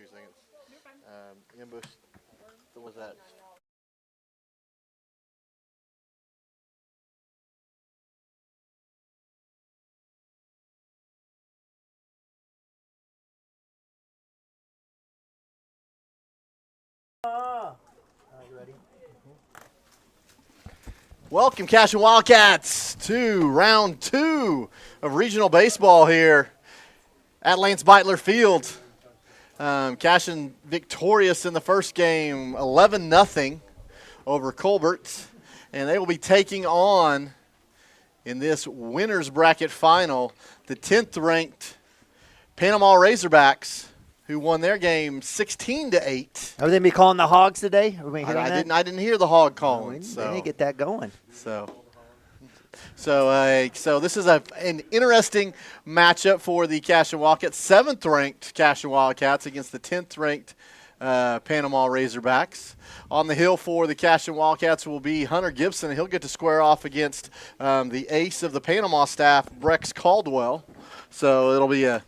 seconds. Ambush. What was that? Welcome, Cashion Wildcats, to round 2 of regional baseball here at Lance Beitler Field. Cashion victorious in the first game, 11-0 over Colbert, and they will be taking on, in this winner's bracket final, the 10th-ranked Panama Razorbacks, who won their game 16-8. Are they be calling the Hogs today? I didn't hear the hog calling. They didn't get that going. So this is an interesting matchup for the Cashion Wildcats, 7th-ranked Cashion Wildcats against the 10th-ranked Panama Razorbacks. On the hill for the Cashion Wildcats will be Hunter Gibson. He'll get to square off against the ace of the Panama staff, Brex Caldwell. So it'll be a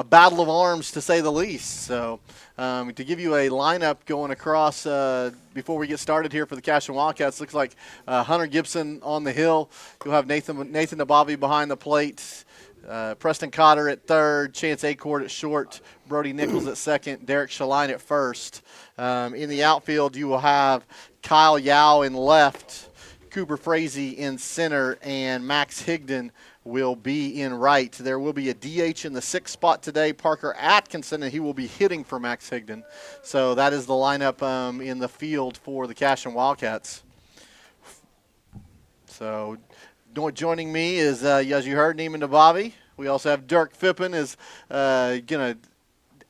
battle of arms, to say the least. So to give you a lineup going across before we get started here for the Cashion Wildcats, looks like Hunter Gibson on the hill. You'll have Nathan Nabavi behind the plate, Preston Cotter at third, Chance Acord at short, Brody Nichols at second, Derek Shaline at first. In the outfield, you will have Kyle Yao in left, Cooper Frazee in center, and Max Higdon will be in right. There will be a DH in the 6th spot today, Parker Atkinson, and he will be hitting for Max Higdon. So that is the lineup in the field for the Cashion Wildcats. So joining me is, as you heard, Neiman Nabavi. We also have Dirk Fippen is going to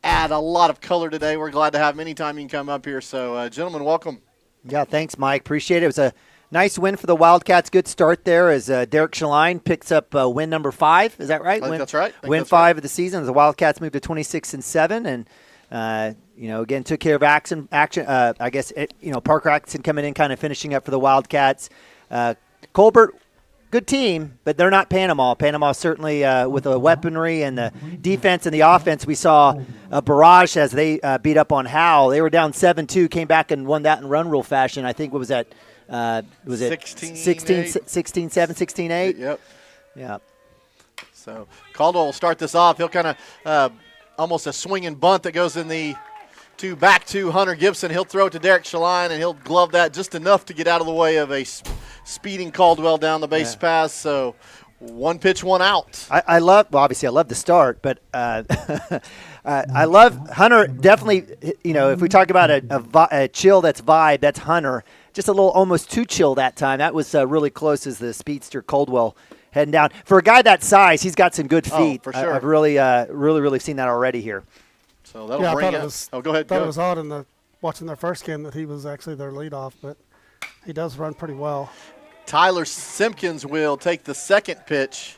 add a lot of color today. We're glad to have him anytime you can come up here. So, gentlemen, welcome. Yeah, thanks, Mike. Appreciate it. It was a nice win for the Wildcats. Good start there as Derek Shaline picks up win number 5. Is that right? That's right. Win 5 of the season. The Wildcats moved to 26-7, and again took care of action. I guess Parker Atkinson coming in, kind of finishing up for the Wildcats. Colbert, good team, but they're not Panama. Panama certainly with the weaponry and the defense and the offense. We saw a barrage as they beat up on Howell. They were down 7-2, came back and won that in run rule fashion. I think what was that? Was it 16-7, 16-8? Yep. Yeah. So Caldwell will start this off. He'll kind of almost a swinging bunt that goes in the back to Hunter Gibson. He'll throw it to Derek Shaline, and he'll glove that just enough to get out of the way of a speeding Caldwell down the base pass. So one pitch, one out. Obviously I love the start, but I love Hunter. Definitely, if we talk about a chill that's vibe, that's Hunter. Just a little almost too chill that time. That was really close as the speedster Caldwell heading down. For a guy that size, he's got some good feet. Oh, for sure. I've really seen that already here. So that'll bring it. Go ahead. I thought it was odd in watching their first game that he was actually their leadoff, but he does run pretty well. Tyler Simpkins will take the second pitch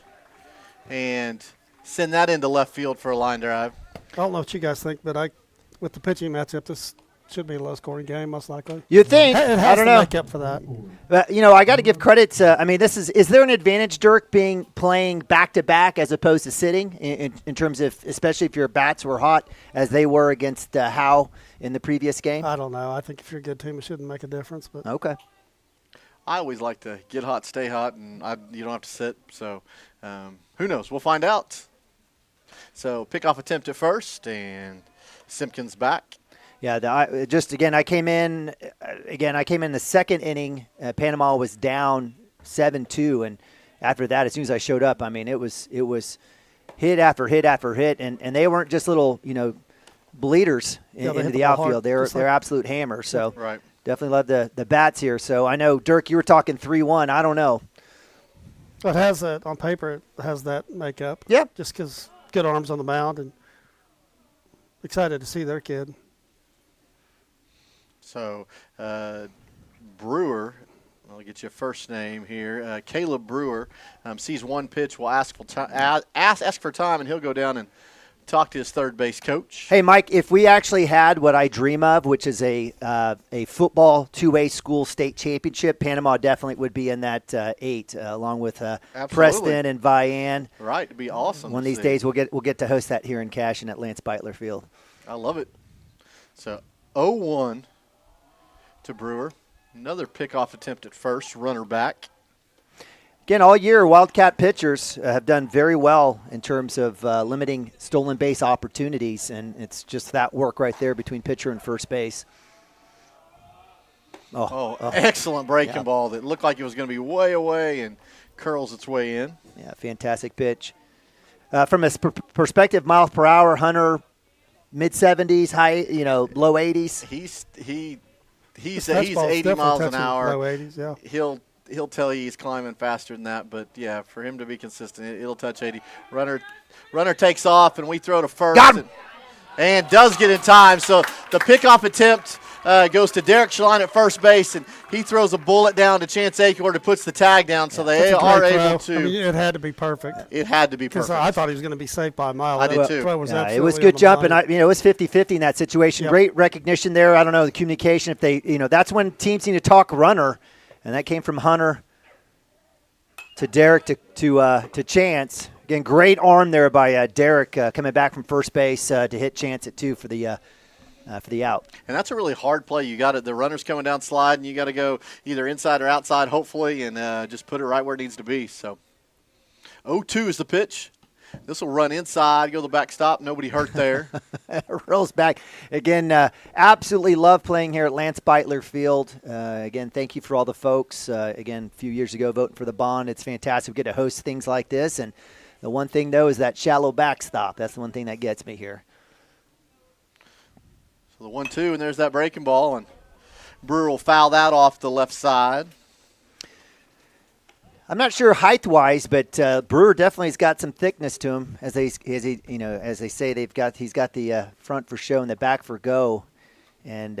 and send that into left field for a line drive. I don't know what you guys think, but with the pitching matchup, this should be a low-scoring game, most likely. You think? It has I don't to know. make up for that. But I got to give credit to. Is there an advantage, Dirk, playing back-to-back as opposed to sitting in terms of, especially if your bats were hot as they were against Howe in the previous game? I don't know. I think if you're a good team, it shouldn't make a difference. But okay. I always like to get hot, stay hot, and you don't have to sit. So who knows? We'll find out. So pickoff attempt at first, and Simpkins back. Yeah, I came in the second inning. Panama was down 7-2, and after that, as soon as I showed up, it was hit after hit after hit, and they weren't just little bleeders into the outfield. They're absolute hammers. So right. Definitely love the bats here. So I know, Dirk, you were talking 3-1. I don't know. It has that on paper. It has that makeup. Yeah. Just because good arms on the mound, and excited to see their kid. So Brewer, I'll get you a first name here. Caleb Brewer sees one pitch, will ask for time, and he'll go down and talk to his third base coach. Hey, Mike, if we actually had what I dream of, which is a football 2A school state championship, Panama definitely would be in that 8, along with Preston and Vian. Right, it'd be awesome. One of these days we'll get to host that here in Cashion at Lance Beitler Field. I love it. So 0-1 to Brewer. Another pickoff attempt at first, runner back. Again, all year, Wildcat pitchers have done very well in terms of limiting stolen base opportunities, and it's just that work right there between pitcher and first base. Excellent breaking ball that looked like it was going to be way away and curls its way in. Yeah, fantastic pitch. From a perspective, miles per hour, Hunter, mid-70s, high, low 80s. He's 80 miles an hour. Low 80s, yeah. He'll tell you he's climbing faster than that, but yeah, for him to be consistent, it'll touch 80. Runner takes off, and we throw to first. Got him. And does get in time. So the pickoff attempt goes to Derek Shaline at first base, and he throws a bullet down to Chance Akeler to puts the tag down. So they are able to. I mean, it had to be perfect. It had to be perfect. Because I thought he was going to be safe by a mile. I did too. It was good jump, and it was 50-50 in that situation. Yep. Great recognition there. I don't know the communication. If they, that's when teams need to talk runner, and that came from Hunter to Derek to Chance. Again, great arm there by Derek coming back from first base to hit Chance at 2 for the out. And that's a really hard play. You got it. The runner's coming down slide, and you got to go either inside or outside, hopefully, and just put it right where it needs to be. So 0-2 is the pitch. This will run inside, go to the backstop. Nobody hurt there. Rolls back. Again, absolutely love playing here at Lance Beitler Field. Again, thank you for all the folks. Again, a few years ago, voting for the bond. It's fantastic. We get to host things like this. And the one thing, though, is that shallow backstop. That's the one thing that gets me here. So the 1-2, and there's that breaking ball. And Brewer will foul that off the left side. I'm not sure height-wise, but Brewer definitely has got some thickness to him. As they say, he's got the front for show and the back for go. And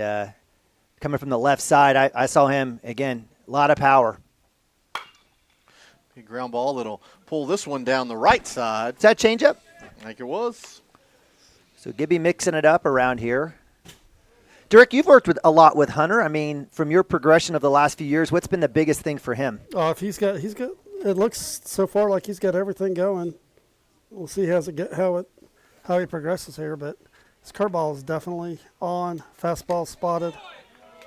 coming from the left side, I saw him again. A lot of power. Big ground ball that'll pull this one down the right side. Is that changeup? I think it was. So Gibby mixing it up around here. Derek, you've worked a lot with Hunter. I mean, from your progression of the last few years, what's been the biggest thing for him? If he's got. It looks so far like he's got everything going. We'll see how he progresses here, but his curveball is definitely on. Fastball spotted.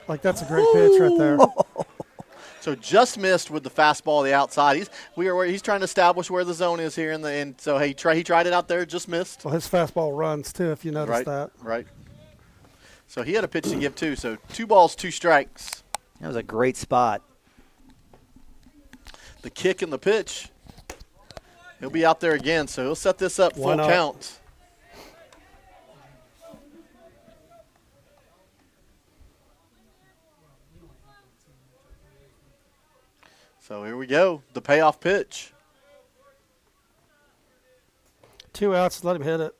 Like that's a great pitch right there. So just missed with the fastball the outside. He's trying to establish where the zone is here, and so he tried it out there, just missed. Well, his fastball runs too, if you notice that. Right. So he had a pitch to give too. So 2 balls, 2 strikes. That was a great spot. The kick and the pitch. He'll be out there again, so he'll set this up full count. So here we go, the payoff pitch. 2 outs, let him hit it.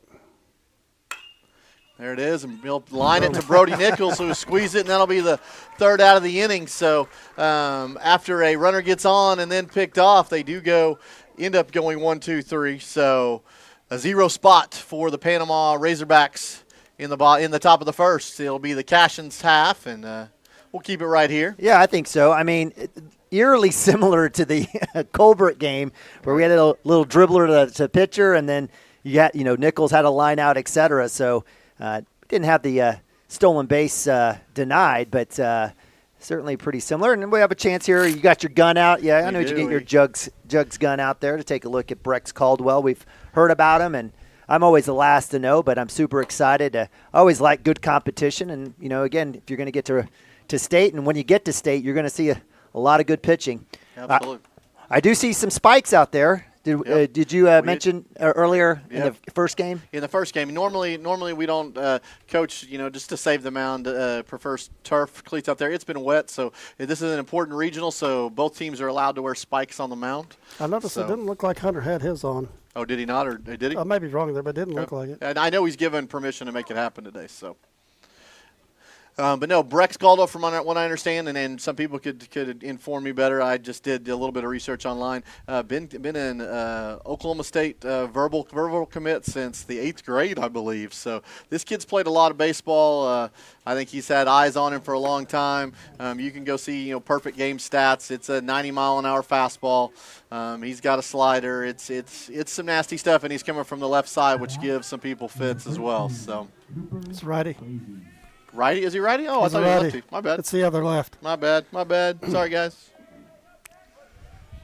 There it is, and he'll line it to Brody Nichols, who will squeeze it, and that'll be the 3rd out of the inning. So after a runner gets on and then picked off, they end up going 1, 2, 3. So a 0 spot for the Panama Razorbacks in the top of the first. It'll be the Cashion's half, and we'll keep it right here. Yeah, I think so. I mean, eerily similar to the Colbert game where we had a little dribbler to pitcher, and then Nichols had a line out, et cetera. So didn't have the stolen base denied, but certainly pretty similar. And we have a chance here. You got your gun out. Yeah, I know you get your Jugs gun out there to take a look at Brex Caldwell. We've heard about him, and I'm always the last to know, but I'm super excited. I always like good competition. And, again, if you're going to get to state, and when you get to state, you're going to see a lot of good pitching. Absolutely. I do see some spikes out there. Did you mention earlier in the first game? In the first game. Normally we don't coach, just to save the mound, prefers turf cleats out there. It's been wet, so this is an important regional, so both teams are allowed to wear spikes on the mound. I noticed it didn't look like Hunter had his on. Oh, did he not, or did he? I may be wrong there, but it didn't look like it. And I know he's given permission to make it happen today, so. But no, Brex Caldwell, from what I understand, and some people could inform me better. I just did a little bit of research online. Been in Oklahoma State verbal commit since the 8th grade, I believe. So this kid's played a lot of baseball. I think he's had eyes on him for a long time. You can go see perfect game stats. It's a 90-mile-an-hour fastball. He's got a slider. It's some nasty stuff, and he's coming from the left side, which gives some people fits as well. So it's righty. Righty? Is he righty? Oh, He's I thought he was righty. lefty. My bad. It's the other left. My bad. My bad. Sorry, guys.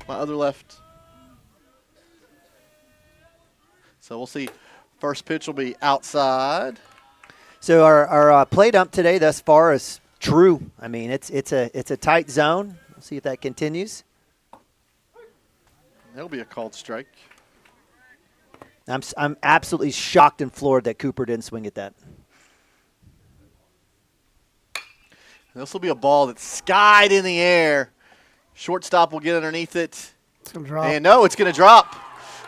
My other left. So we'll see. First pitch will be outside. So our play dump today thus far is true. I mean, it's a tight zone. We'll see if that continues. That'll be a called strike. I'm absolutely shocked and floored that Cooper didn't swing at that. This will be a ball that's skied in the air. Shortstop will get underneath it. It's going to drop. And no, it's going to drop.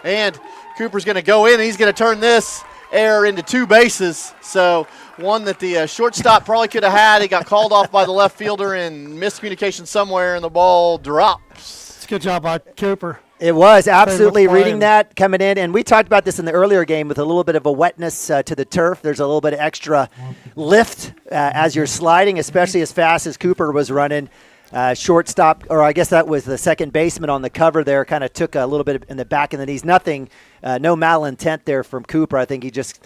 And Cooper's going to go in, and he's going to turn this error into 2 bases. So one that the shortstop probably could have had. He got called off by the left fielder and miscommunication somewhere, and the ball drops. It's a good job by Cooper. It was absolutely playing. reading that coming in, and we talked about this in the earlier game with a little bit of a wetness to the turf. There's a little bit of extra lift as you're sliding, especially as fast as Cooper was running. Shortstop, or I guess that was the second baseman on the cover there, kind of took a little bit in the back of the knees. Nothing, no malintent there from Cooper. I think he just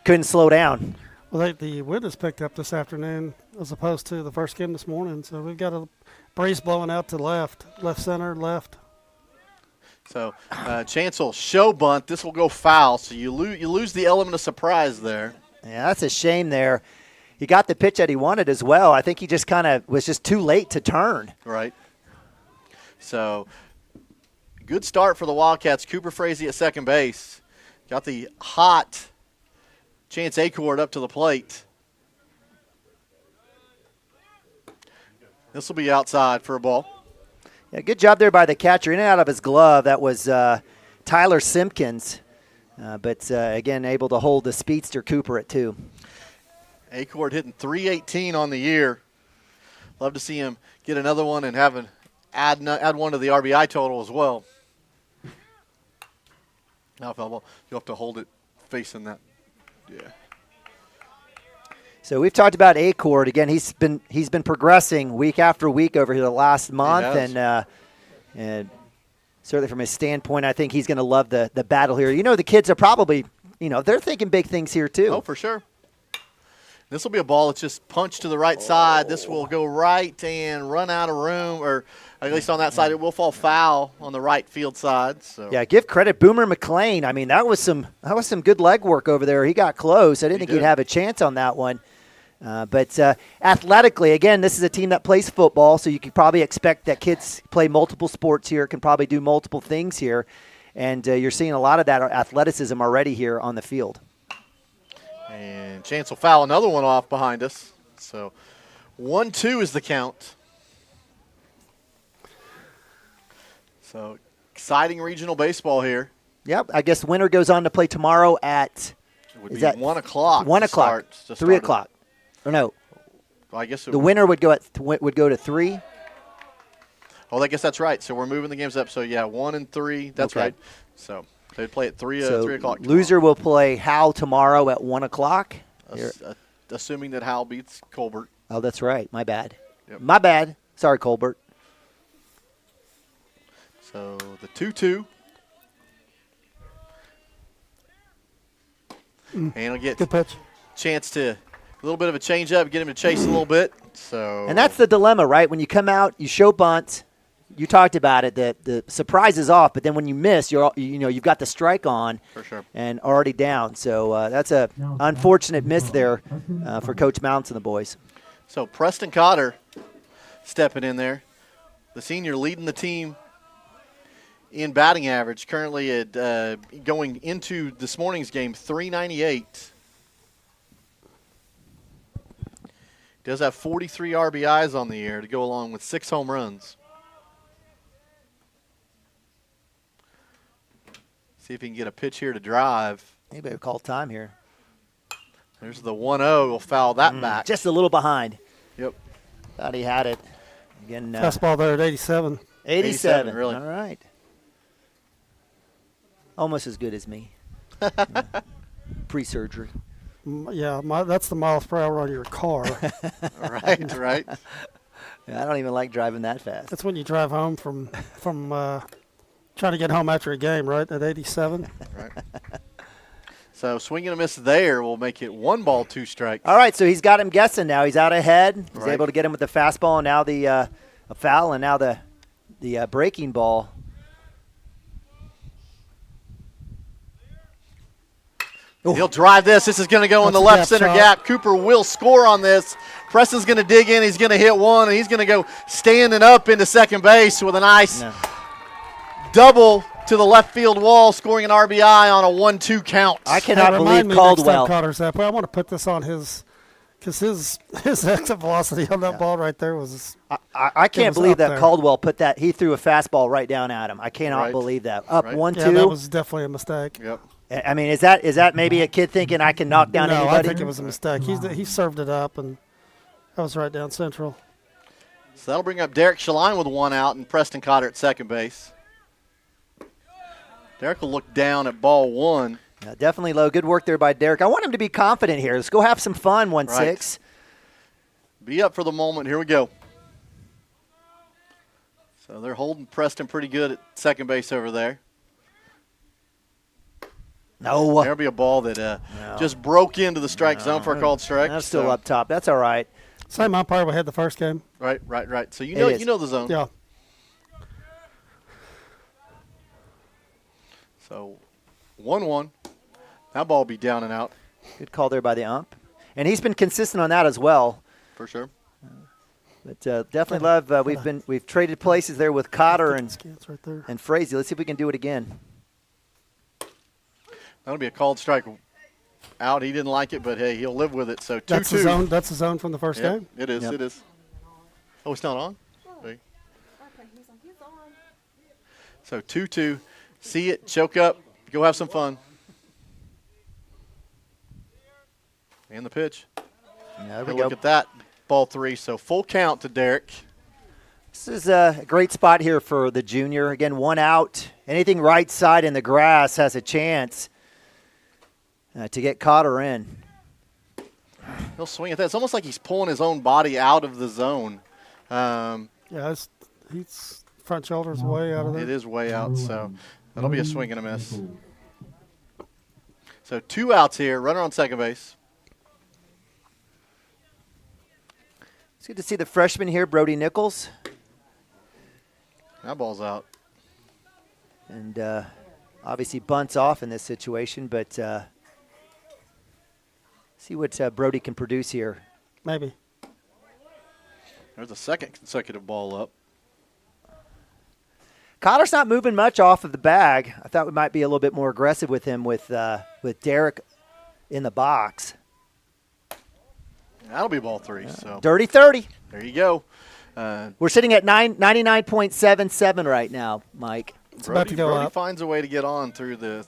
couldn't slow down. Well, the wind is picked up this afternoon as opposed to the first game this morning, so we've got a breeze blowing out to left center, left. So Chancel show bunt. This will go foul, so you lose the element of surprise there. Yeah, that's a shame there. He got the pitch that he wanted as well. I think he just kind of was just too late to turn. Right. So good start for the Wildcats. Cooper Frazee at second base. Got the hot Chance Acord up to the plate. This will be outside for a ball. Yeah, good job there by the catcher. In and out of his glove. That was Tyler Simpkins. But, again, able to hold the speedster Cooper at 2. Acord hitting .318 on the year. Love to see him get another one and add one to the RBI total as well. Now, you'll have to hold it facing that. Yeah. So we've talked about Acord. Again, he's been progressing week after week over here the last month, and certainly from his standpoint, I think he's going to love the battle here. You know, the kids are probably, they're thinking big things here too. Oh, for sure. This will be a ball that's just punched to the right side. This will go right and run out of room, or at least on that side, it will fall foul on the right field side. So yeah, give credit Boomer McLean. I mean, that was some good leg work over there. He got close. I didn't think he'd have a chance on that one. But athletically, again, this is a team that plays football, so you could probably expect that kids play multiple sports here, can probably do multiple things here, and you're seeing a lot of that athleticism already here on the field. And Chance will foul another one off behind us. So 1-2 is the count. So exciting regional baseball here. Yep, I guess winner goes on to play tomorrow at It would be 1 o'clock. 1 o'clock, 3 o'clock. Or no, well, I guess the winner would go to 3. Oh, I guess that's right. So we're moving the games up. So, yeah, 1 and 3. That's okay. right. So they'd play at 3 o'clock tomorrow. Loser will play Hal tomorrow at 1 o'clock. Assuming that Hal beats Colbert. Oh, that's right. My bad. Yep. My bad. Sorry, Colbert. So the 2-2. And he'll get Good pitch. Chance to a little bit of a change up, get him to chase a little bit. So And that's the dilemma, right? When you come out, you show bunt. You talked about it. The surprise is off, but then when you miss, you've got the strike on, for sure, and already down. So that's a unfortunate miss there for Coach Mounts and the boys. So Preston Cotter stepping in there, the senior leading the team in batting average. Currently at going into this morning's game, .398. Does have 43 RBIs on the year to go along with 6 home runs. See if he can get a pitch here to drive. He better call time here. There's the 1-0. We'll foul that back. Just a little behind. Yep. Thought he had it. Again, Fastball there at 87. 87. Really. All right. Almost as good as me. Pre-surgery. Yeah, that's the miles per hour on your car. Right. Yeah, I don't even like driving that fast. That's when you drive home from trying to get home after a game, right, at 87? Right. So swing and a miss there will make it 1 ball, 2 strikes. All right, so he's got him guessing now. He's out ahead. He's Right. able to get him with the fastball, and now the a foul, and now the breaking ball. He'll drive this. This is going to go in the That's a left gap center shot. gap. Cooper will score on this. Preston's going to dig in. He's going to hit one, and he's going to go standing up into second base with a nice double to the left field wall, scoring an RBI on a 1-2 count. I cannot Remind believe me next time Caldwell. Cotter's up. I want to put this on his, because his exit velocity on that ball right there was. I can't was believe up that there. Caldwell put that. He threw a fastball right down at him. I cannot Right. believe that. Up Right. 1-2. Yeah, that was definitely a mistake. Yep. I mean, is that maybe a kid thinking I can knock down No, anybody? I think it was a mistake. He served it up, and that was right down central. So that'll bring up Derek Shaline with 1 out and Preston Cotter at second base. Derek will look down at ball 1. Yeah, definitely low. Good work there by Derek. I want him to be confident here. Let's go have some fun, 1-6. Be up for the moment. Here we go. So they're holding Preston pretty good at second base over there. No. There'll be a ball that just broke into the strike zone for a called strike. That's still So- up top. That's all right. Same umpire we had the first game. Right. So It is. you know the zone. Yeah. So 1-1. That ball will be down and out Good call there by the ump. And he's been consistent on that as well. for sure. But definitely love. We've traded places there with Cotter and Scans right there. Frazee. Let's see if we can do it again. That'll be a called strike out. He didn't like it, but hey, he'll live with it. So 2-2. That's the zone. That's the zone from the first Yep, game. it is. Yep. It is. Oh, it's not on? Wait. Okay, he's on. So 2-2. See it, choke up, go have some fun. And the pitch. There we Good go. look at that. Ball 3. So full count to Derek. This is a great spot here for the junior. Again, 1 out. Anything right side in the grass has a chance to get Cotter in. He'll swing at that. It's almost like he's pulling his own body out of the zone. Yeah, he's front shoulders way out of there. It is way out, so that'll be a swing and a miss. So 2 outs here. Runner on second base. It's good to see the freshman here, Brody Nichols. That ball's out. And obviously bunts off in this situation, but see what Brody can produce here. Maybe. There's a second consecutive ball up. Cotter's not moving much off of the bag. I thought we might be a little bit more aggressive with him with Derek in the box. That'll be ball 3. So Dirty 30. there you go. We're sitting at 99.77 right now, Mike. It's about to go Brody up. finds a way to get on through that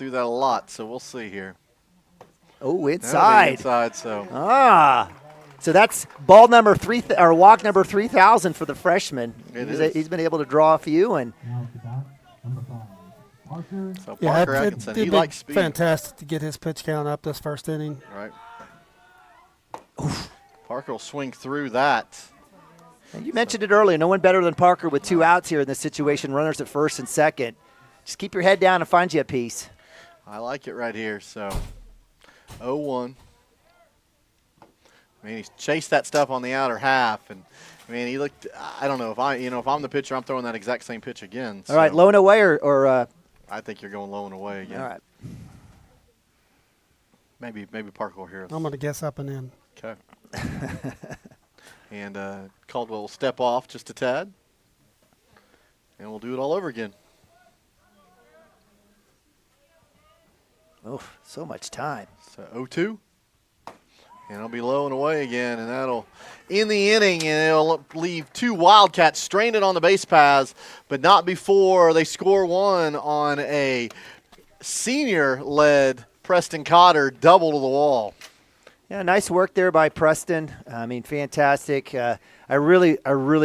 a lot. So we'll see here. Oh, That'll be inside. inside. So So that's ball number 3 or walk number 3,000 for the freshman. It is. He's been able to draw a few, and so Yeah, Parker it'd Atkinson, be he likes speed. fantastic to get his pitch count up this first inning. Right. Parker will swing through that. and you mentioned it earlier. No one better than Parker with 2 outs here in this situation. Runners at first and second. Just keep your head down and find you a piece. I like it right here. So 0-1. I mean, he's chased that stuff on the outer half, and I mean, he looked. I don't know if I'm the pitcher, I'm throwing that exact same pitch again. All right, so low and away or I think you're going low and away again. all right. Maybe Parker will hear us. I'm going to guess up and in. Okay. And Caldwell will step off just a tad, and we'll do it all over again. Oh, so much time. So 0-2. And it'll be low and away again, and that'll end the inning, and it'll leave 2 Wildcats stranded on the base paths, but not before they score 1 on a senior-led Preston Cotter double to the wall. Yeah, nice work there by Preston. I mean, fantastic. I really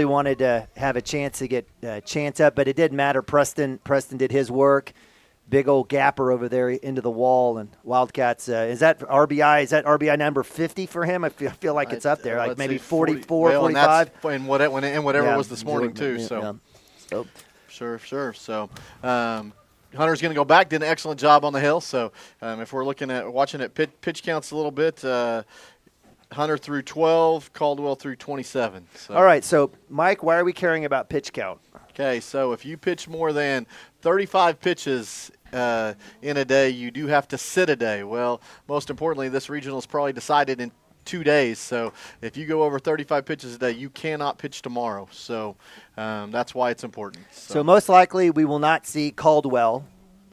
wanted to have a chance to get Chance up, but it didn't matter. Preston did his work. Big old gapper over there into the wall, and Wildcats. Is that RBI? Is that RBI number 50 for him? I feel like it's up there, like Let's maybe see, 44, well, 45. And whatever Yeah, was this morning too. So So sure. So Hunter's going to go back. Did an excellent job on the hill. So if we're looking at watching it pitch counts a little bit, Hunter threw 12, Caldwell threw 27. So. All right, so Mike, why are we caring about pitch count? Okay, so if you pitch more than 35 pitches in a day, you do have to sit a day. Well, most importantly, this regional is probably decided in 2 days. So if you go over 35 pitches a day, you cannot pitch tomorrow. So that's why it's important. So most likely we will not see Caldwell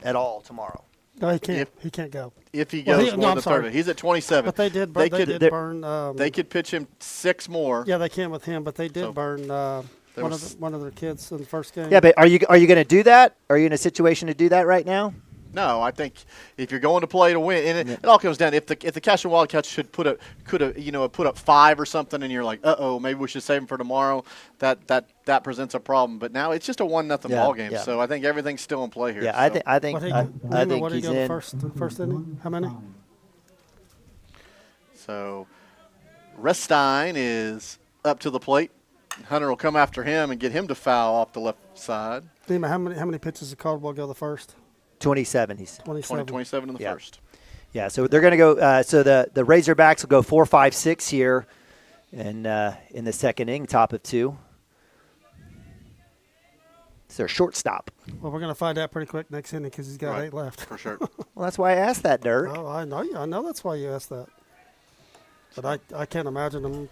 at all tomorrow. No, he can't. He can't go. If he goes more than 30, sorry. he's at 27. But they did. They did burn. They could pitch him 6 more. Yeah, they can with him, but they did So burn one of their kids in the first game. Yeah, but are you going to do that? Are you in a situation to do that right now? No, I think if you're going to play to win, and it all comes down if the Cashion Wildcats should put up 5 or something, and you're like, maybe we should save them for tomorrow. That presents a problem. But now it's just a 1-0 ball game, so I think everything's still in play here. Yeah, so. I think he's in. First inning. How many? So Restine is up to the plate. Hunter will come after him and get him to foul off the left side. Dima, how many pitches did Caldwell go the first? 27. He's 27 in the first. Yeah, so they're going to go. So the Razorbacks will go 4, 5, 6 here, and in the second inning, top of 2. It's their shortstop. Well, we're going to find out pretty quick next inning because he's got 8 left. For sure. Well, that's why I asked that, Dirk. Oh, I know that's why you asked that. But I can't imagine him.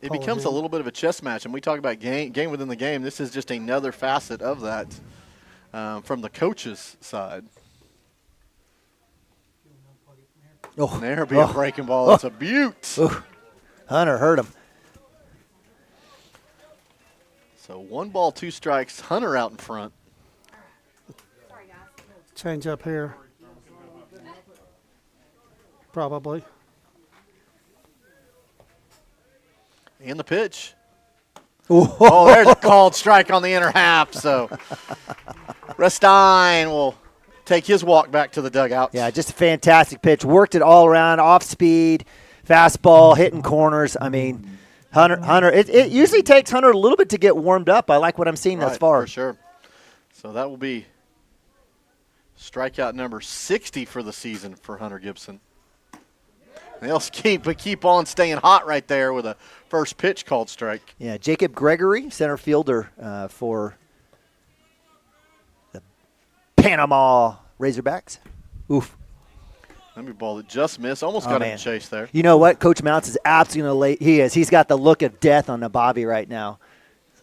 It becomes a little bit of a chess match, and we talk about game within the game. This is just another facet of that from the coach's side. Oh, And there'll be a breaking ball. It's a beaut. Oh. Hunter hurt him. So 1 ball, 2 strikes. Hunter out in front. Change up here. Probably. And the pitch. Oh, there's a called strike on the inner half. So Restine will take his walk back to the dugout. Yeah, just a fantastic pitch. Worked it all around, off speed, fastball, hitting corners. I mean, Hunter. It usually takes Hunter a little bit to get warmed up. I like what I'm seeing thus far. For sure. So that will be strikeout number 60 for the season for Hunter Gibson. They'll keep on staying hot right there with a first pitch called strike. Yeah, Jacob Gregory, center fielder for the Panama Razorbacks. Oof. Let me ball that just missed. Almost got him in chase there. You know what? Coach Mounts is absolutely – he is. He's got the look of death on the Bobby right now.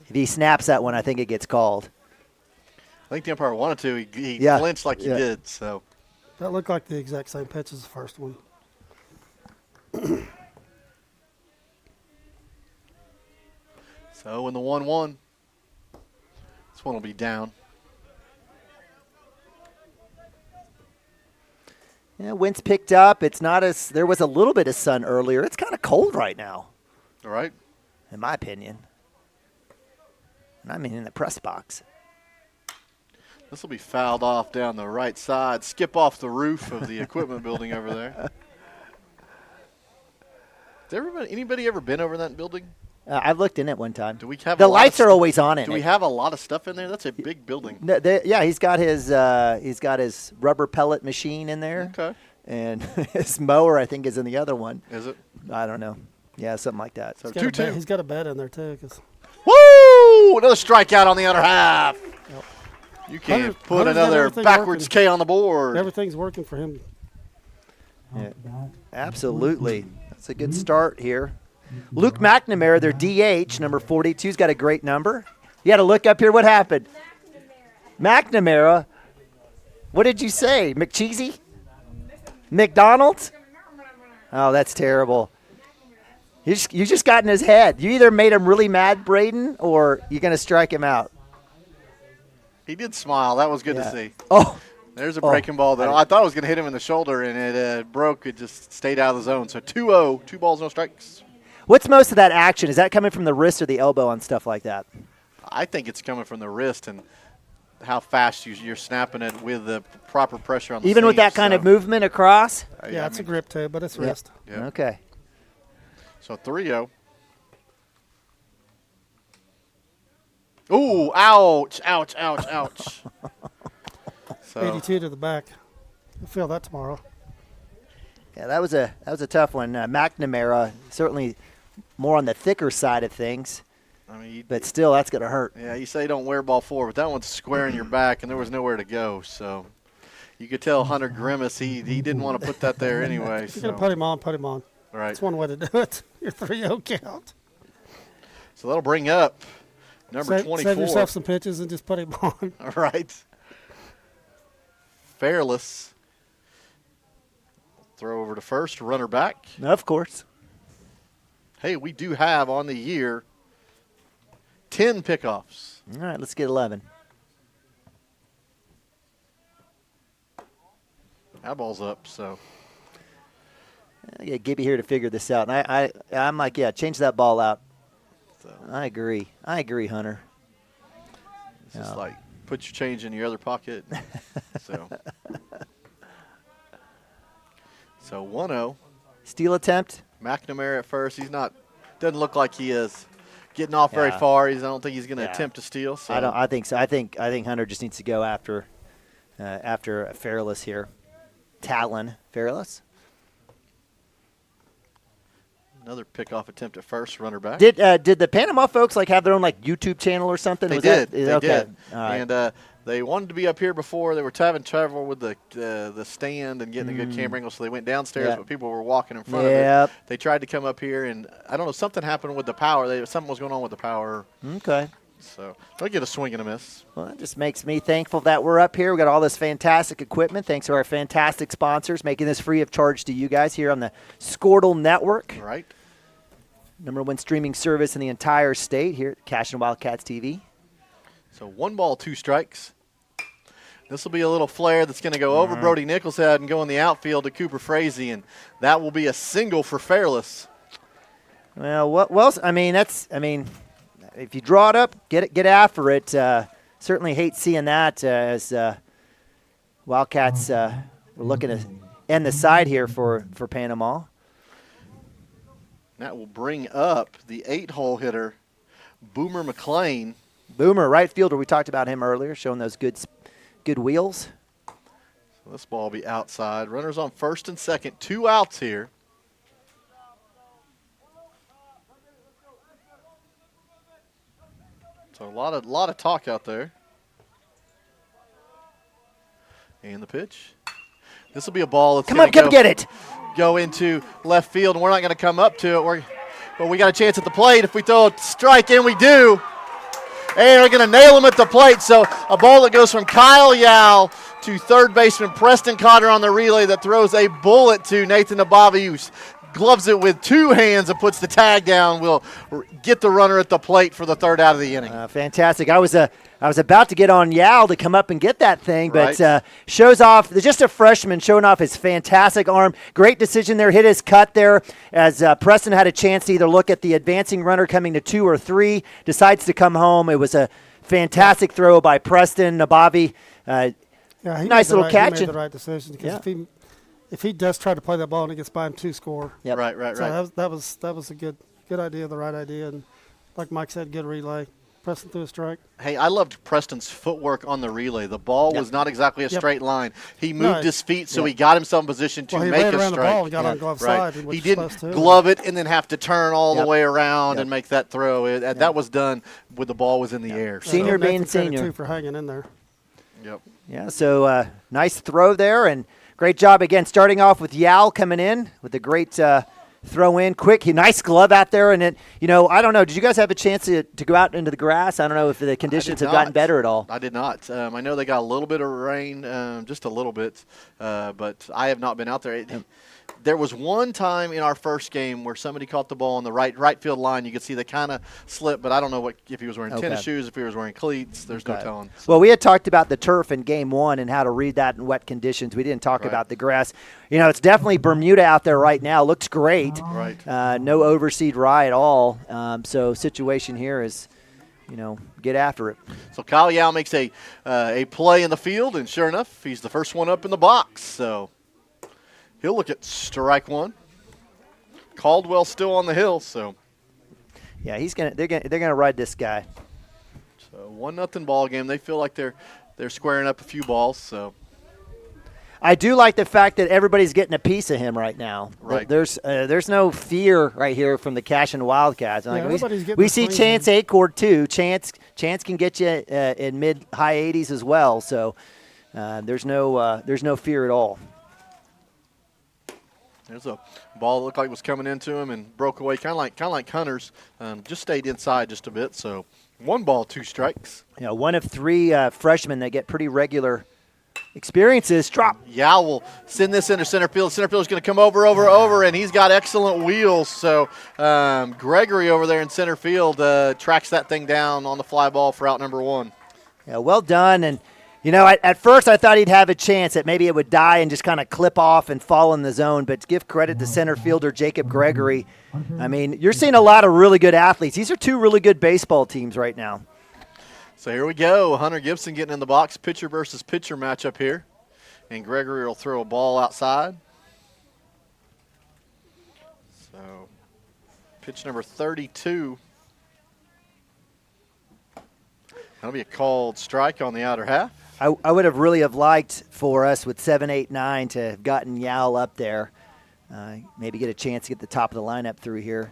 If he snaps that one, I think it gets called. I think the umpire wanted to. He flinched like he did. So That looked like the exact same pitch as the first one. So in the 1-1, this one will be down. Yeah, wind's picked up. It's not as – there was a little bit of sun earlier. It's kind of cold right now. All right. In my opinion. And I mean in the press box. This will be fouled off down the right side. Skip off the roof of the equipment building over there. Has anybody ever been over that building? I've looked in it one time. Do we have the lights are always on in it. Do we have a lot of stuff in there? That's a big building. No, yeah, he's got his rubber pellet machine in there. Okay. And his mower, I think, is in the other one. Is it? I don't know. Yeah, something like that. So 2-2. He's got a bed in there too. Woo! Another strikeout on the other half. Yep. You can't put another backwards working. K on the board. Everything's working for him. Yeah, absolutely. That's a good start here. Luke McNamara, their DH, number 42's got a great number. You had to look up here. What happened? McNamara. What did you say? McCheesy? McDonald's? Oh, that's terrible. You just got in his head. You either made him really mad, Braden, or you're going to strike him out. He did smile. That was good to see. Oh. There's a breaking ball that I thought I was going to hit him in the shoulder, and it broke. It just stayed out of the zone. So 2-0, 2 balls, no strikes. What's most of that action? Is that coming from the wrist or the elbow on stuff like that? I think it's coming from the wrist and how fast you're snapping it with the proper pressure on the Even with that kind of movement across? Yeah, it's a grip too, but it's wrist. Yeah. Okay. So 3-0. Ooh, ouch, ouch, ouch, ouch. So 82 to the back. You'll feel that tomorrow. Yeah, that was a tough one. McNamara certainly more on the thicker side of things, I mean, but still, that's going to hurt. yeah, you say don't wear ball 4, but that one's square in your back, and there was nowhere to go. So you could tell Hunter Grimace he didn't want to put that there anyway. If you're going to put him on, put him on. Right. That's one way to do it. Your 3-0 count. So that'll bring up number 24. Save yourself some pitches and just put him on. All right. Fairless. Throw over to first, runner back. Of course. Hey, we do have on the year 10 pickoffs. All right, let's get 11. That ball's up, so. Yeah, Gibby here to figure this out. And I'm like, yeah, change that ball out. So I agree, Hunter. it's just like put your change in your other pocket. So 1-0. Steal attempt. McNamara at first. Doesn't look like he is getting off very Yeah. far. I don't think he's going to Yeah. attempt to steal. So. I think so. I think Hunter just needs to go after Fairless here. Talon Fairless. Another pickoff attempt at first, runner back. Did the Panama folks have their own YouTube channel or something? They Was did. That, They okay. did. All right. And they wanted to be up here before. They were having trouble with the stand and getting a good camera angle, so they went downstairs, Yeah. but people were walking in front of Yep. it. They tried to come up here, and I don't know, something happened with the power. Something was going on with the power. Okay. So they'll get a swing and a miss. Well, that just makes me thankful that we're up here. We got all this fantastic equipment. Thanks to our fantastic sponsors, making this free of charge to you guys here on the Squirtle Network. Right. #1 streaming service in the entire state here at Cashion Wildcats TV. So 1 ball, 2 strikes. This will be a little flare that's going to go over Brody Nichols' head and go in the outfield to Cooper Frazee, and that will be a single for Fairless. Well, if you draw it up, get after it. Certainly hate seeing that as Wildcats we're looking to end the side here for Panama. That will bring up the 8-hole hitter, Boomer McLean. Boomer, right fielder. We talked about him earlier, showing those good wheels. So this ball will be outside. Runners on first and second. 2 outs here. So a lot of talk out there. And the pitch. This will be a ball that's Come get it. Go into left field, and we're not going to come up to it. But we got a chance at the plate. If we throw a strike in, we do. And we're going to nail him at the plate. So a ball that goes from Kyle Yao to third baseman Preston Cotter on the relay that throws a bullet to Nathan Nabavi, who gloves it with 2 hands and puts the tag down. Will get the runner at the plate for the 3rd out of the inning. Fantastic. I was about to get on Yao to come up and get that thing, but Right. shows off, just a freshman showing off his fantastic arm. Great decision there, hit his cut there as Preston had a chance to either look at the advancing runner coming to 2 or 3, decides to come home. It was a fantastic throw by Preston. Nabavi, Yeah, nice little catch. He made the right decision because if he does try to play that ball and he gets by him 2 score. Yep. Right. So that was a good idea, the right idea, and like Mike said, good relay. Preston threw a strike. Hey, I loved Preston's footwork on the relay. The ball was not exactly a straight line. He moved his feet, so he got himself in position to he make ran a around strike. the ball and got on glove side. Right. which He you're didn't supposed to. glove it and then have to turn all the Yep. way around Yep. and make that throw. That was done with the ball was in the air. So. Senior being Nathan credit, senior. too, for hanging in there. Yep. Yeah, so nice throw there, and great job again starting off with Yao coming in with a great throw in, quick, nice glove out there, and I don't know, did you guys have a chance to go out into the grass? I don't know if the conditions have gotten better at all. I did not. I know they got a little bit of rain, just a little bit, but I have not been out there. There was one time in our first game where somebody caught the ball on the right field line. You could see they kind of slipped, but I don't know if he was wearing tennis shoes, if he was wearing cleats. There's no telling. Well, we had talked about the turf in Game 1 and how to read that in wet conditions. We didn't talk about the grass. It's definitely Bermuda out there right now. Looks great. Right. No overseed rye at all. So situation here is, get after it. So Kyle Yao makes a play in the field, and sure enough, he's the first one up in the box. So he'll look at strike 1. Caldwell still on the hill, so. Yeah, they're gonna ride this guy. So 1-0 ball game. They feel like they're they're squaring up a few balls. So I do like the fact that everybody's getting a piece of him right now. Right. There's no fear right here from the Cashion Wildcats. Yeah, Like everybody's getting we the see swings Chance in. Acord too. Chance can get you in mid-high 80s as well. So there's no fear at all. there's a ball that looked like it was coming into him and broke away, kind of like Hunter's. Just stayed inside just a bit. So 1 ball, 2 strikes. One of 3 freshmen that get pretty regular experiences. Drop. Yao will send this into center field. Center field is going to come over, and he's got excellent wheels. So Gregory over there in center field tracks that thing down on the fly ball for out number 1. Yeah, well done. And, at first I thought he'd have a chance that maybe it would die and just kind of clip off and fall in the zone. But give credit to center fielder Jacob Gregory. I mean, you're seeing a lot of really good athletes. These are 2 really good baseball teams right now. So here we go. Hunter Gibson getting in the box. Pitcher versus pitcher matchup here. And Gregory will throw a ball outside. So pitch number 32. That'll be a called strike on the outer half. I would have really liked for us with 7, 8, 9 to have gotten Yao up there. Maybe get a chance to get the top of the lineup through here.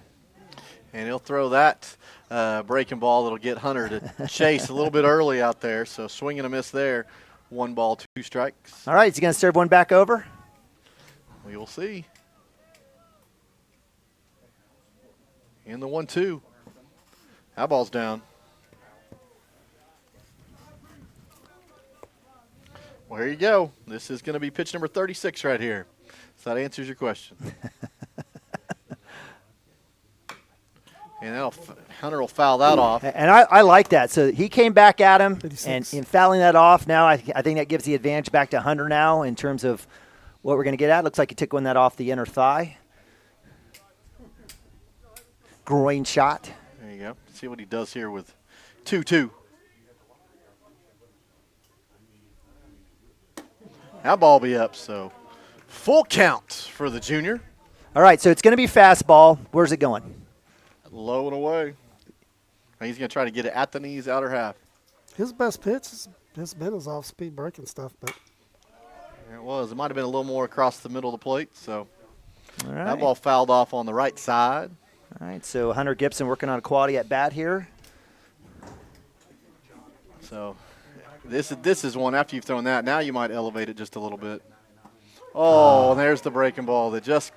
And he'll throw that breaking ball that'll get Hunter to chase a little bit early out there. So swing and a miss there. 1 ball, 2 strikes. All right, is he going to serve one back over? We will see. And the 1-2. That ball's down. Well, here you go. This is going to be pitch number 36 right here. So that answers your question. And Hunter will foul that off. And I like that. So he came back at him, 56. and in fouling that off, now I think that gives the advantage back to Hunter now in terms of what we're going to get at. Looks like he took one that off the inner thigh. Groin shot. There you go. See what he does here with 2-2. That ball be up, so full count for the junior. All right, so it's going to be fastball. Where's it going? Low and away. Now he's going to try to get it at the knees, outer half. His best pitch has been his off-speed breaking stuff, but There it was. It might have been a little more across the middle of the plate, so All right. that ball fouled off on the right side. All right, so Hunter Gibson working on a quality at bat here. So this is one after you've thrown that. Now you might elevate it just a little bit. Oh, and there's the breaking ball that just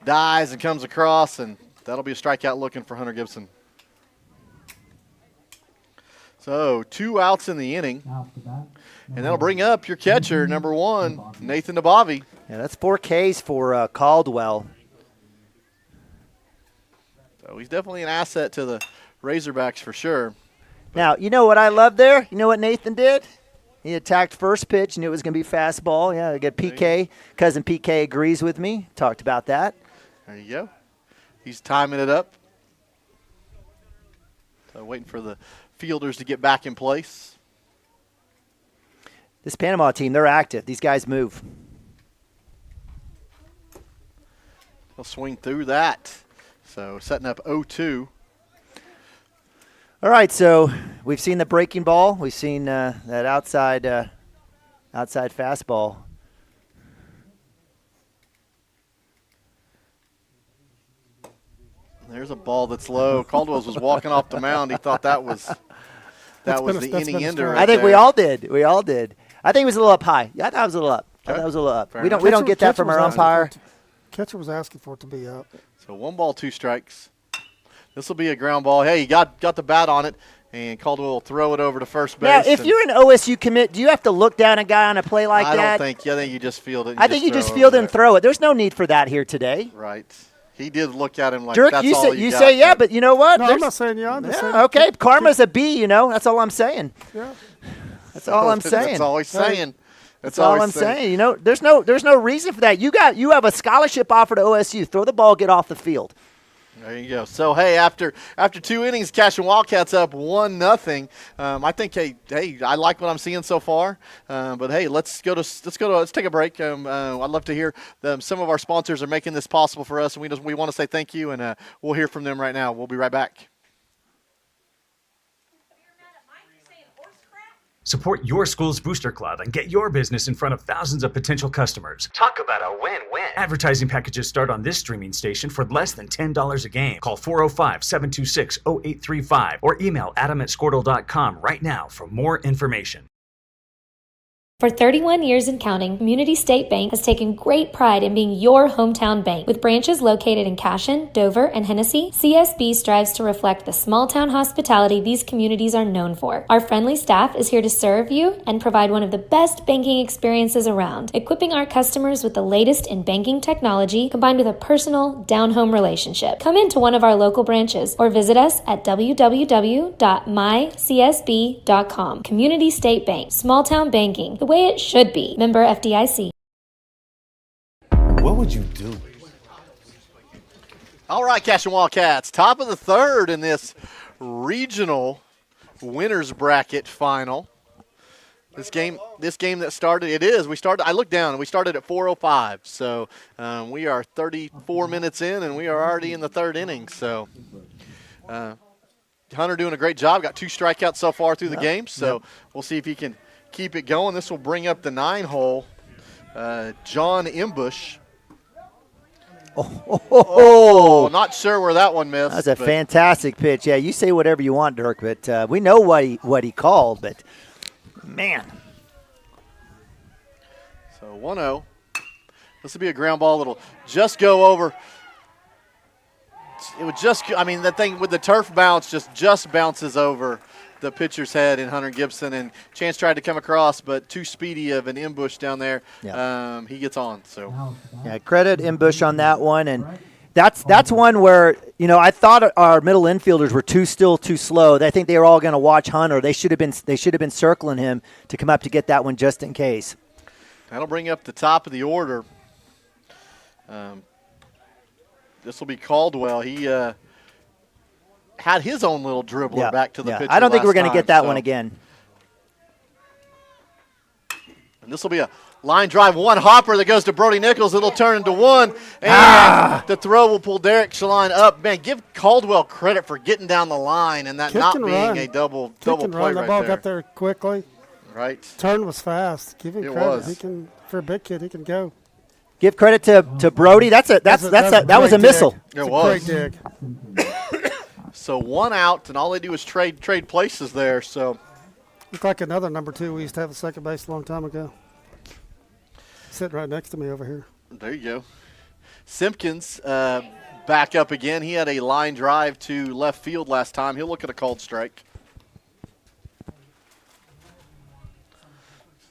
dies and comes across, and that'll be a strikeout looking for Hunter Gibson. So 2 outs in the inning, and that'll bring up your catcher, number 1, Nathan Nabavi. Yeah, that's 4 Ks for Caldwell. So he's definitely an asset to the Razorbacks for sure. Now, you know what I love there? You know what Nathan did? He attacked first pitch, knew it was going to be fastball. Yeah, I get PK. Cousin PK agrees with me. Talked about that. There you go. He's timing it up. So waiting for the fielders to get back in place. This Panama team, they're active. These guys move. He'll swing through that. So setting up 0-2. All right, so we've seen the breaking ball. We've seen that outside fastball. There's a ball that's low. Caldwell's was walking off the mound. He thought that was That's the been inning a ender. strike. Right I think there. we all did. We all did. I think it was a little up high. Yeah, I thought it was a little up. I thought it was a little up. Fair We enough. don't get that Catcher from was our asking for umpire. it Catcher was asking for it to be up. So 1 ball, 2 strikes. This will be a ground ball. Hey, he got the bat on it, and Caldwell will throw it over to first base. Now, if and you're an OSU commit, do you have to look down a guy on a play like I that? don't think. I think you just field it. I think you just throw field over and there. throw it. There's no need for that here today. Right. He did look at him like Dirk, that's you all say you got, say yeah, but you know what? No, I'm There's- not saying yeah. I'm just saying. yeah, okay, karma's a B. You know, that's all I'm saying. Yeah. That's all I'm saying. That's all he's saying. That's all I'm saying. You know, there's no reason for that. You have a scholarship offer to OSU. Throw the ball, get off the field. There you go. So hey, after 2 innings, Cashion Wildcats up 1-0. I think hey, I like what I'm seeing so far. But hey, let's take a break. I'd love to hear some of our sponsors are making this possible for us, and we want to say thank you, and we'll hear from them right now. We'll be right back. Support your school's booster club and get your business in front of thousands of potential customers. Talk about a win-win. Advertising packages start on this streaming station for less than $10 a game. Call 405-726-0835 or email adam@squirtle.com right now for more information. For 31 years and counting, Community State Bank has taken great pride in being your hometown bank. With branches located in Cashion, Dover, and Hennessy, CSB strives to reflect the small-town hospitality these communities are known for. Our friendly staff is here to serve you and provide one of the best banking experiences around, equipping our customers with the latest in banking technology combined with a personal, down-home relationship. Come into one of our local branches or visit us at www.mycsb.com. Community State Bank, small-town banking, the way it should be. Member FDIC. What would you do? All right, Cashion Wildcats, top of the third in this regional winners bracket final. This game that started, I looked down and we started at 4:05. So we are 34 minutes in and we are already in the third inning. So Hunter doing a great job. Got 2 strikeouts so far through the game. So we'll see if he can keep it going. This will bring up the 9-hole. John Imbush. Oh, not sure where that one missed. That's a fantastic pitch. Yeah, you say whatever you want, Dirk, but we know what he called, but man. So 1-0. This will be a ground ball that'll just go over. It would just, that thing with the turf bounce just bounces over the pitcher's head in Hunter Gibson, and Chance tried to come across, but too speedy of an Imbush down there. Yeah. He gets on. So yeah, credit Imbush on that one, and that's one where I thought our middle infielders were too slow. I think they were all going to watch Hunter. They should have been circling him to come up to get that one just in case. That'll bring up the top of the order. This will be Caldwell. He had his own little dribbler back to the pitcher. I don't think we're going to get that so. one again. And this will be a line drive, one hopper that goes to Brody Nichols. It'll turn into one, and the throw will pull Derek Shaline up. Man, give Caldwell credit for getting down the line and that not being a double play right there. The ball got there quickly. Right. Turn was fast. Give him credit. He can, for a big kid, he can go. Give credit to Brody. That was a missile. It was. Great dig. So 1 out, and all they do is trade places there. So looked like another number 2 we used to have at second base a long time ago. Sitting right next to me over here. There you go. Simpkins back up again. He had a line drive to left field last time. He'll look at a called strike.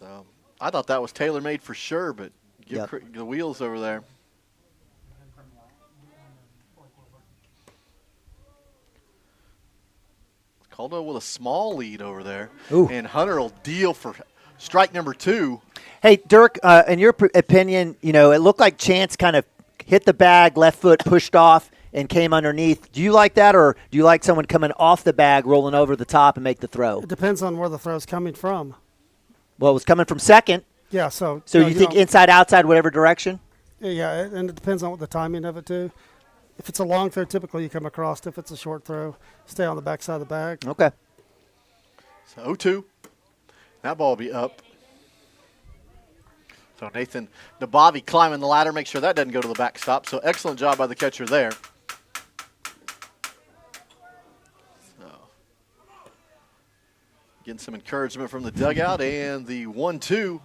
So I thought that was tailor-made for sure, but give the wheels over there. Caldwell with a small lead over there. Ooh. And Hunter will deal for strike number 2. Hey, Dirk, in your opinion, it looked like Chance kind of hit the bag, left foot pushed off, and came underneath. Do you like that, or do you like someone coming off the bag, rolling over the top, and make the throw? It depends on where the throw's coming from. Well, it was coming from second. Yeah, so you think inside, outside, whatever direction? Yeah, and it depends on what the timing of it, too. If it's a long throw, typically you come across. If it's a short throw, stay on the backside of the bag. Okay. So 0-2. That ball will be up. So Nathan Nabavi climbing the ladder, make sure that doesn't go to the backstop. So excellent job by the catcher there. So getting some encouragement from the dugout, and the 1-2.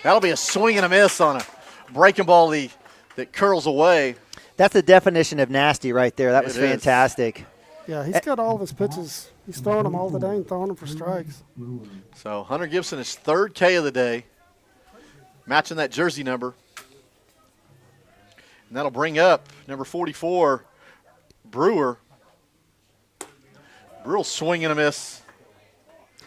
That'll be a swing and a miss on a breaking ball that curls away. That's the definition of nasty right there. That was fantastic. Yeah, he's got all of his pitches. He's throwing them all the day and throwing them for strikes. So Hunter Gibson is third K of the day, matching that jersey number. And that'll bring up number 44, Brewer. Brewer swing and a miss.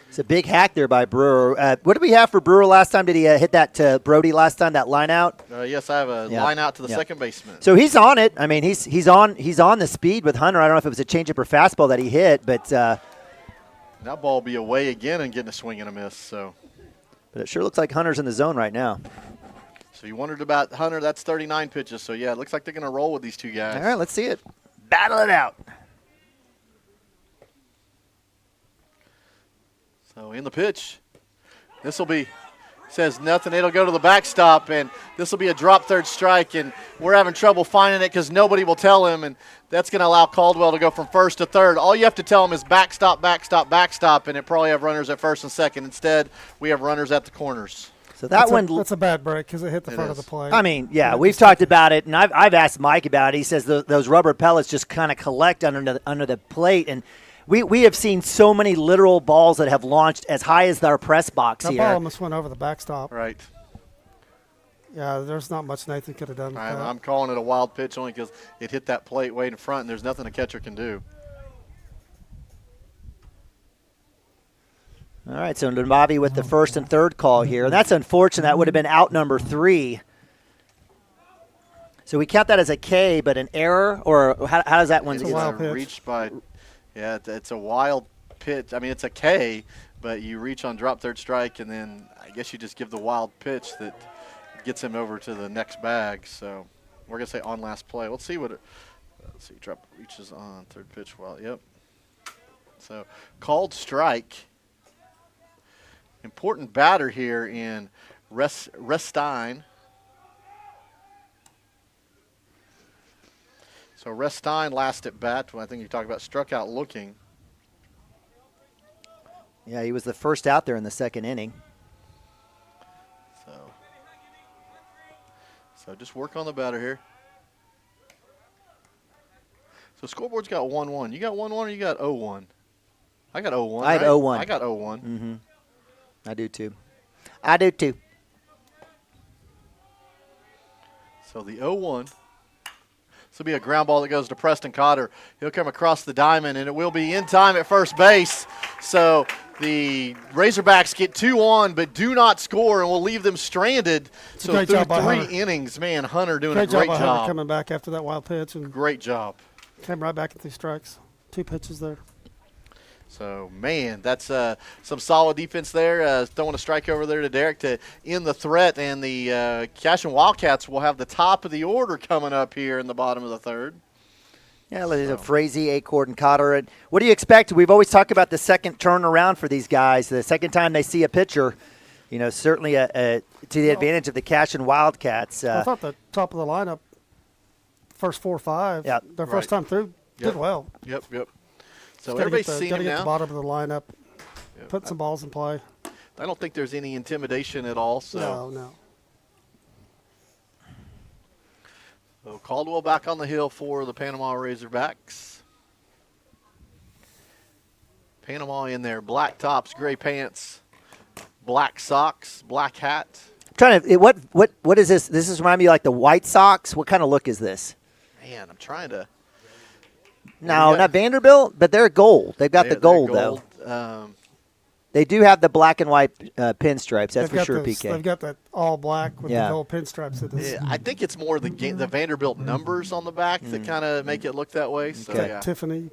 It's a big hack there by Brewer. What did we have for Brewer last time? Did he hit that to Brody last time, that line out? Yes, I have a line out to the second baseman. So he's on it. I mean, he's on the speed with Hunter. I don't know if it was a changeup or fastball that he hit, but that ball will be away again and getting a swing and a miss. So, but it sure looks like Hunter's in the zone right now. So you wondered about Hunter. That's 39 pitches. So yeah, it looks like they're going to roll with these two guys. All right, let's see it. Battle it out. So in the pitch, this will be, says nothing. It'll go to the backstop, and this will be a drop third strike, and we're having trouble finding it because nobody will tell him, and that's going to allow Caldwell to go from first to third. All you have to tell him is backstop, backstop, backstop, and it probably have runners at first and second. Instead, we have runners at the corners. So that's a bad break because it hit the front of the plate. I mean, yeah, we've talked about it, and I've asked Mike about it. He says those rubber pellets just kind of collect under the plate, and we have seen so many literal balls that have launched as high as our press box that here. ball almost went over the backstop. Right. Yeah, there's not much Nathan could have done with that. I'm calling it a wild pitch only because it hit that plate way in front, and there's nothing a catcher can do. All right, so Bobby with the first and third call here. And that's unfortunate. That would have been out number 3. So we count that as a K, but an error? Or how does that one It's a wild pitch. Reached by, yeah, it's a wild pitch. I mean, it's a K, but you reach on drop third strike, and then I guess you just give the wild pitch that gets him over to the next bag. So we're going to say on last play. Let's see what it – let's see. Drop reaches on third pitch. Well, yep. So called strike. Important batter here in Restine. So Restine last at bat, I think you talked about, struck out looking. Yeah, he was the first out there in the second inning. So just work on the batter here. So scoreboard's got 1-1. You got 1-1 or you got 0-1? I got 0-1. I have 0-1. I got 0-1. Mm-hmm. I do too. I do too. So the 0-1. This will be a ground ball that goes to Preston Cotter. He'll come across the diamond, and it will be in time at first base. So the Razorbacks get 2 on, but do not score, and will leave them stranded. So through 3 innings, man, Hunter doing a great job. Hunter coming back after that wild pitch. And great job. Came right back at 3 strikes. 2 pitches there. So, man, that's some solid defense there. Throwing a strike over there to Derek to end the threat. And the Cashion Wildcats will have the top of the order coming up here in the bottom of the third. Yeah, Frazee, Acord, and Cotter. And what do you expect? We've always talked about the second turnaround for these guys. The second time they see a pitcher, you know, certainly to the advantage of the Cashion Wildcats. I thought the top of the lineup, first 4 or 5, their first time through, did well. Yep. So everybody's seeing him now. Got to get the bottom of the lineup, put some balls in play. I don't think there's any intimidation at all. So. No. So Caldwell back on the hill for the Panama Razorbacks. Panama in their black tops, gray pants, black socks, black hat. What is this? This is remind me of like the White Sox. What kind of look is this? Man, I'm trying to. No, not Vanderbilt, but they're gold. They've got the gold, though. They do have the black and white pinstripes. That's for sure, PK. They've got that all black with the gold pinstripes. I think it's more the Vanderbilt numbers on the back that kind of make it look that way. So, okay. Tiffany.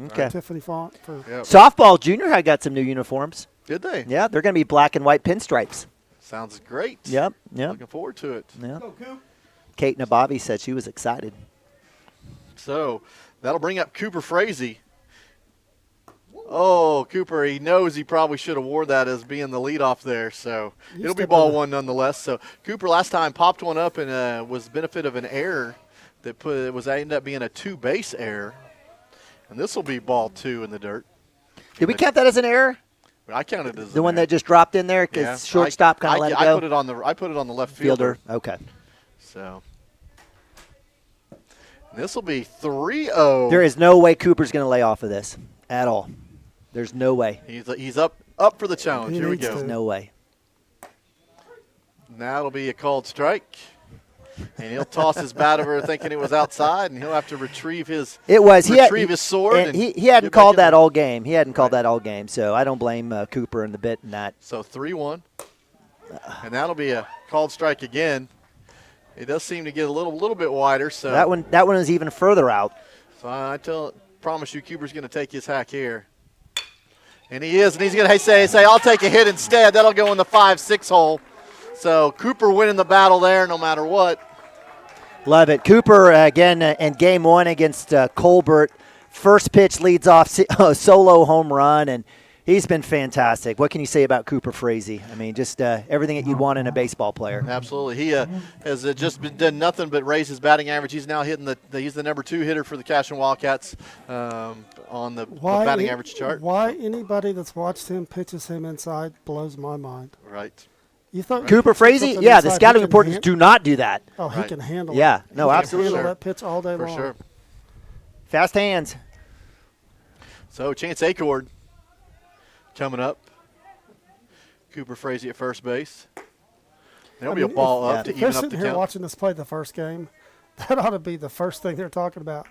Okay. Tiffany font. Softball junior high got some new uniforms. Did they? Yeah, they're going to be black and white pinstripes. Sounds great. Yep. Looking forward to it. Yep. Kate Nababi said she was excited. So that'll bring up Cooper Frazee. Oh, Cooper, he knows he probably should have wore that as being the leadoff there. So it'll be ball 1 nonetheless. So Cooper last time popped one up and was the benefit of an error that ended up being a 2-base error. And this will be ball 2 in the dirt. Did we count that as an error? I counted it as the one that just dropped in there because shortstop kind of let it go. I put it on the left fielder. Okay. So this will be 3-0. There is no way Cooper's going to lay off of this at all. There's no way. He's up for the challenge. Here we go. There's no way. Now it'll be a called strike. And he'll toss his bat over thinking it was outside, and he'll have to retrieve his his sword. And he hadn't called that all game. He hadn't called that all game, so I don't blame Cooper in the bit in that. So 3-1. And that'll be a called strike again. It does seem to get a little bit wider. So that one is even further out. So I promise you, Cooper's going to take his hack here, and he is, and he's going to say, "I'll take a hit instead." That'll go in the 5-6 hole. So Cooper winning the battle there, no matter what. Love it. Cooper again in Game 1 against Colbert. First pitch leads off solo home run, and He's been fantastic. What can you say about Cooper Frazee? I mean, just everything that you'd want in a baseball player. Absolutely. He has just done nothing but raise his batting average. He's now hitting he's the number 2 hitter for the Cashion Wildcats on the batting average chart. Why anybody that's watched him pitches him inside blows my mind. Right. You thought Cooper Frazee? Yeah, the scouting reports do not do that. Oh, he Right. can handle it. Yeah, no, He can absolutely. handle that pitch all day For long. sure. Fast hands. So Chance Acord coming up. Cooper Frazee at first base. There'll be a ball up to If even they're up the sitting here count. watching this play the first game, that ought to be the first thing they're talking about.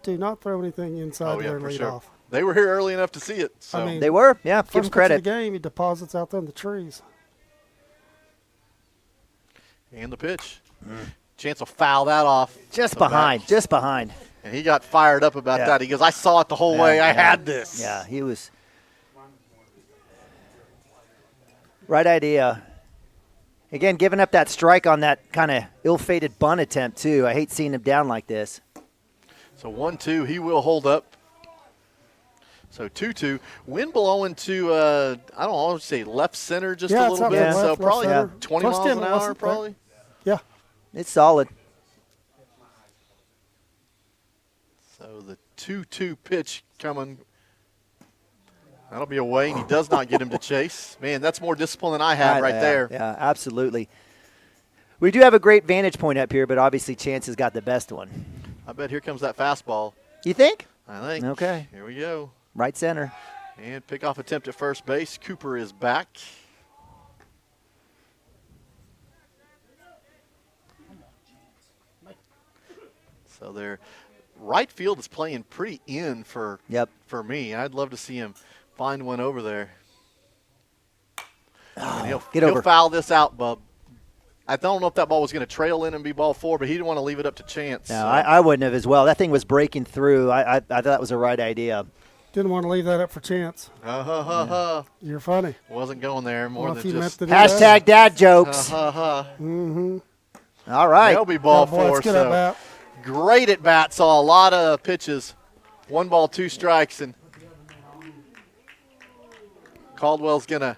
Do not throw anything inside their for lead sure. off. They were here early enough to see it. So. I mean, They were, yeah, give First him pitch of credit. the game, he deposits out there in the trees. And the pitch. Chance will foul that off. Just the back. behind, just behind. And he got fired up about Yeah. that. He goes, I saw it the whole way. I had this. Yeah, he was. Right idea. Again, giving up that strike on that kind of ill-fated bunt attempt, too. I hate seeing him down like this. So 1-2, he will hold up. So 2-2. Wind blowing to, I don't know, I would say left center just Yeah, a it's little out bit. there, So left probably center. 20 First miles game an it hour, wasn't there. probably. Yeah. It's solid. So the 2-2 pitch coming. That'll be away, and he does not get him to chase. Man, that's more discipline than I have right Yeah, there. Yeah, absolutely. We do have a great vantage point up here, but obviously Chance has got the best one. I bet here comes that fastball. You think? I think. Okay. Here we go. Right center. And pickoff attempt at first base. Cooper is back. So their right field is playing pretty in for me. I'd love to see him find one over there. And he'll foul this out, Bub. I don't know if that ball was going to trail in and be ball 4, but he didn't want to leave it up to chance. No, so. I wouldn't have as well. That thing was breaking through. I thought that was the right idea. Didn't want to leave that up for chance. You're funny. Wasn't going there more Well, if than you just. meant to do Hashtag dad jokes. Mm-hmm. All right. That'll be ball Oh, boy, 4. it's good So at bat. great at bat. Saw a lot of pitches. 1 ball, 2 strikes, and Caldwell's going to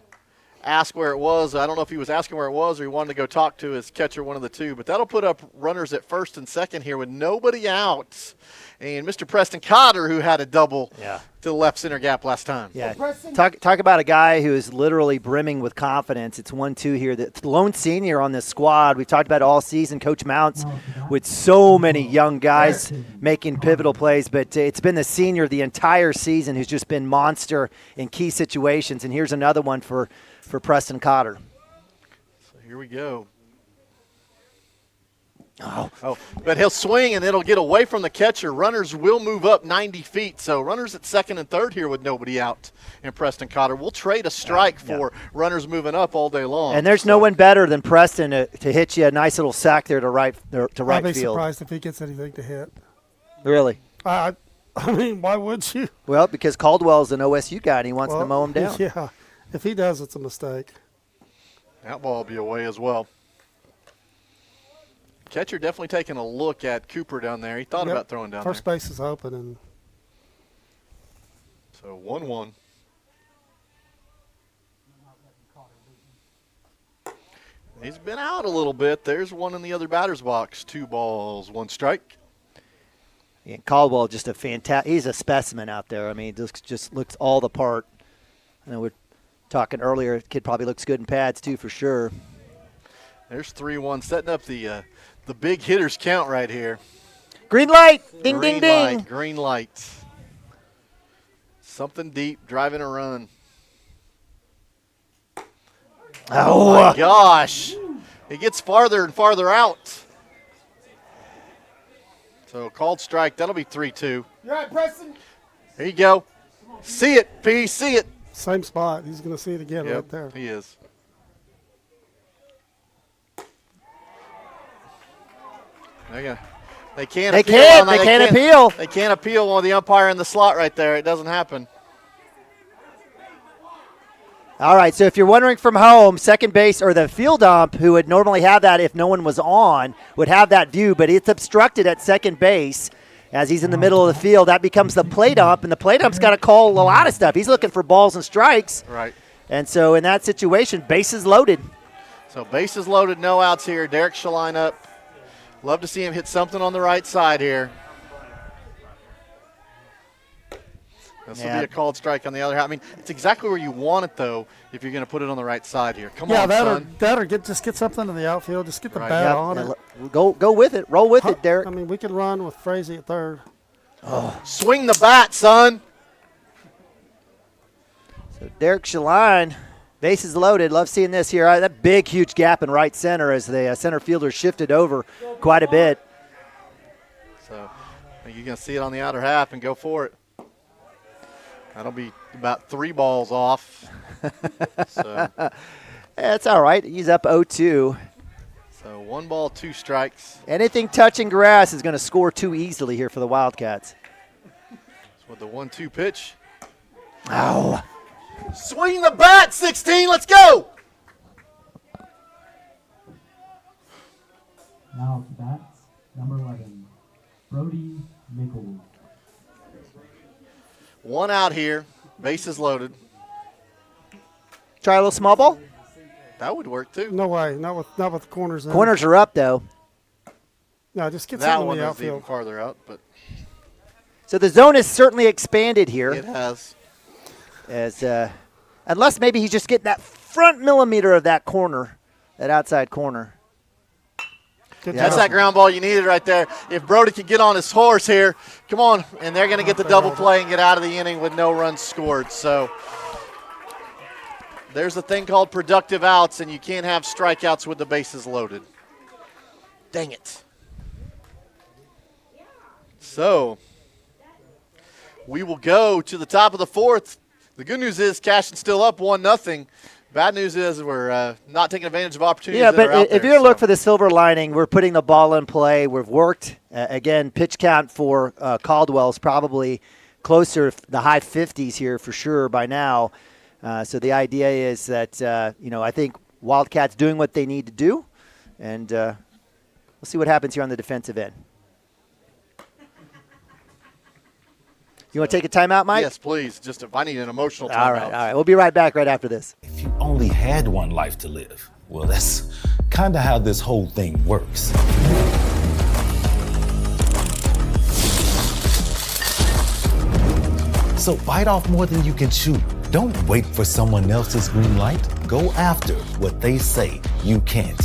ask where it was. I don't know if he was asking where it was or he wanted to go talk to his catcher, one of the two. But that'll put up runners at first and second here with nobody out. And Mr. Preston Cotter, who had a double to the left center gap last time. Yeah, talk about a guy who is literally brimming with confidence. It's 1-2 here. The lone senior on this squad. We've talked about it all season. Coach Mounts with so many young guys making pivotal plays, but it's been the senior the entire season who's just been monster in key situations. And here's another one for Preston Cotter. So here we go. Oh, but he'll swing and it'll get away from the catcher. Runners will move up 90 feet. So runners at second and third here with nobody out. And Preston Cotter will trade a strike for runners moving up all day long. And there's no one better than Preston to hit you a nice little sack there to right I'd be field. surprised if he gets anything to hit. Really? I mean, why would you? Well, because Caldwell's an OSU guy and he wants to mow him down. Yeah. If he does, it's a mistake. That ball will be away as well. Catcher definitely taking a look at Cooper down there. He thought about throwing down First there. base is open. And So 1-1. He's been out a little bit. There's one in the other batter's box. 2 balls, 1 strike. And Caldwell, just a fantastic. He's a specimen out there. I mean, just looks all the part. I know we're talking earlier. Kid probably looks good in pads too, for sure. There's 3-1, setting up the big hitters count right here. Green light, ding, Green ding, light, ding. green light. Something deep, driving a run. Oh my gosh! It gets farther and farther out. So called strike. That'll be 3-2. you're right, Preston. There you go. See it, P. See it. Same spot. He's going to see it again Yep, right there. he is. They can't They appeal. can't. on that. They can't appeal. They can't appeal on the umpire in the slot right there. It doesn't happen. All right, so if you're wondering from home, second base or the field ump, who would normally have that if no one was on, would have that view, but it's obstructed at second base. as he's in the middle of the field. That becomes the play dump, and the play dump's got to call a lot of stuff. He's looking for balls and strikes. Right. And so in that situation, bases loaded. So bases loaded, no outs here. Derek shall line up. Love to see him hit something on the right side here. This will be a called strike on the other half. I mean, it's exactly where you want it, though, if you're going to put it on the right side here. Come on, son. That or just get something in the outfield. Just get the bat on it. Go with it. Roll with it, Derek. I mean, we can run with Frazee at third. Swing the bat, son. So Derek Shaline, bases loaded. Love seeing this here. That big, huge gap in right center as the center fielder shifted over quite a bit. So I think you're going to see it on the outer half and go for it. That'll be about 3 balls off. So That's all right. He's up 0-2. So 1 ball, 2 strikes. Anything touching grass is going to score 2 easily here for the Wildcats. With the 1-2 pitch. Ow. Swing the bat, 16. Let's go. Now to bat, number 11, Brody Mickel. 1 out here. Bases loaded. Try a little small ball. That would work too. No way. Not with the corners in. Corners are up, though. No, just get That something one in the is even outfield. farther out, but So the zone is certainly expanded here. it has. As unless maybe he's just getting that front millimeter of that corner, that outside corner. Good That's job. that ground ball you needed right there. If Brody can get on his horse here, come on, and they're going to get the double play and get out of the inning with no runs scored. So there's a thing called productive outs, and you can't have strikeouts with the bases loaded. Dang it. So we will go to the top of the 4th. The good news is Cashion's still up 1-0. Bad news is we're not taking advantage of opportunities. Yeah, that are out but if there, you're looking for the silver lining, we're putting the ball in play. We've worked. Again, pitch count for Caldwell's probably closer to the high 50s here for sure by now. So the idea is that, I think Wildcats doing what they need to do, and we'll see what happens here on the defensive end. You want to take a timeout, Mike? Yes, please. Just if I need an emotional timeout. All right. We'll be right back right after this. If you only had one life to live, well, that's kind of how this whole thing works. So bite off more than you can chew. Don't wait for someone else's green light. Go after what they say you can't.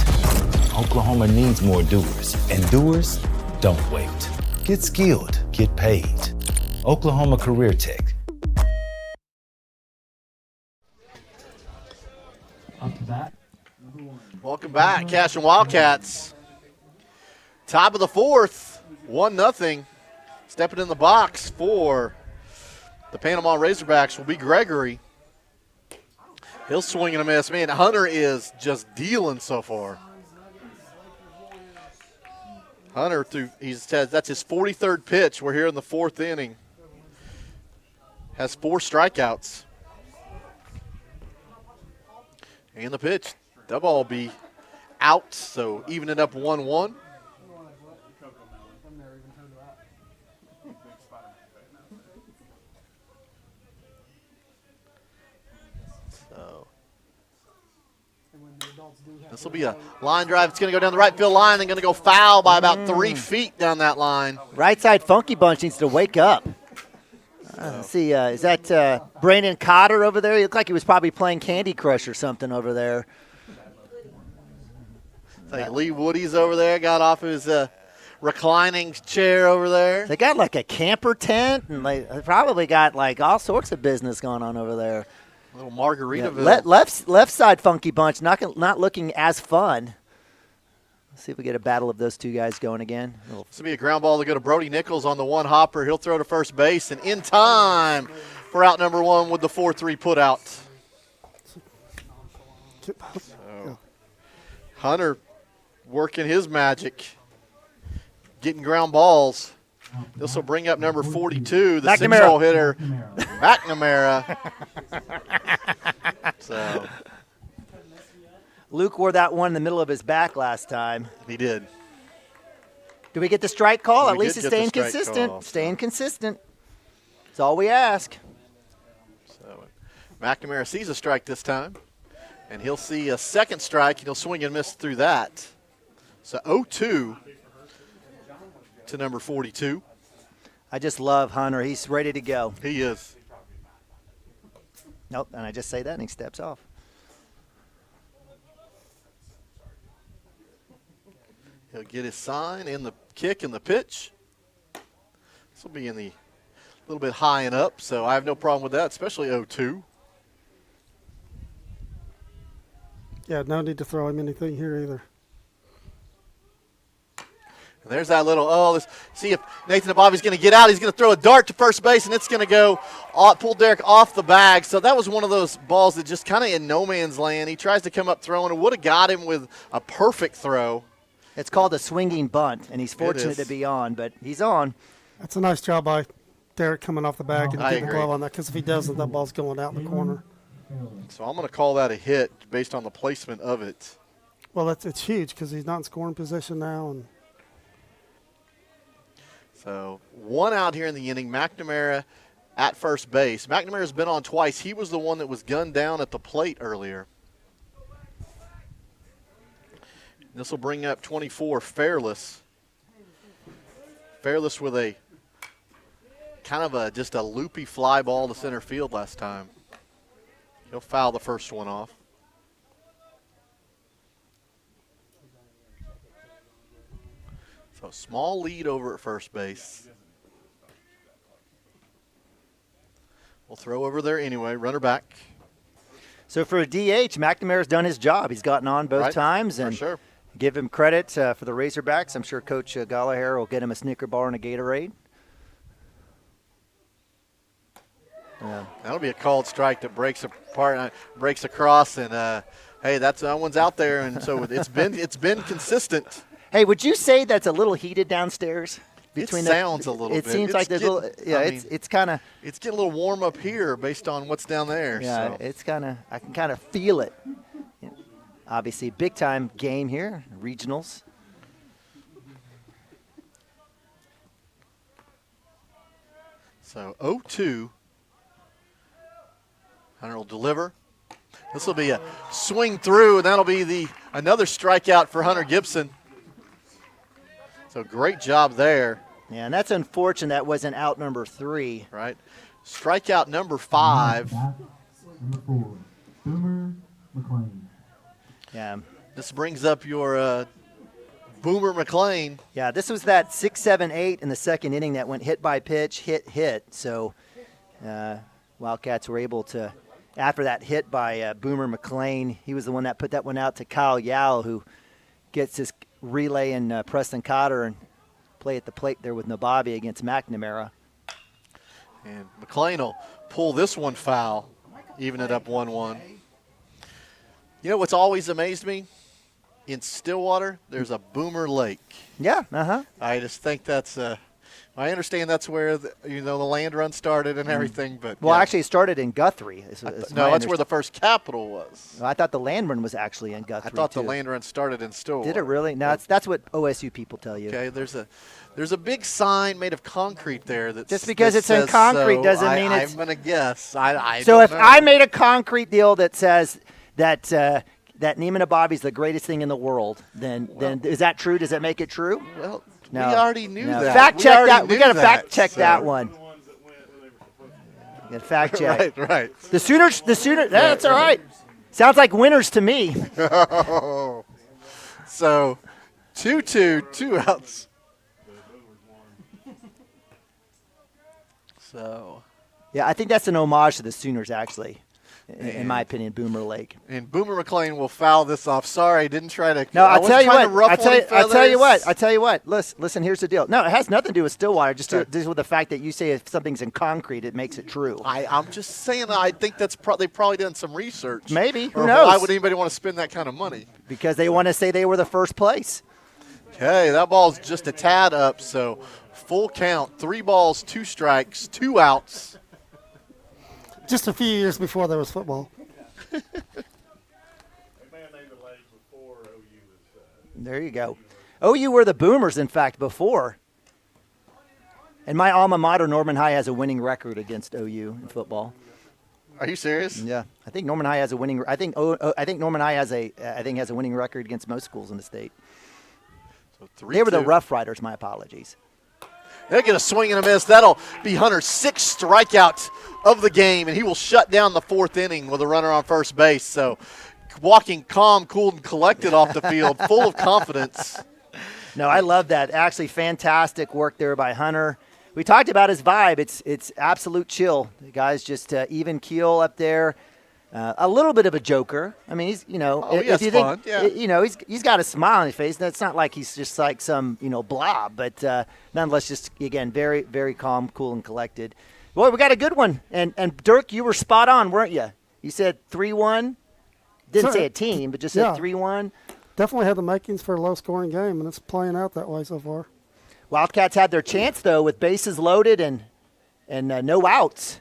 Oklahoma needs more doers, and doers don't wait. Get skilled, get paid. Oklahoma Career Tech. Up to bat, number 1. Welcome back, Cashion Wildcats. Top of the 4th, 1-0. Stepping in the box for the Panama Razorbacks will be Gregory. He'll swing and a miss. Man, Hunter is just dealing so far. Hunter, that's his 43rd pitch. We're here in the 4th inning. Has 4 strikeouts. And the pitch, that ball will be out, so even it up 1-1. So this will be a line drive. It's going to go down the right field line and going to go foul by about 3 feet down that line. Right side Funky Bunch needs to wake up. Let's see, is that Brandon Cotter over there? He looked like he was probably playing Candy Crush or something over there. I think Lee Woody's over there, got off his reclining chair over there. They got like a camper tent, and they probably got like all sorts of business going on over there. A little Margaritaville. Left side Funky Bunch not looking as fun. Let's see if we get a battle of those 2 guys going again. This will be a ground ball to go to Brody Nichols on the 1 hopper. He'll throw to first base, and in time for out number 1 with the 4-3 put out. So, Hunter working his magic, getting ground balls. This will bring up number 42, the McNamara. 6-hole hitter, McNamara. So Luke wore that one in the middle of his back last time. he did. Do we get the strike call? At We least did it's get the staying strike consistent. call. Staying consistent. That's all we ask. So McNamara sees a strike this time, and he'll see a second strike, and he'll swing and miss through that. So 0-2 to number 42. I just love Hunter. He's ready to go. He is. Nope, and I just say that, and he steps off. He'll get his sign in the kick and the pitch. This will be in the little bit high and up, so I have no problem with that, especially 0-2. Yeah, no need to throw him anything here either. And there's that little, see if Nathan Abavi's going to get out. He's going to throw a dart to first base, and it's going to go, pull Derek off the bag. So that was one of those balls that just kind of in no man's land. He tries to come up throwing. It would have got him with a perfect throw. It's called a swinging bunt, and he's fortunate to be on, but he's on. That's a nice job by Derek coming off the bag and I getting the agree. glove on that, because if he doesn't, that ball's going out in the corner. So I'm going to call that a hit based on the placement of it. Well, it's huge because he's not in scoring position now. And So one out here in the inning. McNamara at first base. McNamara's been on twice. He was the one that was gunned down at the plate earlier. This will bring up 24, Fairless. Fairless with a kind of just a loopy fly ball to center field last time. He'll foul the first one off. So small lead over at first base. We'll throw over there anyway. Runner back. So for a DH, McNamara's done his job. He's gotten on both Right, times, for and sure. give him credit for the Razorbacks. I'm sure Coach Gallagher will get him a Snicker bar and a Gatorade. That'll be a called strike that breaks apart, breaks across, and hey, that one's out there, and so it's been consistent. Hey, would you say that's a little heated downstairs? It sounds a little bit. It seems like there's a little. Yeah, it's kind of. It's getting a little warm up here based on what's down there. Yeah, so. it's kind of. I can kind of feel it. Obviously, big time game here, regionals. So 0-2. Hunter will deliver. This will be a swing through, and that'll be another strikeout for Hunter Gibson. So great job there. Yeah, and that's unfortunate that wasn't out number 3. Right. Strikeout number 5. Number 4, Boomer McLean. Yeah. This brings up your Boomer McLean. Yeah, this was that 6-7-8 in the second inning that went hit by pitch, hit. So Wildcats were able to, after that hit by Boomer McLean, he was the one that put that one out to Kyle Yao, who gets his relay in Preston Cotter and play at the plate there with Nababi against McNamara. And McLean will pull this one foul, even it up 1-1. You know what's always amazed me? In Stillwater, there's a Boomer Lake. Yeah, I just think that's I understand that's where the land run started and everything, but well, yeah. actually, it started in Guthrie. No, that's where the first capital was. I thought the land run was actually in Guthrie. I thought too. the land run started in Stillwater. Did it really? No, that's what OSU people tell you. Okay, there's a big sign made of concrete there that Just because that it's in says concrete so. doesn't mean it's. I'm gonna guess. I So don't if know. I made a concrete deal that says that that Neiman Ababi is the greatest thing in the world, then is that true? Does that make it true? Well, No. we already knew No. that. Fact check already that. We knew got to that, fact check so. that one. Got to fact check. Right. The Sooners. That's all right. Sounds like winners to me. So 2-2, 2 outs. So. Yeah, I think that's an homage to the Sooners, actually. In my opinion, Boomer Lake. And Boomer McLean will foul this off. Sorry, didn't try to. No, I I'll tell you what. I tell you what. Listen, here's the deal. No, it has nothing to do with Stillwater. Just with the fact that you say if something's in concrete, it makes it true. I'm just saying. I think that's they've probably done some research. Maybe. Who Or knows? Why would anybody want to spend that kind of money? Because they want to say they were the first place. Okay, that ball's just a tad up. So full count. 3 balls, 2 strikes, 2 outs. just a few years before there was football. There you go. OU were the Boomers, in fact, before. And my alma mater, Norman High, has a winning record against OU in football. Are you serious? Yeah, I think Norman High has a winning. I think Norman High has a winning record against most schools in the state. So They were the 3-2. Rough Riders. My apologies. They'll get a swing and a miss. That'll be Hunter's 6th strikeout of the game, and he will shut down the 4th inning with a runner on first base. So walking calm, cool, and collected off the field, full of confidence. No, I love that. Actually, fantastic work there by Hunter. We talked about his vibe. It's absolute chill. The guy's just even keel up there. A little bit of a joker. I mean, he's he has fun. Yeah. He's got a smile on his face. That's not like he's just like some blob, but nonetheless, just again very very calm, cool, and collected. Boy, we got a good one. And Dirk, you were spot on, weren't you? You said 3-1. Didn't say a team, but just said 3-1. Definitely had the makings for a low-scoring game, and it's playing out that way so far. Wildcats had their chance, though, with bases loaded and no outs.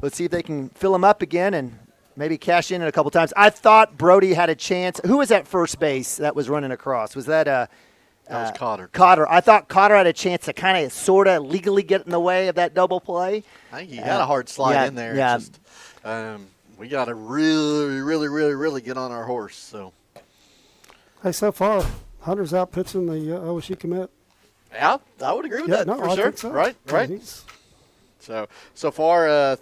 Let's see if they can fill them up again and maybe cash in a couple times. I thought Brody had a chance. Who was at first base that was running across? Was that That was Cotter. Cotter. I thought Cotter had a chance to kind of sort of legally get in the way of that double play. I think he had a hard slide in there. Yeah. Just, we got to really, really, really, really get on our horse. So. Hey, so far, Hunter's out pitching the OSU commit. Yeah, I would agree with that for I sure. think so. Right. He's So far,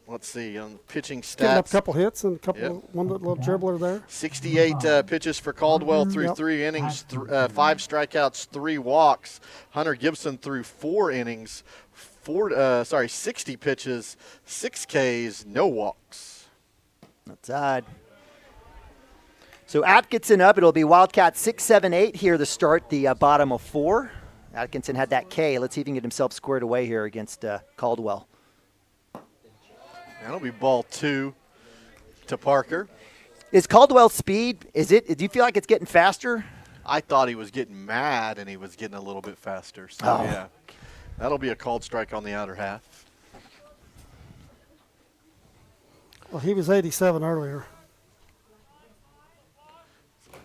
let's see on pitching getting up stats. a couple hits and a couple one little dribbler there. 68 pitches for Caldwell through 3 innings, 5 strikeouts, 3 walks. Hunter Gibson through 4 innings, 60 pitches, 6 Ks, no walks. That's odd. So Atkinson up. It'll be Wildcat 6, 7, 8 here to start the bottom of 4. Atkinson had that K. Let's see if he can get himself squared away here against Caldwell. That'll be ball 2 to Parker. Is Caldwell's speed, do you feel like it's getting faster? I thought he was getting mad and he was getting a little bit faster. So, yeah, that'll be a called strike on the outer half. Well, he was 87 earlier.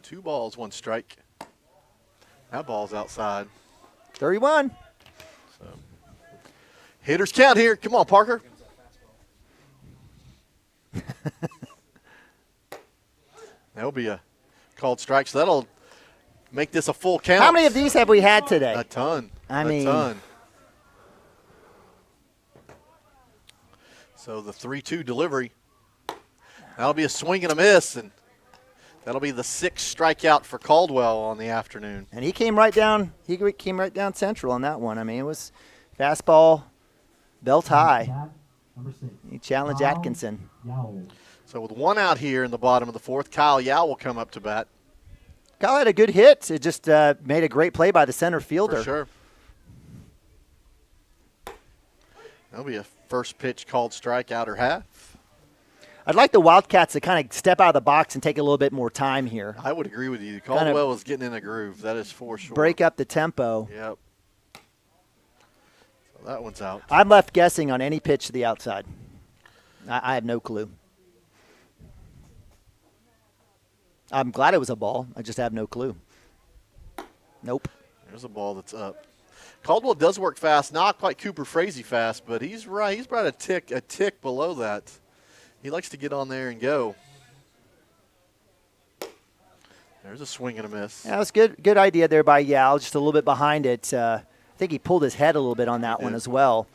2 balls, 1 strike. That ball's outside. 31. Hitters count here. Come on, Parker. That'll be a called strike, so that'll make this a full count. How many of these have we had today? A ton. I mean, a ton. So the 3-2 delivery. That'll be a swing and a miss, and that'll be the 6th strikeout for Caldwell on the afternoon. And he came right down. He came right down central on that one. I mean, it was fastball, belt high. Number 6. He challenged Kyle Atkinson. Yowell. So with 1 out here in the bottom of the 4th, Kyle Yao will come up to bat. Kyle had a good hit. It just made a great play by the center fielder. For sure. That'll be a first pitch called strike, outer half. I'd like the Wildcats to kind of step out of the box and take a little bit more time here. I would agree with you. Caldwell was getting in a groove. That is for sure. Break up the tempo. Yep. So that one's out. I'm left guessing on any pitch to the outside. I have no clue. I'm glad it was a ball. I just have no clue. Nope. There's a ball that's up. Caldwell does work fast, not quite Cooper Frazee fast, but he's right. He's about a tick below that. He likes to get on there and go. There's a swing and a miss. Yeah, that was good idea there by Yao. Just a little bit behind it. I think he pulled his head a little bit on that one as well.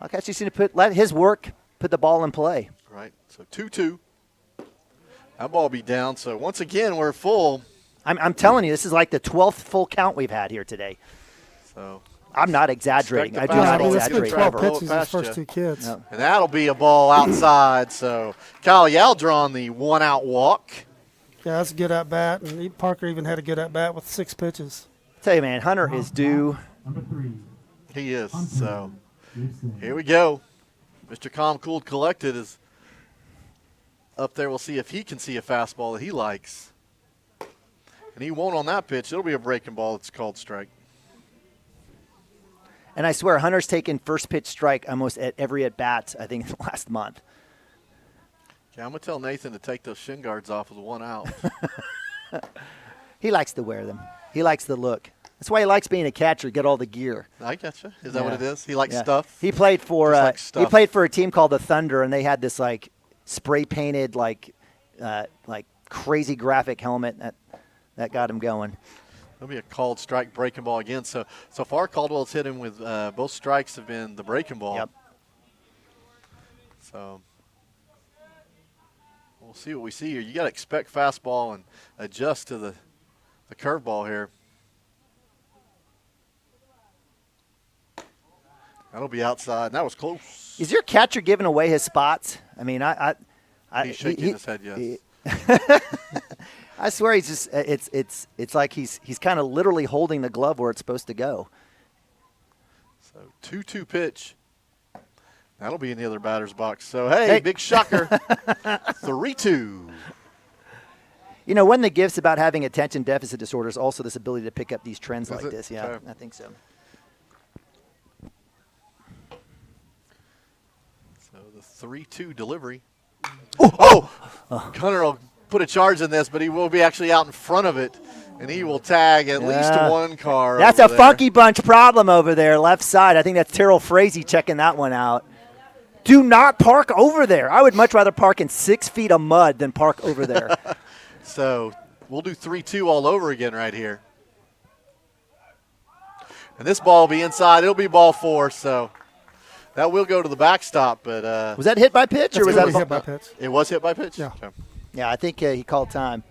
Wildcats just need to let his work put the ball in play. Right. So 2-2. That ball will be down. So once again, we're full. I'm telling you, this is like the 12th full count we've had here today. So I'm not exaggerating. I do Expect not the fastball. It's been exaggerate 12 ever. pitches his Past first you. 2 kids. No. and that'll be a ball outside. So Kyle Yao drawing the 1-out walk. Yeah, that's a good at bat, and Parker even had a good at bat with 6 pitches. Tell you, man, Hunter is due. Number 3. He is. So Gibson. here we go. Mr. Calm, Cooled, Collected is up there. We'll see if he can see a fastball that he likes. And he won't on that pitch. It'll be a breaking ball. It's called strike. And I swear, Hunter's taken first pitch strike almost at every at bat, I think, in the last month. Okay, I'm going to tell Nathan to take those shin guards off with 1 out. He likes to wear them. He likes the look. That's why he likes being a catcher. Get all the gear. I getcha. Is that what it is? He likes stuff. He played for Just like he played for a team called the Thunder, and they had this like spray painted like crazy graphic helmet that got him going. There'll be a called strike breaking ball again. So far, Caldwell's hit him with both strikes have been the breaking ball. Yep. So we'll see what we see here. You got to expect fastball and adjust to the curveball here. That'll be outside. That was close. Is your catcher giving away his spots? I mean, He's shaking his head, yes. I swear he's just it's like he's kind of literally holding the glove where it's supposed to go. So 2-2 pitch. That'll be in the other batter's box. So, hey. Big shocker. 3-2. You know, one of the gifts about having attention deficit disorder is also this ability to pick up these trends like this. Yeah, okay. I think so. So the 3-2 delivery. Oh! Gunnar will put a charge in this, but he will be actually out in front of it, and he will tag at least one car. That's a funky bunch problem over there, left side. I think that's Terrell Frazee checking that one out. Do not park over there. I would much rather park in 6 feet of mud than park over there. So we'll do 3-2 all over again right here. And this ball will be inside. It'll be ball 4, so that will go to the backstop. But was that hit by pitch, or was that hit by pitch? It was hit by pitch? Yeah. Okay. Yeah, I think he called time.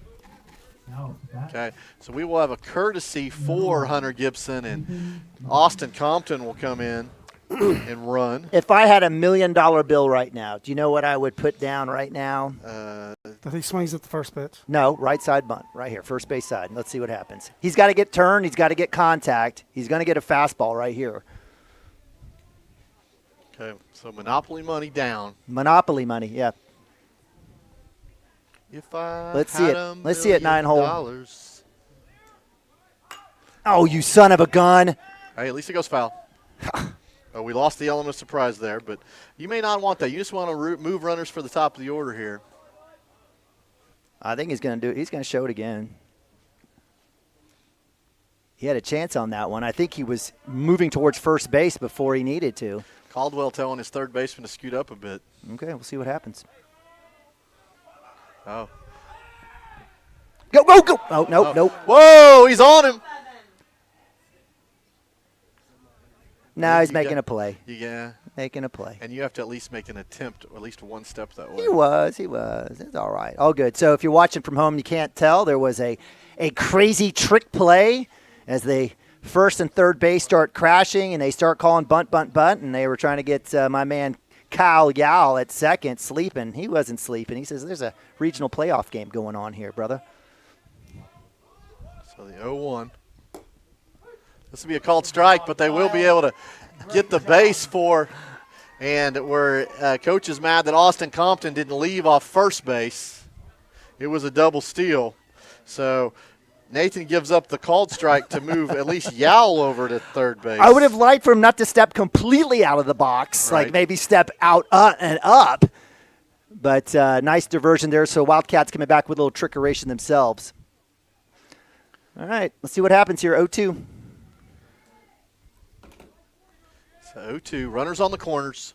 Okay, so we will have a courtesy for Hunter Gibson, and Austin Compton will come in and run. If I had $1 million bill right now, do you know what I would put down right now? That he swings at the first pitch. No, right side bunt, right here, first base side. Let's see what happens. He's got to get turned. He's got to get contact. He's going to get a fastball right here. Okay, so Monopoly money down. Monopoly money, yeah. If I Let's see had it. $1 Let's see it, 9 hole. million. Oh, you son of a gun. Hey, at least it goes foul. We lost the element of surprise there, but you may not want that. You just want to move runners for the top of the order here. I think he's going to do it. He's going to show it again. He had a chance on that one. I think he was moving towards first base before he needed to. Caldwell telling his third baseman to scoot up a bit. Okay, we'll see what happens. Oh. Go, go, go. Oh, nope, nope. Whoa, he's on him. No, he's making a play. Yeah. Making a play. And you have to at least make an attempt, or at least one step that way. He was. It's all right. All good. So if you're watching from home, you can't tell. There was a crazy trick play as the first and third base start crashing, and they start calling bunt, bunt, bunt, and they were trying to get my man Kyle Yao at second sleeping. He wasn't sleeping. He says, there's a regional playoff game going on here, brother. So the 0-1. This will be a called strike, but they will be able to get the base for, and where coach is mad that Austin Compton didn't leave off first base. It was a double steal. So Nathan gives up the called strike to move at least Yowell over to third base. I would have liked for him not to step completely out of the box, Right. like maybe step out and up. But nice diversion there. So Wildcats coming back with a little trickeration themselves. All right, let's see what happens here. 0-2. So 0-2, runners on the corners.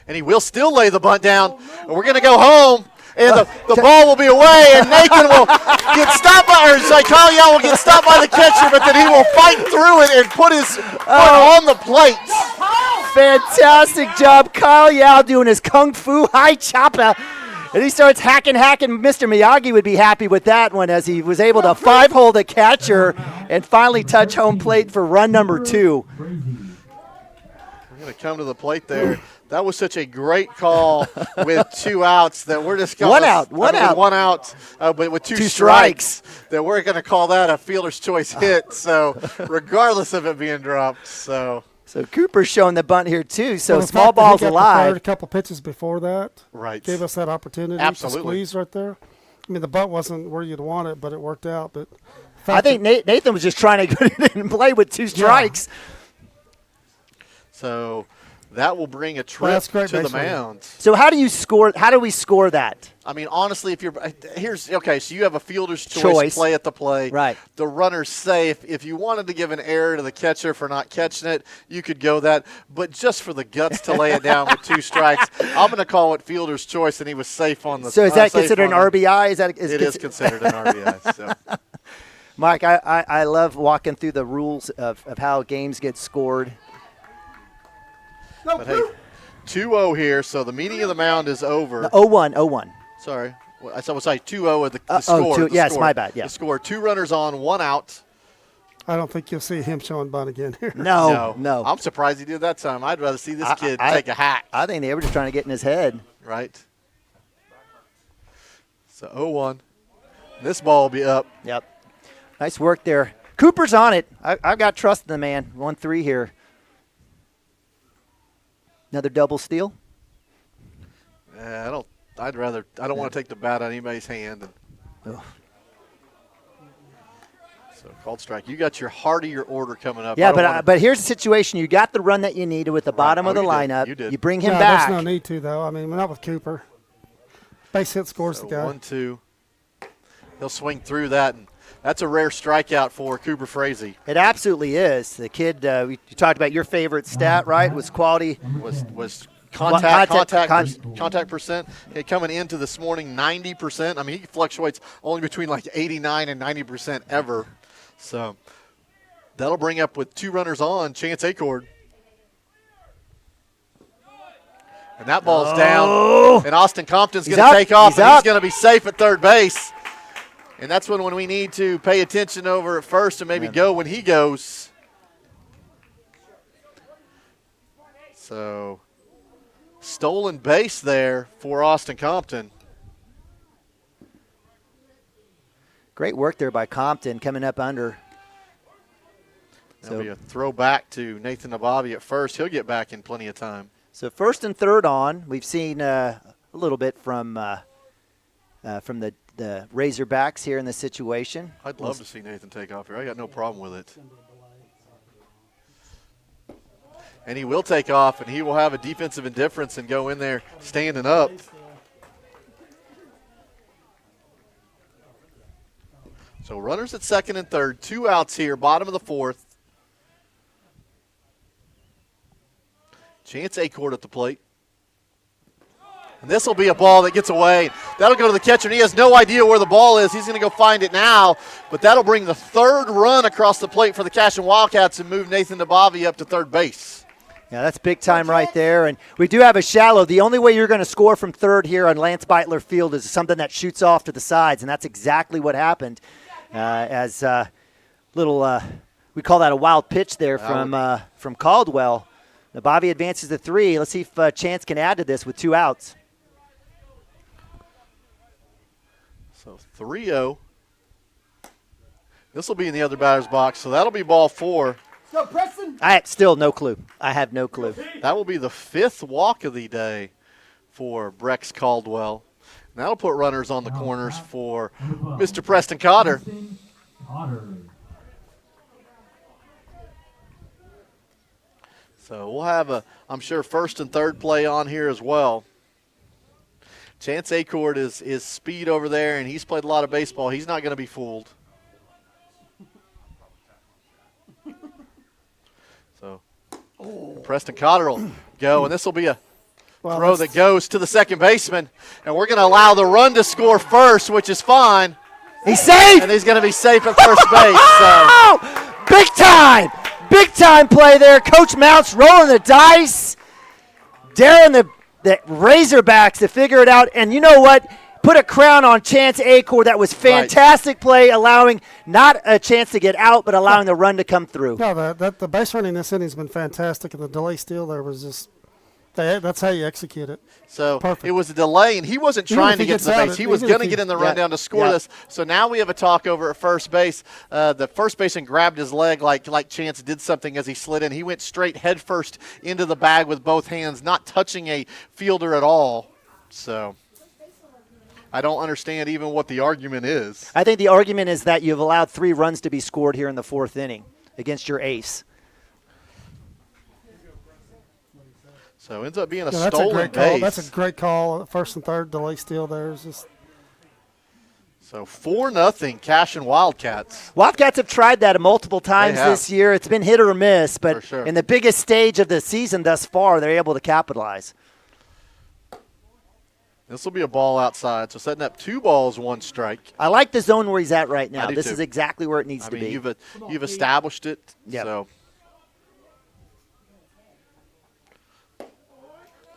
And he will still lay the bunt down. And we're going to go home. And the ball will be away, and Nathan will get stopped by, or sorry, Kyle Young will get stopped by the catcher, but then he will fight through it and put his foot on the plate. Fantastic job. Kyle Yao doing his kung fu high chopper. And he starts hacking. Mr. Miyagi would be happy with that one as he was able to 5-hole the catcher and finally touch home plate for run number 2. We're going to come to the plate there. That was such a great call with 2 outs that we're just going One out, but with two strikes that we're going to call that a fielder's choice hit. So regardless of it being dropped, So Cooper's showing the bunt here too. So Well, the small fact that he ball's got alive. the a couple pitches before that. Right. Gave us that opportunity Absolutely. to squeeze right there. I mean, the bunt wasn't where you'd want it, but it worked out. But I think Nathan was just trying to go in and play with 2 strikes. So that will bring a trip That's great to the base running. mound. So how do you score? How do we score that? I mean, honestly, if you're so you have a fielder's choice play at the plate. Right. The runner's safe. If you wanted to give an error to the catcher for not catching it, you could go that. But just for the guts to lay it down with 2 strikes, I'm going to call it fielder's choice, and he was safe on the. So is that safe considered an on it. RBI? It is considered an RBI. So. Mike, I love walking through the rules of how games get scored. But hey, 2-0 here, so the meeting of the mound is over. 0-1. Sorry. I was sorry, 2-0 at the score. Yes, score. my bad. Yeah. The score, 2 runners on, 1 out. I don't think you'll see him showing bunt again here. No. I'm surprised he did that time. I'd rather see this kid take a hack. I think they were just trying to get in his head. Right. So 0-1. This ball will be up. Yep. Nice work there. Cooper's on it. I've got trust in the man. 1-3 here. Another double steal. I don't want to take the bat out of anybody's hand. So called strike. You got your heart of your order coming up. Yeah, but here's the situation. You got the run that you needed with the bottom of the lineup. You did. You bring him No, back. there's no need to, though. I mean, not with Cooper. Base hit scores the guy. 1-2. He'll swing through that, and that's a rare strikeout for Cooper Frazee. It absolutely is. The kid, you talked about your favorite stat, right? Was quality. Was contact percent. Coming into this morning, 90%. I mean, he fluctuates only between like 89 and 90% ever. So that'll bring up with 2 runners on, Chance Acord. And that ball's down. And Austin Compton's going to take off, and he's going to be safe at third base. And that's when we need to pay attention over at first and maybe go when he goes. So stolen base there for Austin Compton. Great work there by Compton coming up under. That'll be a throwback to Nathan Nabavi at first. He'll get back in plenty of time. So first and third on. We've seen a little bit from the Razorbacks here in this situation. I'd love to see Nathan take off here. I got no problem with it. And he will take off, and he will have a defensive indifference and go in there standing up. So runners at second and third, 2 outs here, bottom of the 4th. Chance Acord at the plate. And this will be a ball that gets away. That'll go to the catcher, and he has no idea where the ball is. He's going to go find it now, but that'll bring the 3rd run across the plate for the Cashion Wildcats and move Nathan Nabavi up to third base. Yeah, that's big time right there. And we do have a shallow. The only way you're going to score from third here on Lance Beitler Field is something that shoots off to the sides, and that's exactly what happened. We call that a wild pitch there from Caldwell. Nabavi advances to 3. Let's see if Chance can add to this with 2 outs. So 3-0. This will be in the other batter's box, so that'll be ball 4. No, Preston. I still no clue. I have no clue. That will be the 5th walk of the day for Brex Caldwell. And that'll put runners on the corners for Mr. Preston Cotter. So we'll have I'm sure, first and third play on here as well. Chance Acord is speed over there, and he's played a lot of baseball. He's not going to be fooled. So Preston Cotter will go, and this will be a throw that goes to the second baseman. And we're going to allow the run to score first, which is fine. He's safe. And he's going to be safe at first base. So. Big time. Big time play there. Coach Mounts rolling the dice. Daring the Razorbacks to figure it out. And you know what? Put a crown on Chance Acord. That was fantastic play, allowing not a chance to get out, but allowing the run to come through. No, the base running this inning's been fantastic, and the delay steal there was just that's how you execute it. So perfect. It was a delay, and he wasn't trying to get to the base. He was going to get in the rundown to score this. So now we have a talk over at first base. The first baseman grabbed his leg like Chance did something as he slid in. He went straight headfirst into the bag with both hands, not touching a fielder at all. So I don't understand even what the argument is. I think the argument is that you've allowed 3 runs to be scored here in the 4th inning against your ace. So ends up being a That's a stolen great call. base. That's a great call. First and third delay steal there is just. So 4-0 Cashion Wildcats. Wildcats have tried that multiple times have. this year. It's been hit or miss, but For sure. in the biggest stage of the season thus far, they're able to capitalize. This will be a ball outside. So setting up 2 balls, 1 strike. I like the zone where he's at right I now. do This too. is exactly where it needs I to mean, be. you've established it. Yep. So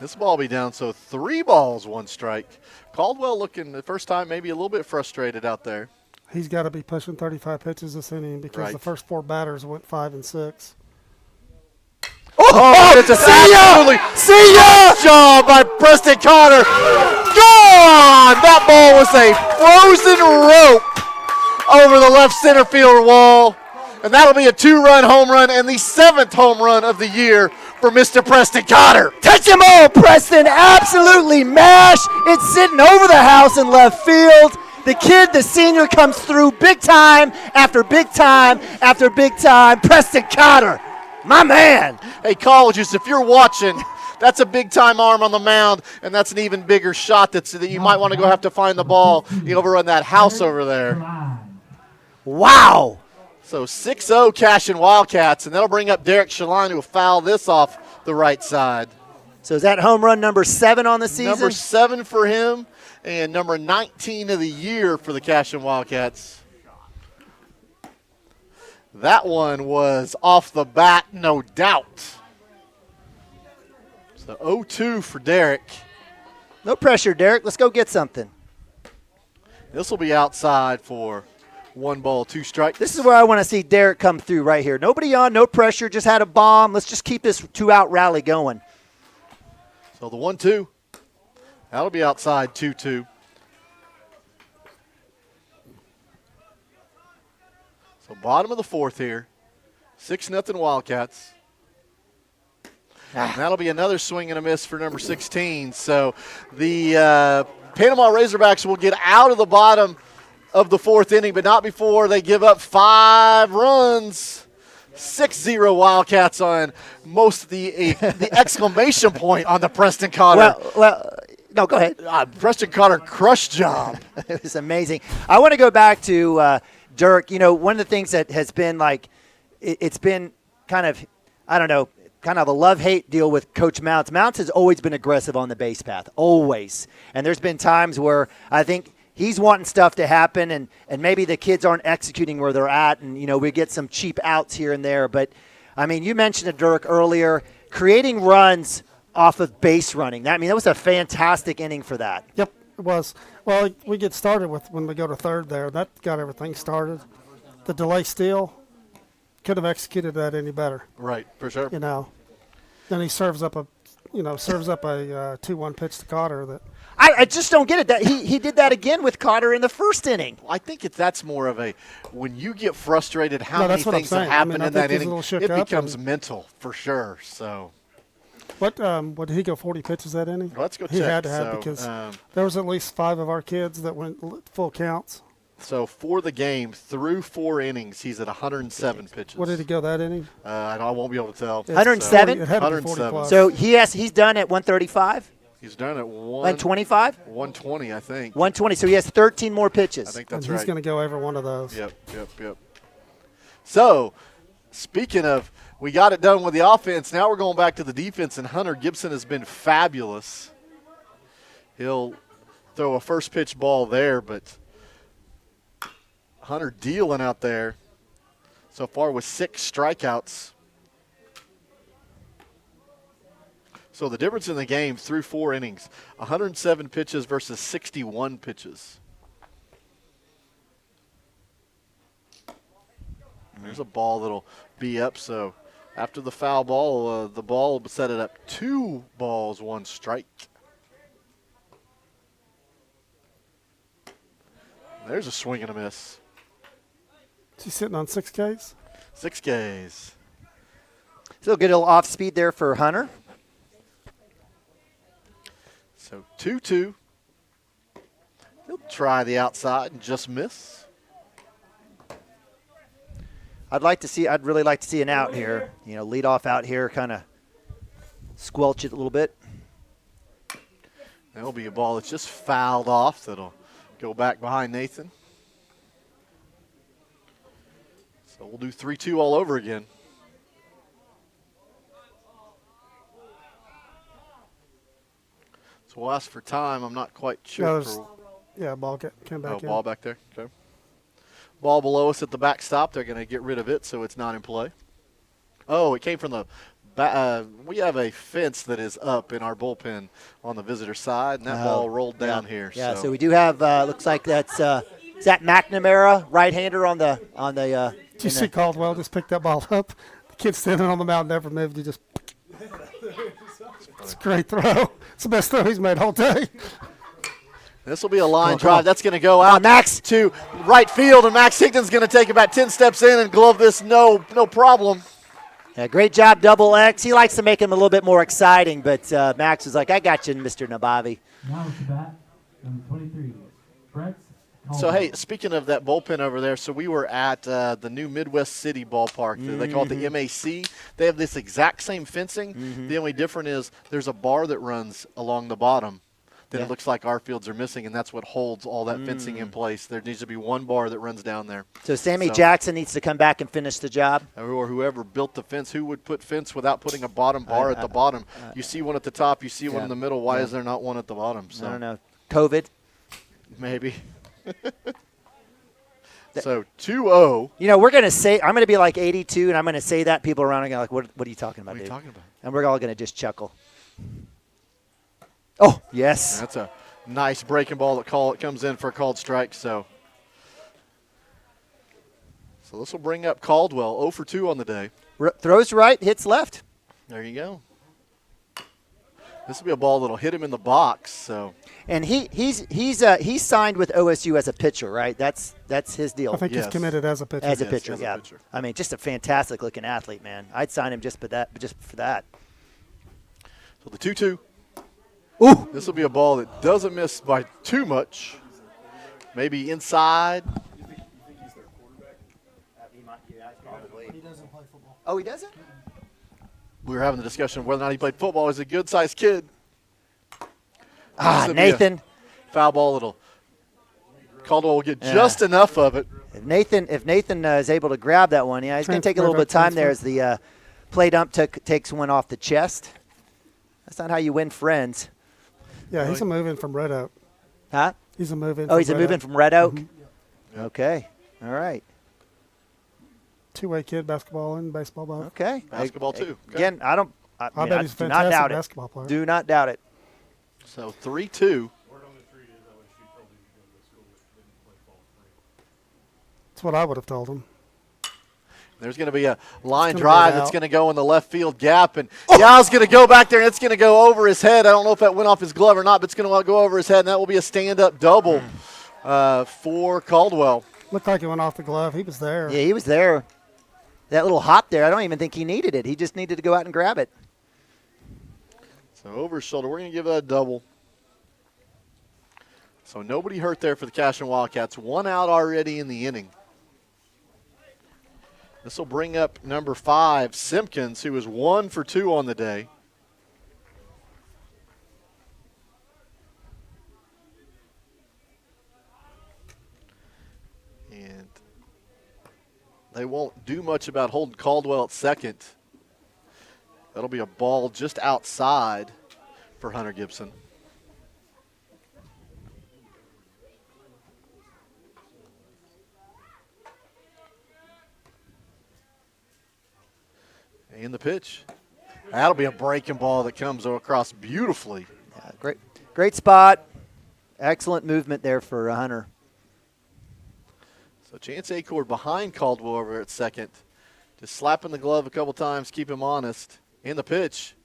this ball will be down. So 3 balls, 1 strike. Caldwell looking the first time maybe a little bit frustrated out there. He's got to be pushing 35 pitches this inning because Right. the first 4 batters went 5 and 6. Oh, it's a absolutely See ya! job by Preston Cotter. Gone! That ball was a frozen rope over the left center field wall. And that'll be a 2-run home run and the 7th home run of the year for Mr. Preston Cotter. Touch them all, Preston. Absolutely mash. It's sitting over the house in left field. The kid, the senior, comes through big time after big time after big time. Preston Cotter, my man. Hey, colleges, if you're watching, that's a big-time arm on the mound, and that's an even bigger shot that you might want to go have to find the ball. You overrun that house over there. Wow. So 6-0 Cashion Wildcats, and that'll bring up Derek Shalon, who will foul this off the right side. So is that home run number 7 on the season? Number 7 for him, and number 19 of the year for the Cashion Wildcats. That one was off the bat, no doubt. So 0-2 for Derek. No pressure, Derek. Let's go get something. This will be outside for 1 ball, 2 strikes. This is where I want to see Derek come through right here. Nobody on, no pressure, just had a bomb. Let's just keep this 2-out rally going. So the 1-2, that'll be outside 2-2. So bottom of the 4th here, 6-0 Wildcats. And that'll be another swing and a miss for number 16. So the Panama Razorbacks will get out of the bottom of the 4th inning, but not before they give up 5 runs. 6-0 Wildcats on most of the exclamation point on the Preston Cotter. No, go ahead. Preston Cotter crush job. It was amazing. I want to go back to Dirk. You know, one of the things that has been like, it's been kind of, I don't know, kind of a love-hate deal with Coach Mounts. Mounts has always been aggressive on the base path, always. And there's been times where I think he's wanting stuff to happen, and maybe the kids aren't executing where they're at, and, you know, we get some cheap outs here and there. But, I mean, you mentioned it, Dirk, earlier, creating runs off of base running. That was a fantastic inning for that. Yep, it was. Well, we get started with when we go to third there. That got everything started. The delay steal, could have executed that any better. Right, for sure. You know, then he serves up a 2-1 pitch to Cotter that. I just don't get it. That he did that again with Cotter in the first inning. I think that's more of a, when you get frustrated, how No, many that's what I'm things that saying. happen I in that think he's a inning, little shook it up becomes and- mental for sure. So What did he go 40 pitches that inning? let's go He check. had to have So, because there was at least 5 of our kids that went full counts. So for the game, through 4 innings, he's at 107 pitches. What did he go that inning? I won't be able to tell. 107? It had to be 40 107. plus. So he's done at 135, He's done at 125, 120, I think. 120. So he has 13 more pitches. I think and that's he's right. going to go every one of those. Yep. So, speaking of, we got it done with the offense. Now we're going back to the defense, and Hunter Gibson has been fabulous. He'll throw a first pitch ball there, but Hunter dealing out there so far with 6 strikeouts. So the difference in the game through 4 innings, 107 pitches versus 61 pitches. And there's a ball that'll be up. So after the foul ball, the ball will set it up 2 balls, 1 strike. There's a swing and a miss. Is he sitting on 6 Ks? 6 Ks. Still good little off speed there for Hunter. So 2-2. He'll try the outside and just miss. I'd really like to see an out here. You know, lead off out here, kind of squelch it a little bit. That'll be a ball that's just fouled off. That'll go back behind Nathan. So we'll do 3-2 all over again. So we'll ask for time. I'm not quite sure. Ball came back in. Ball back there. Okay. Ball below us at the backstop. They're going to get rid of it, so it's not in play. Oh, it came from the we have a fence that is up in our bullpen on the visitor side, and that ball rolled down here. Yeah, so we do have, looks like that's is that McNamara, right-hander on the Did you see Caldwell just pick that ball up? The kid standing on the mound never moved. He just – it's a great throw. It's the best throw he's made all day. This will be a line drive. That's going to go out Max to right field, and Max Higdon's going to take about 10 steps in and glove this no problem. Yeah, great job, Double X. He likes to make him a little bit more exciting, but Max was like, I got you, Mr. Nabavi. Now with the bat, number 23, Brett. So, hey, speaking of that bullpen over there, so we were at the new Midwest City ballpark. They call it the MAC. They have this exact same fencing. The only difference is there's a bar that runs along the bottom that it looks like our fields are missing, and that's what holds all that fencing in place. There needs to be one bar that runs down there. So Sammy Jackson needs to come back and finish the job? Or whoever built the fence. Who would put fence without putting a bottom bar at the bottom? You see one at the top. You see one in the middle. Why is there not one at the bottom? So I don't know. COVID? Maybe. So 2-0. You know, we're going to say – I'm going to be like 82, and I'm going to say that. People around are going to like, what are you talking about, What are you dude? talking about? And we're all going to just chuckle. Oh, yes. That's a nice breaking ball that comes in for a called strike. So this will bring up Caldwell, 0 for 2 on the day. Throws right, hits left. There you go. This will be a ball that'll hit him in the box. So. And he's signed with OSU as a pitcher, right? That's his deal. I think he's committed as a pitcher. As a pitcher, as yeah. a pitcher. I mean, just a fantastic looking athlete, man. I'd sign him just for that. So the 2-2. Ooh. This will be a ball that doesn't miss by too much. Maybe inside. You think he's their quarterback? He doesn't play football. Oh, he doesn't? We were having the discussion of whether or not he played football. He's a good-sized kid. Nathan. Foul ball. Caldwell will get just enough of it. If Nathan is able to grab that one, he's going to take a little bit of time there as the plate ump takes one off the chest. That's not how you win friends. Yeah, he's a move-in from Red Oak. Huh? He's a move-in. Oh, he's a move-in from Red Oak? Mm-hmm. Okay. All right. Two-way kid, basketball and baseball both. Okay. Basketball, too. Okay. Again, I bet he's a do not doubt fantastic basketball player. Do not doubt it. So 3-2. That's what I would have told him. There's going to be a line drive that's going to go in the left field gap. And Yao's going to go back there, and it's going to go over his head. I don't know if that went off his glove or not, but it's going to go over his head, and that will be a stand-up double for Caldwell. Looked like it went off the glove. He was there. Yeah, he was there. That little hop there, I don't even think he needed it. He just needed to go out and grab it. So over his shoulder, we're going to give that a double. So nobody hurt there for the Cashion Wildcats. One out already in the inning. This will bring up number 5, Simpkins, who is 1 for 2 on the day. And they won't do much about holding Caldwell at second. That'll be a ball just outside for Hunter Gibson. And the pitch. That'll be a breaking ball that comes across beautifully. Yeah, great spot. Excellent movement there for Hunter. So Chance Acord behind Caldwell over at second. Just slapping the glove a couple times, keep him honest. In the pitch.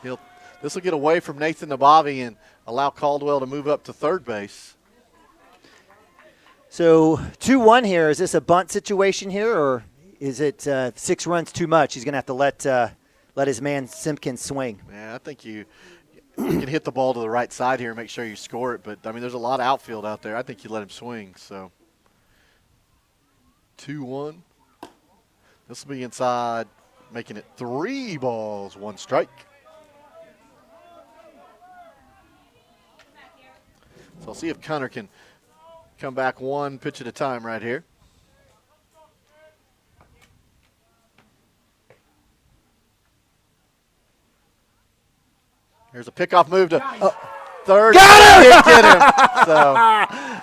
This will get away from Nathan Nabavi and allow Caldwell to move up to third base. So 2-1 here. Is this a bunt situation here, or is it 6 runs too much? He's going to have to let his man Simpkins swing. Yeah, I think you can hit the ball to the right side here and make sure you score it. But, I mean, there's a lot of outfield out there. I think you let him swing. So 2-1. This will be inside making it 3 balls, 1 strike. So I'll see if Connor can come back 1 pitch at a time right here. Here's a pickoff move to third. Got him! Get him.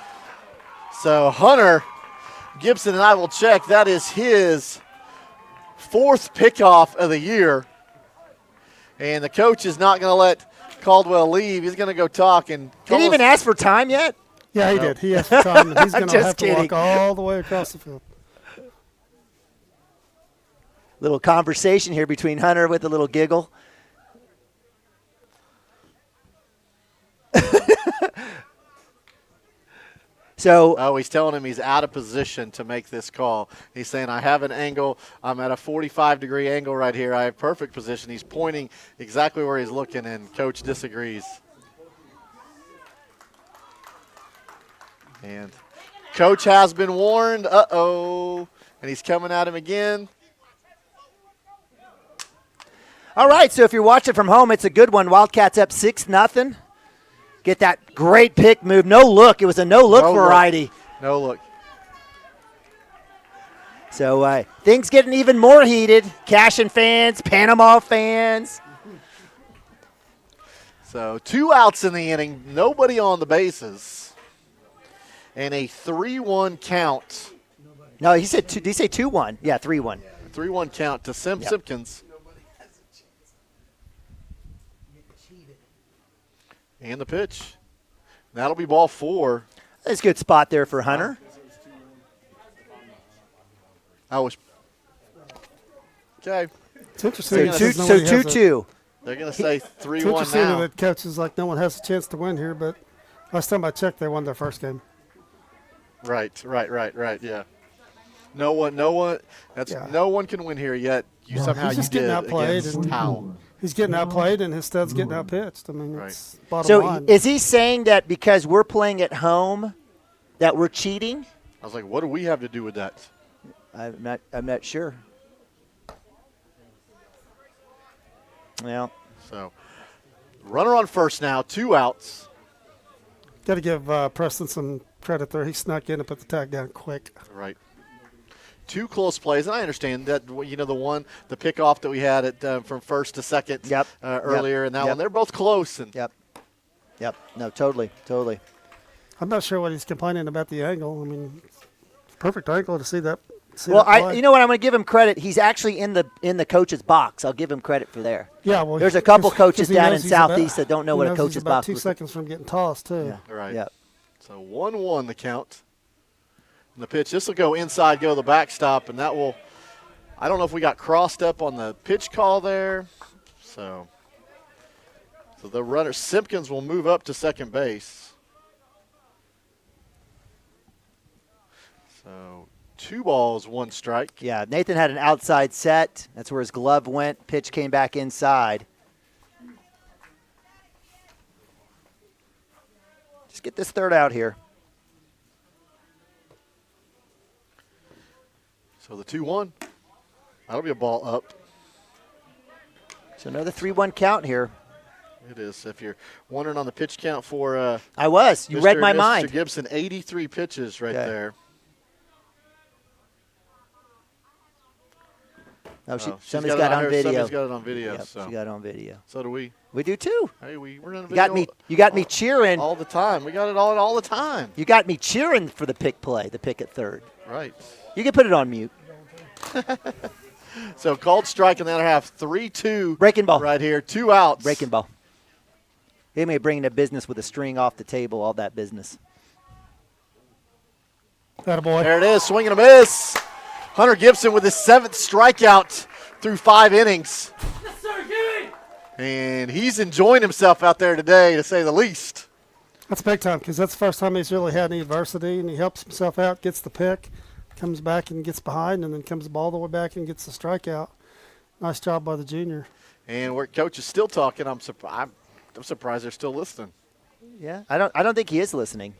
So Hunter Gibson and I will check. That is his 4th pickoff of the year. And the coach is not going to let Caldwell leave. He's going to go talk. And Did he even ask for time yet? Yeah, he did. He asked for time, and he's going to have kidding. to walk all the way across the field. Little conversation here between Hunter with a little giggle. So he's telling him he's out of position to make this call. He's saying, I have an angle. I'm at a 45-degree angle right here. I have perfect position. He's pointing exactly where he's looking, and Coach disagrees. And Coach has been warned. Uh-oh. And he's coming at him again. all right, so if you're watching from home, it's a good one. Wildcats up 6-0. Get that great pick move. No look. It was a no-look variety. No look. So things getting even more heated. Cashion fans, Panama fans. So 2 outs in the inning. Nobody on the bases. And a 3-1 count. No, he said did he say 2-1? Yeah, 3-1. 3-1 count to Simpkins. And the pitch. That'll be ball 4. That's a good spot there for Hunter. Okay. It's interesting. So 2-2. They're going to say It's 3-1 interesting now. that coach is like, no one has a chance to win here, but last time I checked, they won their first game. Right, yeah. No one can win here yet. He's just getting outplayed against Howell. He's getting outplayed, and his stud's getting outpitched. I mean, it's bottom So line. is he saying that because we're playing at home that we're cheating? I was like, what do we have to do with that? I'm not sure. Well, so runner on first now, 2 outs. Got to give Preston some credit there. He snuck in and put the tag down quick. Right. 2 close plays, and I understand that, the pickoff that we had at from first to second earlier, and that one, they're both close. And Yep. No, totally. I'm not sure what he's complaining about the angle. I mean, it's a perfect angle to see that. You know what? I'm going to give him credit. He's actually in the coach's box. I'll give him credit for there. Yeah, well, there's a couple coaches down in Southeast that don't know what a coach's box is. 2 seconds from getting tossed too. Yeah. Right. Yep. So 1-1 the count. And the pitch. This will go inside, go the backstop, and that will. I don't know if we got crossed up on the pitch call there. So the runner Simpkins will move up to second base. So 2 balls, 1 strike. Yeah, Nathan had an outside set. That's where his glove went. Pitch came back inside. Just get this third out here. So the 2-1. That'll be a ball up. So another 3-1 count here. It is. If you're wondering on the pitch count for I was. You read my mind. Mr. Gibson, 83 pitches right there. No, somebody's got it on video. Somebody's got it on video. Yep, so. she got it on video. So do we. We do too. Hey, we're on video. You got me cheering all the time. We got it all the time. You got me cheering for the pick play, the pick at third. Right. You can put it on mute. So called strike in the other half. 3-2. Breaking ball. Right here. 2 outs. Breaking ball. He may bring the business with a string off the table, all that business. Attaboy. There it is. Swing and a miss. Hunter Gibson with his 7th strikeout through 5 innings. Yes, sir, give me. And he's enjoying himself out there today, to say the least. That's big time because that's the first time he's really had any adversity, and he helps himself out, gets the pick, comes back and gets behind, and then comes all the way back and gets the strikeout. Nice job by the junior. And where coach is still talking, I'm surprised they're still listening. Yeah, I don't think he is listening.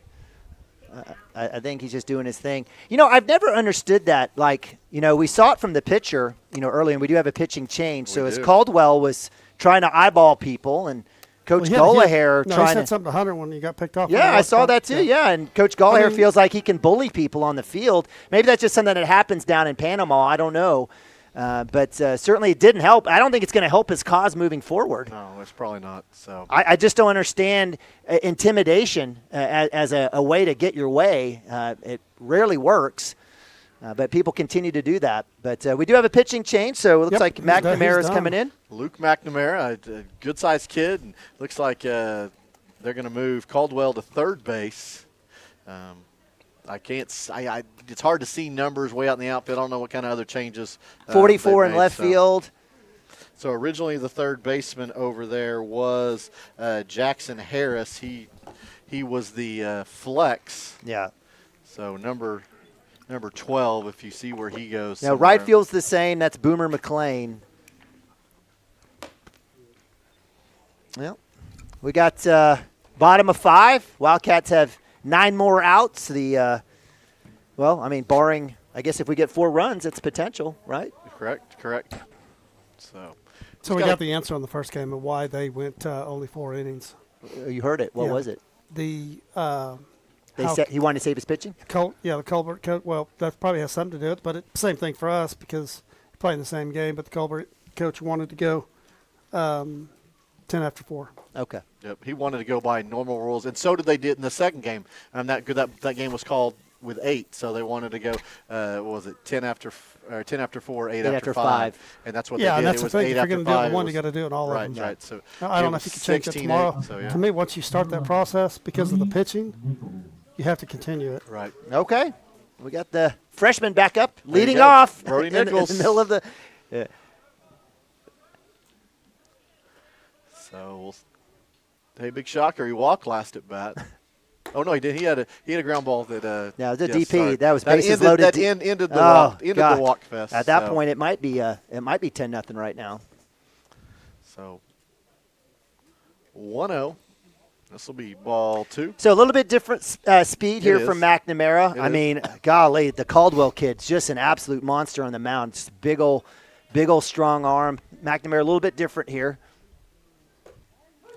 I think he's just doing his thing. You know, I've never understood that. Like, you know, we saw it from the pitcher, you know, early, and we do have a pitching change. So as Caldwell was trying to eyeball people and Coach Golaher he trying said to something to Hunter when he got picked off. Yeah, I saw that too. Yeah, and Coach Golaher feels like he can bully people on the field. Maybe that's just something that happens down in Panama. I don't know. But certainly it didn't help. I don't think it's going to help his cause moving forward. No, it's probably not. So I just don't understand intimidation as a way to get your way. It rarely works, but people continue to do that. But we do have a pitching change, so it looks like McNamara is coming in. Luke McNamara, a good-sized kid, and looks like they're going to move Caldwell to third base. It's hard to see numbers way out in the outfield. I don't know what kind of other changes. 44 in left field. So originally the third baseman over there was Jackson Harris. He was the flex. Yeah. So number 12, if you see where he goes. Now right field's the same. That's Boomer McLean. Well, we got bottom of 5. Wildcats have 9 more outs. Barring, I guess if we get 4 runs, it's potential, right? Correct. So we got the answer on the first game of why they went only 4 innings. You heard it. What was it? They said he wanted to save his pitching? The Colbert coach. Well, that probably has something to do with it, but same thing for us because we're playing the same game, but the Colbert coach wanted to go 10 after 4. Okay. Yep, he wanted to go by normal rules, and so did they did in the second game. That game was called with 8, so they wanted to go. What was it 10 after 4, 8 after 5, and that's what they did. And that's it was the thing. 8 If you're after going to do 5. it one, you got to do it all of them. Right. So I don't know if you can change it tomorrow. To me, once you start that process because of the pitching, you have to continue it. Right. Okay. We got the freshman back up, leading off Brody in Nichols. the middle of the. Yeah. So, hey, big shocker! He walked last at bat. Oh no, he did. He had a ground ball that. No, the DP. Sorry. That was bases loaded. That ended the walk fest. At that point, it might be 10-0 right now. So 1-0. This will be ball 2. So a little bit different speed here from McNamara. I mean, golly, the Caldwell kid's just an absolute monster on the mound. Just big old strong arm. McNamara a little bit different here.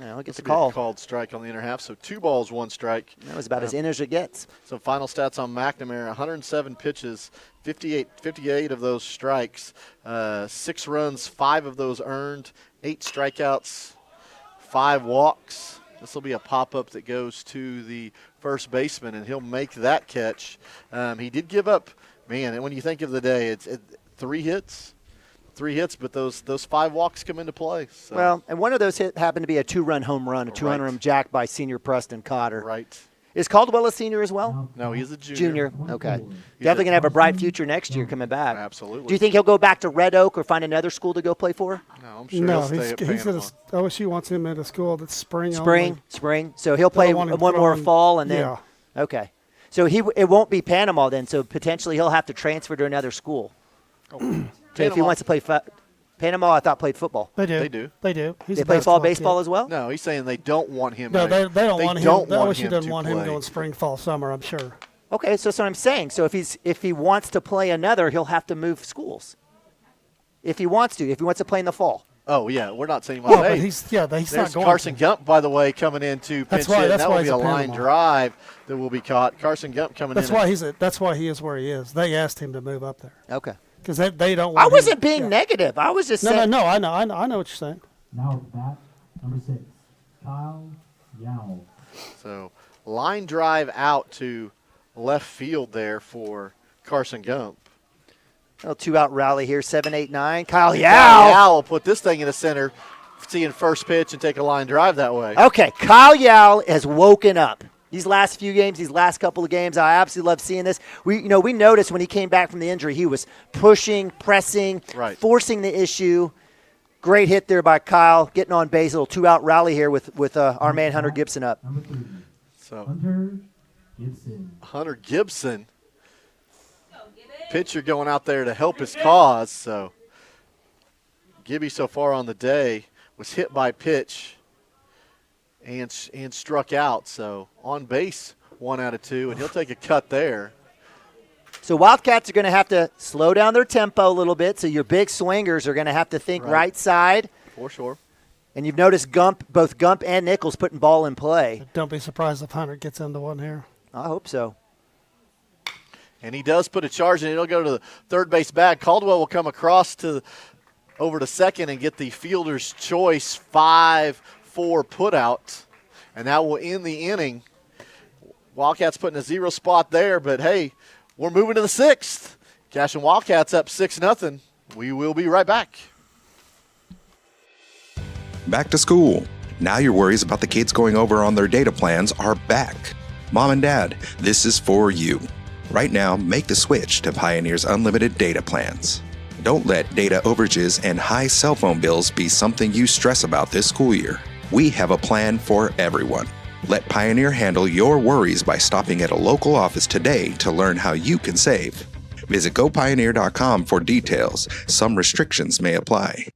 Look at the call. Called strike on the inner half. So 2 balls, 1 strike. That was about as in as it gets. So final stats on McNamara: 107 pitches, 58 of those strikes, 6 runs, 5 of those earned, 8 strikeouts, 5 walks. This will be a pop-up that goes to the first baseman, and he'll make that catch. He did give up, man, and when you think of the day, it's 3 hits. 3 hits, but those 5 walks come into play. So. Well, and one of those happened to be a 2-run home run, a 200-run jack by senior Preston Cotter. Right. Is Caldwell a senior as well? No, he's a junior. Okay. Definitely going to have a bright future next year coming back. Absolutely. Do you think he'll go back to Red Oak or find another school to go play for? No, I'm sure he'll stay at Panama. OSU wants him at a school that's spring. So he'll play one more fall and then. Yeah. Okay. So it won't be Panama then. So potentially he'll have to transfer to another school. So if he wants to play Panama, I thought played football. They do. They play fall baseball as well? No, he's saying they don't want him. No, they don't want him. OSU doesn't want him play. going spring, fall, summer, I'm sure. Okay, so that's what I'm saying. So if he wants to play another, he'll have to move schools. If he wants to play in the fall. Oh yeah, we're not saying. Well, but he's not going. Carson Gump, by the way, coming in to pinch hit. That will be a line drive that will be caught. Carson Gump coming in. That's why he is where he is. They asked him to move up there. Okay. Because they don't want I wasn't being negative. I was just saying. No, I know what you're saying. Now at bat, number 6, Kyle Yao. So line drive out to left field there for Carson Gump. A 2-out rally here, 7-8-9. Kyle Yao will put this thing in the center, seeing first pitch and take a line drive that way. Okay, Kyle Yao has woken up. These last few games, these last couple of games, I absolutely love seeing this. We noticed when he came back from the injury, he was pushing, pressing, forcing the issue. Great hit there by Kyle, getting on base. A little 2-out rally here with our man Hunter Gibson up. So Hunter Gibson, pitcher going out there to help his cause. So Gibby so far on the day was hit by pitch and struck out. So on base, 1 out of 2, and he'll take a cut there. So Wildcats are going to have to slow down their tempo a little bit, so your big swingers are going to have to think right side. For sure. And you've noticed both Gump and Nichols putting ball in play. Don't be surprised if Hunter gets into one here. I hope so. And he does put a charge, and it'll go to the third base bag. Caldwell will come across over to second and get the fielder's choice 5-4 put out, and that will end the inning. Wildcats putting a 0 spot there, but hey, we're moving to the 6th. Cashion Wildcats up 6-0. We will be right back. Back to school. Now your worries about the kids going over on their data plans are back. Mom and Dad, this is for you. Right now, make the switch to Pioneer's unlimited data plans. Don't let data overages and high cell phone bills be something you stress about this school year. We have a plan for everyone. Let Pioneer handle your worries by stopping at a local office today to learn how you can save. Visit gopioneer.com for details. Some restrictions may apply.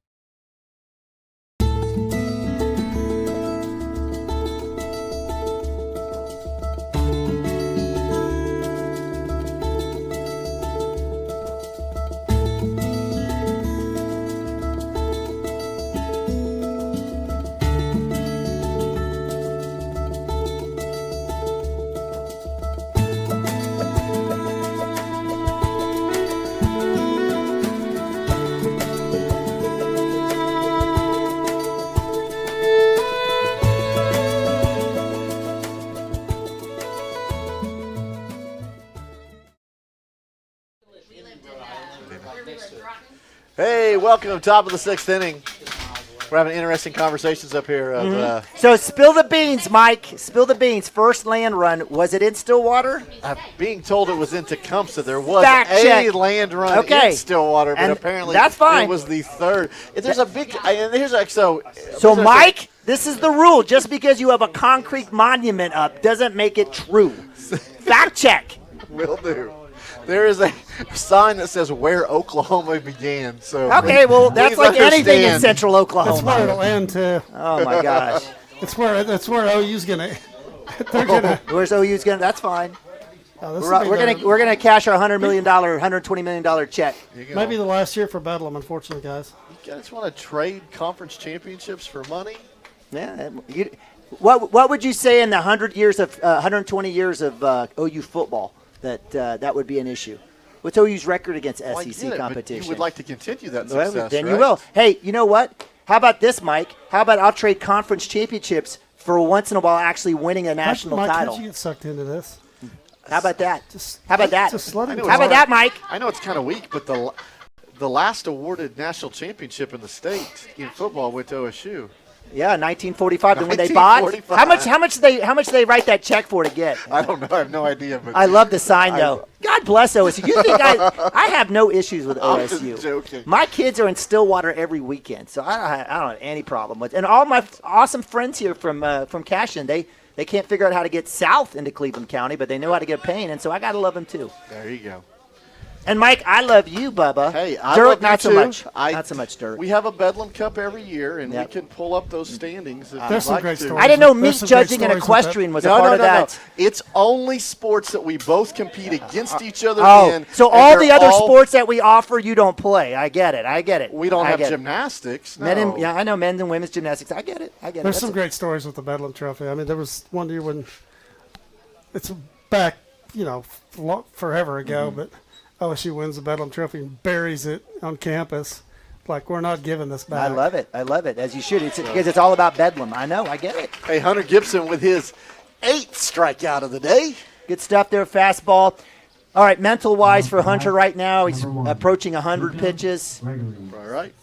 Hey, welcome to top of the 6th inning. We're having interesting conversations up here. So spill the beans, Mike. Spill the beans. First land run, was it in Stillwater? Being told it was in Tecumseh. There was Fact a check. land run in Stillwater, but And apparently that's fine. it was the third. There's a big So Mike, this is the rule. Just because you have a concrete monument up doesn't make it true. Fact check. Will do. There is a sign that says where Oklahoma began. So Okay, well, that's please like anything in understand. central Oklahoma. That's where it'll end too. Oh, my gosh. That's where OU's gonna. They're gonna. Where's OU's going to? That's fine. Oh, this We're will be gonna we're gonna cash our $120 million check. maybe the last year for Bedlam, unfortunately, guys. You guys want to trade conference championships for money? Yeah. What would you say in the 120 years of OU football that would be an issue? What's OU's record against Well, I SEC get it, but competition? you would like to continue that Well, success, then right? you will. Hey, you know what? How about this, Mike? How about I'll trade conference championships for once in a while actually winning a national Mike, title? how'd you get sucked into this? How about that? Just How about that? Just let him. How about that, Mike? I know it's kind of weak, but the last awarded national championship in the state in football went to OSU. Yeah, 1945. Then when they bought, 1945. how much they write that check for to get? I don't know. I have no idea. But I love the sign though. God bless OSU. You think I have no issues with I'm just OSU. joking. My kids are in Stillwater every weekend, so I don't have any problem with. And all my awesome friends here from Cashion, they can't figure out how to get south into Cleveland County, but they know how to get Payne, and so I gotta love them too. There you go. And Mike, I love you, Bubba. Hey, I Dirt, love you not too. so much. I- Not so much dirt. We have a Bedlam Cup every year, and Yep. we can pull up those standings. If There's you'd some like great to. stories. I didn't know There's meat some great judging and stories with that. equestrian was a No, part no, of no, that. no. It's only sports that we both compete against each other Oh, in. so and all they're the other sports that we offer, you don't play. I get it. We don't I have get it. gymnastics. No. Men and, yeah, I know men's and women's gymnastics. I get it. There's That's some great stories with the Bedlam Trophy. I mean, there was one year when it's back, forever ago, but OSU wins the Bedlam Trophy and buries it on campus. Like, we're not giving this back. I love it. I love it, as you should. Because it's all about Bedlam. I know. I get it. Hey, Hunter Gibson with his 8th strikeout of the day. Good stuff there, fastball. All right, mental-wise for Hunter right now, he's approaching 100 pitches. All right.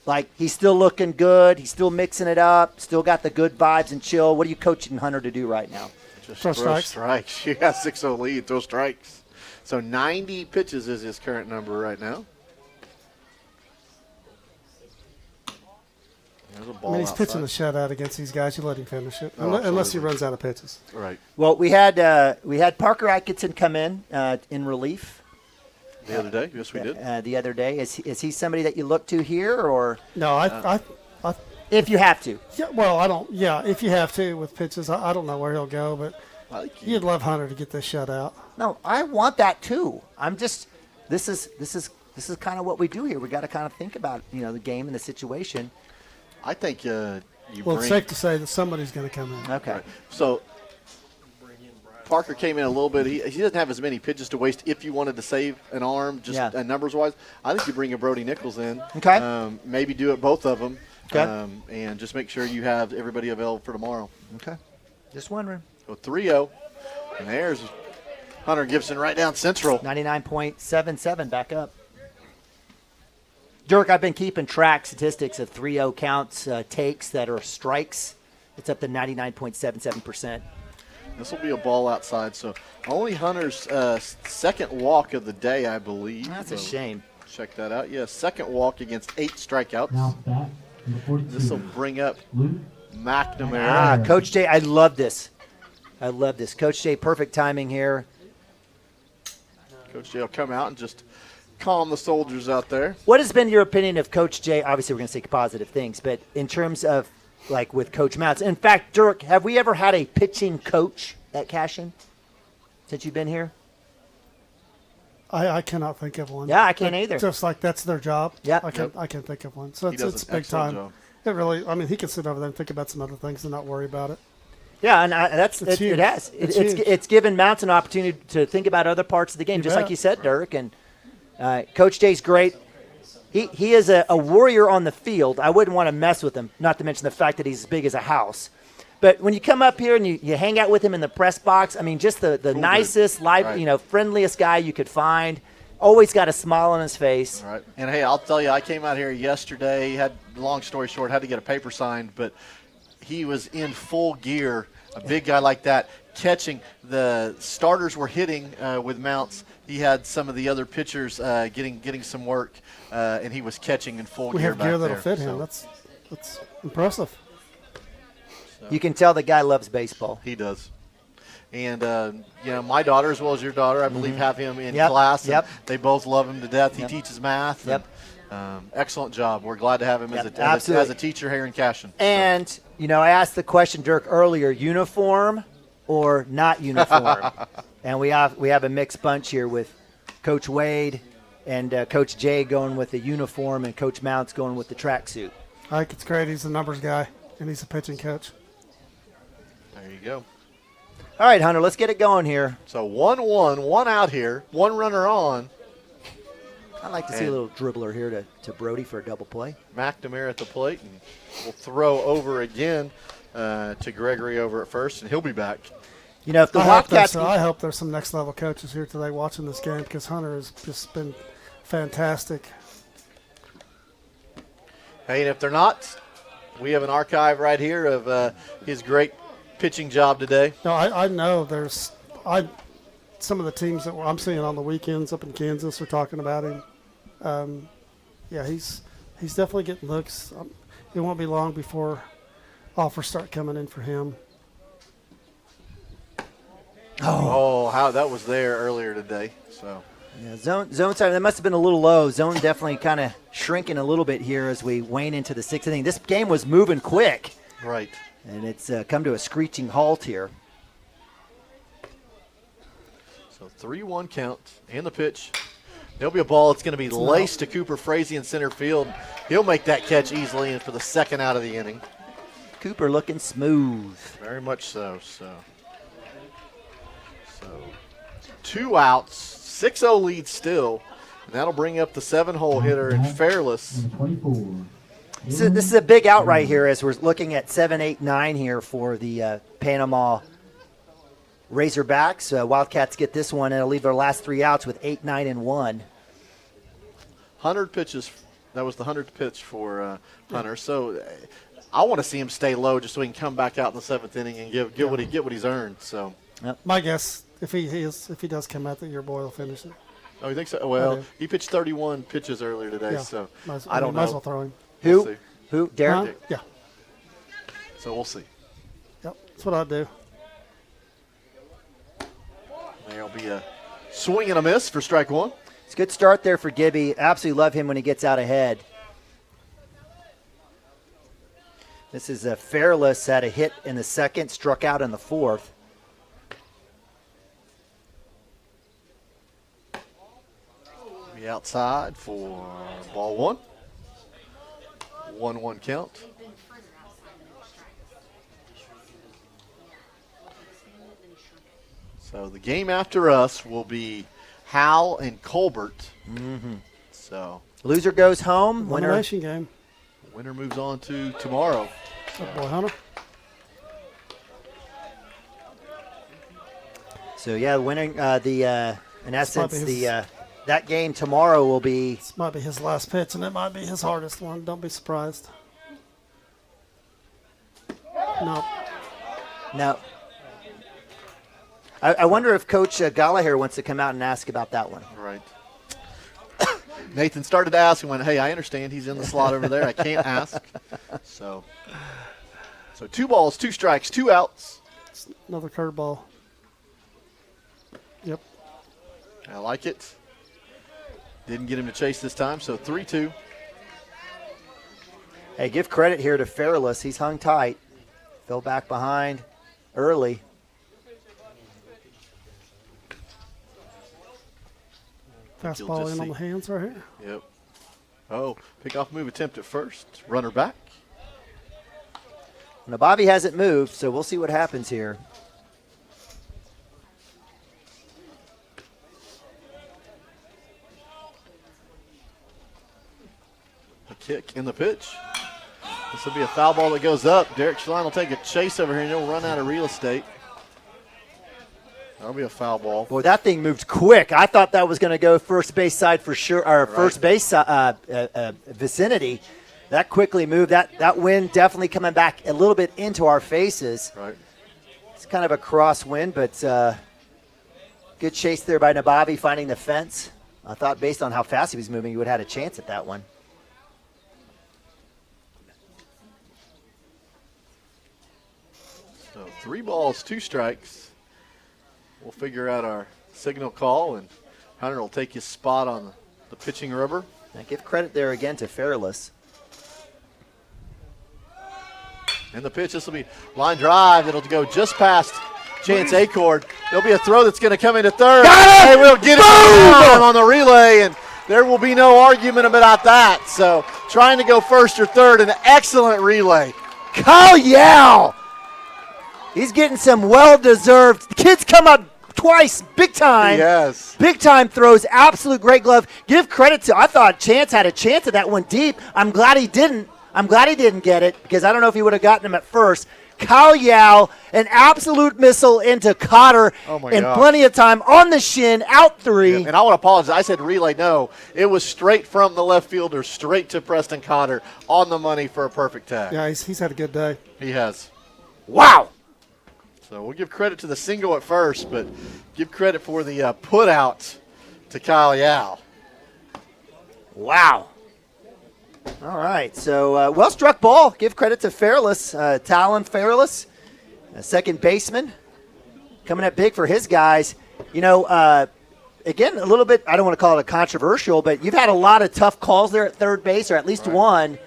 Like, he's still looking good. He's still mixing it up. Still got the good vibes and chill. What are you coaching Hunter to do right now? Just Throw throw strikes. strikes. You got 6-0 lead. Throw strikes. So 90 pitches is his current number right now. There's a ball I mean, he's outside. pitching the shutout against these guys. You let him finish it, Oh, unless he absolutely. runs out of pitches. Right. Well, we had Parker Atkinson come in relief The other day? Yes, we did. the other day. Is he somebody that you look to here, or No, I if you have to? yeah, well, I don't. Yeah, if you have to with pitches, I don't know where he'll go, but I think You'd love Hunter to get this shutout. No, I want that too. I'm just this is kind of what we do here. We got to kind of think about the game and the situation. I think you Well, bring. it's safe to say that somebody's going to come in. Okay. Right. So Parker came in a little bit. He doesn't have as many pitches to waste if you wanted to save an arm, just numbers-wise. I think you bring a Brody Nichols in. Okay. Maybe do it both of them. Okay. And just make sure you have everybody available for tomorrow. Okay. Just wondering. So 3-0. And there's Hunter Gibson right down central. 99.77 back up. Dirk, I've been keeping track statistics of 3-0 counts, takes that are strikes. It's up to 99.77%. This will be a ball outside, so only Hunter's second walk of the day, I believe. That's a shame. Check that out. Yeah, second walk against 8 strikeouts. Now bat, number 42. This will bring up Luke McNamara. Coach Jay, I love this. Coach Jay, perfect timing here. Coach Jay will come out and just calm the soldiers out there. What has been your opinion of Coach Jay? Obviously, we're going to say positive things, but in terms of like with Coach Mounts. In fact, Dirk, have we ever had a pitching coach at Cashion since you've been here? I cannot think of one. Yeah, I can't either. Just like that's their job. Yeah. I can think of one. So He does it's an big excellent time. job. It really. I mean, he can sit over there and think about some other things and not worry about it. Yeah, and that's It's huge. it has. It's It's huge. given Mounts an opportunity to think about other parts of the game, You just bet. like you said, Dirk. And Coach Jay's great. He is a warrior on the field. I wouldn't want to mess with him, not to mention the fact that he's as big as a house. But when you come up here and you hang out with him in the press box, I mean, just the nicest, Right. friendliest guy you could find. Always got a smile on his face. All right. And, hey, I'll tell you, I came out here yesterday, long story short, had to get a paper signed, but he was in full gear, a big guy like that, catching. The starters were hitting with Mounts. He had some of the other pitchers getting some work, and he was catching in full We gear have back gear there. that'll fit him. So That's impressive. You can tell the guy loves baseball. he does. And, my daughter, as well as your daughter, I believe, have him in Yep, class. And yep. They both love him to death. He Yep. teaches math. Yep. And, excellent job. We're glad to have him Yep, as absolutely. a teacher here in Cashion. And, I asked the question, Dirk, earlier, uniform or not uniform? And we have a mixed bunch here with Coach Wade and Coach Jay going with the uniform and Coach Mounts going with the tracksuit. I think it's great. He's a numbers guy, and he's a pitching coach. There you go. All right, Hunter, let's get it going here. So 1-1, one out here, one runner on. I'd like to see a little dribbler here to Brody for a double play. McNamara at the plate, and we'll throw over again to Gregory over at first, and he'll be back. If the I Wildcats, hope there's some next level coaches here today watching this game because Hunter has just been fantastic. Hey, and if they're not, we have an archive right here of his great pitching job today. No, I know there's some of the teams that I'm seeing on the weekends up in Kansas are talking about him. He's definitely getting looks. It won't be long before offers start coming in for him. Oh, how that was there earlier today. So yeah, zone time, that must have been a little low. Zone definitely kind of shrinking a little bit here as we wane into the sixth inning. This game was moving quick. right. And it's come to a screeching halt here. So 3-1 count and the pitch. There'll be a ball. It's going to be laced to Cooper Frazee in center field. He'll make that catch easily and for the second out of the inning. Cooper looking smooth. Very much so. So 2 outs, 6-0 lead still. And that'll bring up the 7-hole hitter in Fairless. Number 24. So this is a big out right here as we're looking at 7, 8, 9 here for the Panama Razorbacks. Wildcats get this one, and it'll leave their last 3 outs with 8, 9, and 1. 100 pitches. That was the 100th pitch for Hunter. So I want to see him stay low just so he can come back out in the 7th inning and get what he's earned. So My guess, if he does come out, that your boy will finish it. oh, you think so? Well, do. he pitched 31 pitches earlier today, Yeah. so Might I don't might as know. well throw him. We'll Who? see. Who? Darren? Huh? Yeah. So we'll see. Yep. That's what I'd do. There'll be a swing and a miss for strike one. It's a good start there for Gibby. Absolutely love him when he gets out ahead. This is Fairless had a hit in the second, struck out in the fourth. The outside for ball one. 1-1 count. So the game after us will be Howell and Colbert. So Loser goes home. Winner. Elimination game. winner moves on to tomorrow. Good boy, Hunter. So yeah, winning in essence might be his- that game tomorrow will be. This might be his last pitch, and it might be his hardest one. Don't be surprised. No. No. I wonder if Coach Gallagher wants to come out and ask about that one. Right. Nathan started to ask and went, hey, I understand he's in the slot over there. I can't ask. So 2 balls, 2 strikes, 2 outs. Another curveball. Yep. I like it. Didn't get him to chase this time, so 3-2. Hey, give credit here to Fairless. He's hung tight. Fell back behind early. Fastball just in on see. the hands right here. Yep. Oh, pickoff move attempt at first. Runner back. Now, Bobby hasn't moved, so we'll see what happens here. A kick in the pitch. This will be a foul ball that goes up. Derek Schlein will take a chase over here, and he'll run out of real estate. That'll be a foul ball. Boy, that thing moved quick. I thought that was going to go first base side for sure, or first base vicinity. That quickly moved. That wind definitely coming back a little bit into our faces. Right. It's kind of a crosswind, but good chase there by Nabavi finding the fence. I thought based on how fast he was moving, he would have had a chance at that one. So 3 balls, 2 strikes. We'll figure out our signal call, and Hunter will take his spot on the pitching rubber. Now give credit there again to Fairless. And the pitch, this will be line drive. It'll go just past Chance Acord. There'll be a throw that's going to come into third. Got it! They will get it down on the relay, and there will be no argument about that. So trying to go first or third, an excellent relay. Kyle Yao! He's getting some well-deserved. The kid's come up twice, big time. Yes. Big time throws, absolute great glove. Give credit to, I thought Chance had a chance at that one deep. I'm glad he didn't. I'm glad he didn't get it because I don't know if he would have gotten him at first. Kyle Yao, an absolute missile into Cotter in gosh. plenty of time on the shin, out 3. And I want to apologize. I said relay. No, it was straight from the left fielder, straight to Preston Cotter on the money for a perfect tag. Yeah, he's had a good day. He has. Wow. So we'll give credit to the single at first, but give credit for the put out to Kyle Yao. Wow. All right, so well-struck ball. Give credit to Fairless, Talon Fairless, a second baseman, coming up big for his guys. You know, again, a little bit, I don't want to call it a controversial, but you've had a lot of tough calls there at third base, or at least one,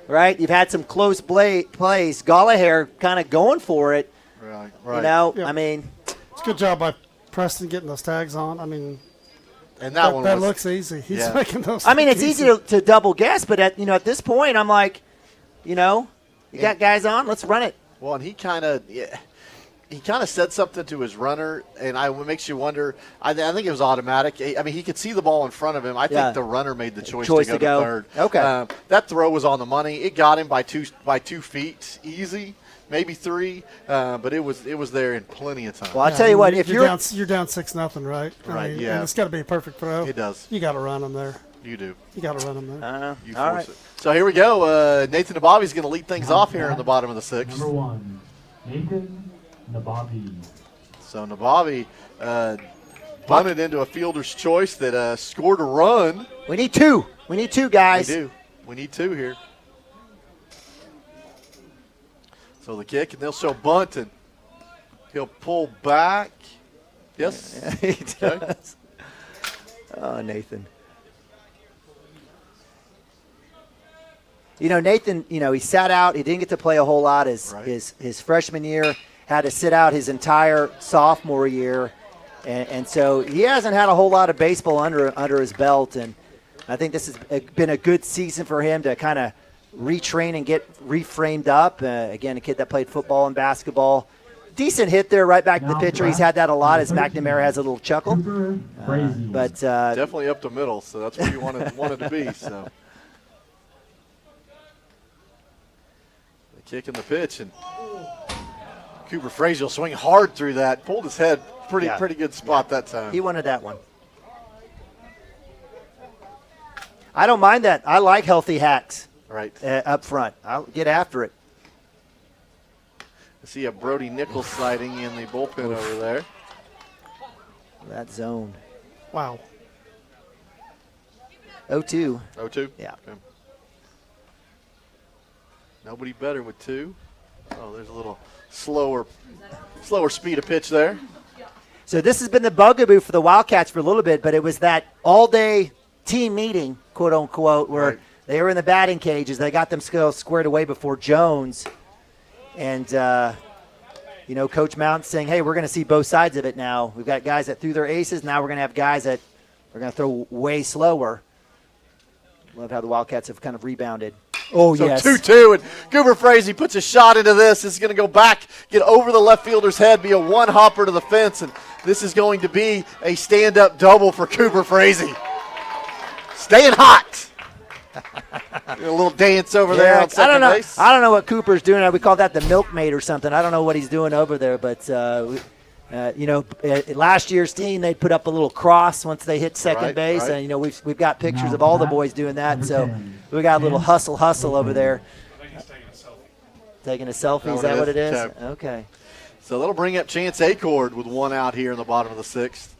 right? You've had some close plays. Gallagher kind of going for it. Right. You know, Yep. I mean. It's a good job by Preston getting those tags on. I mean, And that one that was, looks easy. He's yeah. making those. I mean, it's easy to double guess, but at this point, I'm like, you got guys on, let's run it. Well, and he kind of said something to his runner, and it makes you wonder. I think it was automatic. I mean, he could see the ball in front of him. I think the runner made the choice to go to third. Okay. That throw was on the money. It got him by 2 feet, easy, maybe 3, but it was there in plenty of time. Well, I'll tell you what, if you're down 6-0, right? Right, I mean, yeah. and it's got to be a perfect throw. It does. You got to run them there. You do. You got to run them there. You all force right. it. So here we go. Nathan Nabavi's going to lead things off here in the bottom of the 6th. Number 1, Nathan Nabavi. So Nabavi bunted into a fielder's choice that scored a run. We need 2. We need 2 guys. We do. We need 2 here. So the kick, and they'll show bunt, and he'll pull back. Yes. Yeah, he does. Oh, Nathan. Nathan, he sat out. He didn't get to play a whole lot his freshman year. Had to sit out his entire sophomore year. And so he hasn't had a whole lot of baseball under his belt. And I think this has been a good season for him to kind of retrain and get reframed up. Again, a kid that played football and basketball. Decent hit there right back to the pitcher. He's had that a lot as McNamara has a little chuckle. But definitely up the middle, so that's where you wanted to be. So the kick and the pitch, and Cooper Frazier will swing hard through that. Pulled his head pretty good spot that time. He wanted that one. I don't mind that. I like healthy hacks up front. I'll get after it. I see a Brody Nichols sliding in the bullpen over there. That zone. Wow. 0-2. 0-2? Yeah. Okay. Nobody better with 2. Oh, there's a little slower speed of pitch there. So this has been the bugaboo for the Wildcats for a little bit, but it was that all-day team meeting, quote unquote, where they were in the batting cages. They got themselves squared away before Jones. And, Coach Mountain saying, hey, we're going to see both sides of it now. We've got guys that threw their aces. Now we're going to have guys that are going to throw way slower. Love how the Wildcats have kind of rebounded. Oh, so yes. 2-2, and Cooper Frazee puts a shot into this. This is going to go back, get over the left fielder's head, be a one-hopper to the fence, and this is going to be a stand-up double for Cooper Frazee. Staying hot. A little dance over there on second base. I don't know what Cooper's doing. We call that the milkmaid or something. I don't know what he's doing over there, but last year's team, they put up a little cross once they hit second base, and we've got pictures of all the boys doing that. So we got a little hustle over there. Taking a selfie. Is that what it is? Okay. So that'll bring up Chance Acord with 1 out here in the bottom of the 6th.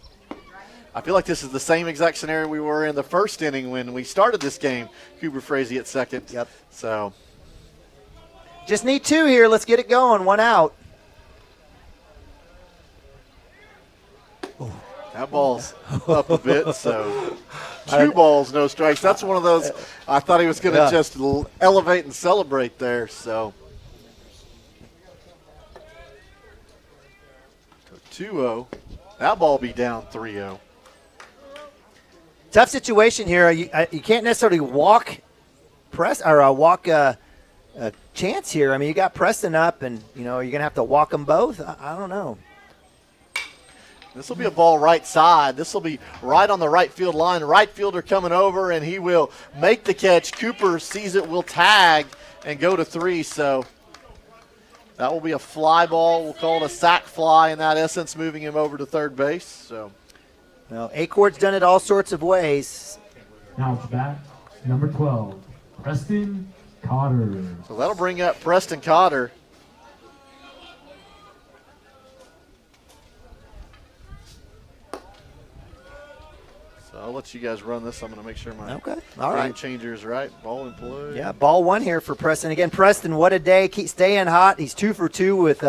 I feel like this is the same exact scenario we were in the first inning when we started this game. Cooper Frazee at second. Yep. So just need 2 here. Let's get it going. 1 out. That ball's up a bit, so 2 balls, no strikes. That's one of those I thought he was going to just elevate and celebrate there. So 2-0. That ball be down 3-0. Tough situation here. You can't necessarily walk Chance here. I mean, you got Preston up, and you're going to have to walk them both. I don't know. This will be a ball right side. This will be right on the right field line. Right fielder coming over, and he will make the catch. Cooper sees it, will tag, and go to 3. So that will be a fly ball. We'll call it a sac fly in that essence, moving him over to third base. So, well, Acord's done it all sorts of ways. Now it's back, number 12, Preston Cotter. So that'll bring up Preston Cotter. So I'll let you guys run this. I'm going to make sure my game changer is right. Ball in play. Yeah, ball 1 here for Preston. Again, Preston, what a day. Keep staying hot. He's 2 for 2 with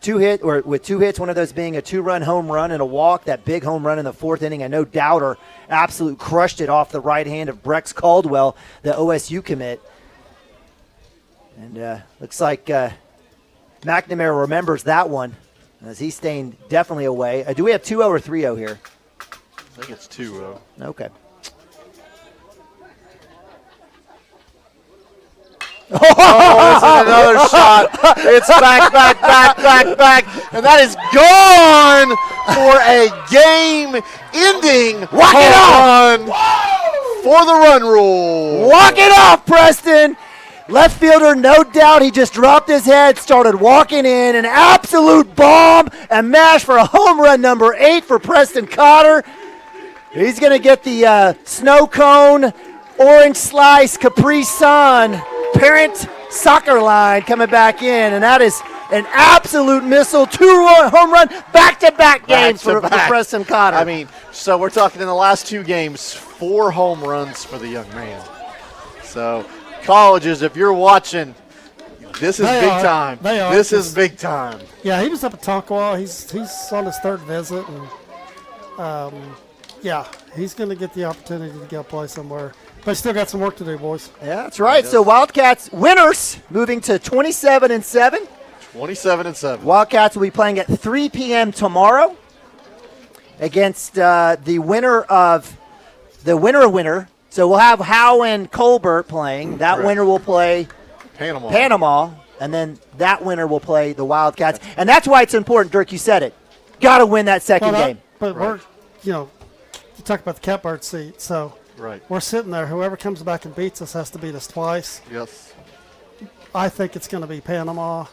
2 hits, one of those being a 2-run home run and a walk. That big home run in the 4th inning. I know Dowder absolutely crushed it off the right hand of Brex Caldwell, the OSU commit. And looks like McNamara remembers that one as he's staying definitely away. Do we have 2-0 or 3-0 here? I think it's 2-0. Okay. Oh, it's another shot. It's back. And that is gone for a game-ending run for the run rule. Walk it off, Preston. Left fielder, no doubt, he just dropped his head, started walking in. An absolute bomb and mash for a home run number 8 for Preston Cotter. He's going to get the snow cone, orange slice, Capri Sun, parent soccer line coming back in. And that is an absolute missile. 2 home run, back-to-back games for Preston Cotter. I mean, so we're talking in the last 2 games, 4 home runs for the young man. So colleges, if you're watching, this is big time. This is big time. Yeah, he was up at Tonkawa. He's on his 3rd visit, and he's going to get the opportunity to go play somewhere. But still got some work to do, boys. Yeah, that's right. So Wildcats winners moving to 27-7. 27-7. Wildcats will be playing at 3 p.m. tomorrow against the winner. So we'll have Howe and Colbert playing. That Correct. winner will play Panama, and then that winner will play the Wildcats. And that's why it's important, Dirk, you said it. Got to win that second game. But we're, you talk about the catbird seat. So we're sitting there. Whoever comes back and beats us has to beat us twice. Yes. I think it's going to be Panama.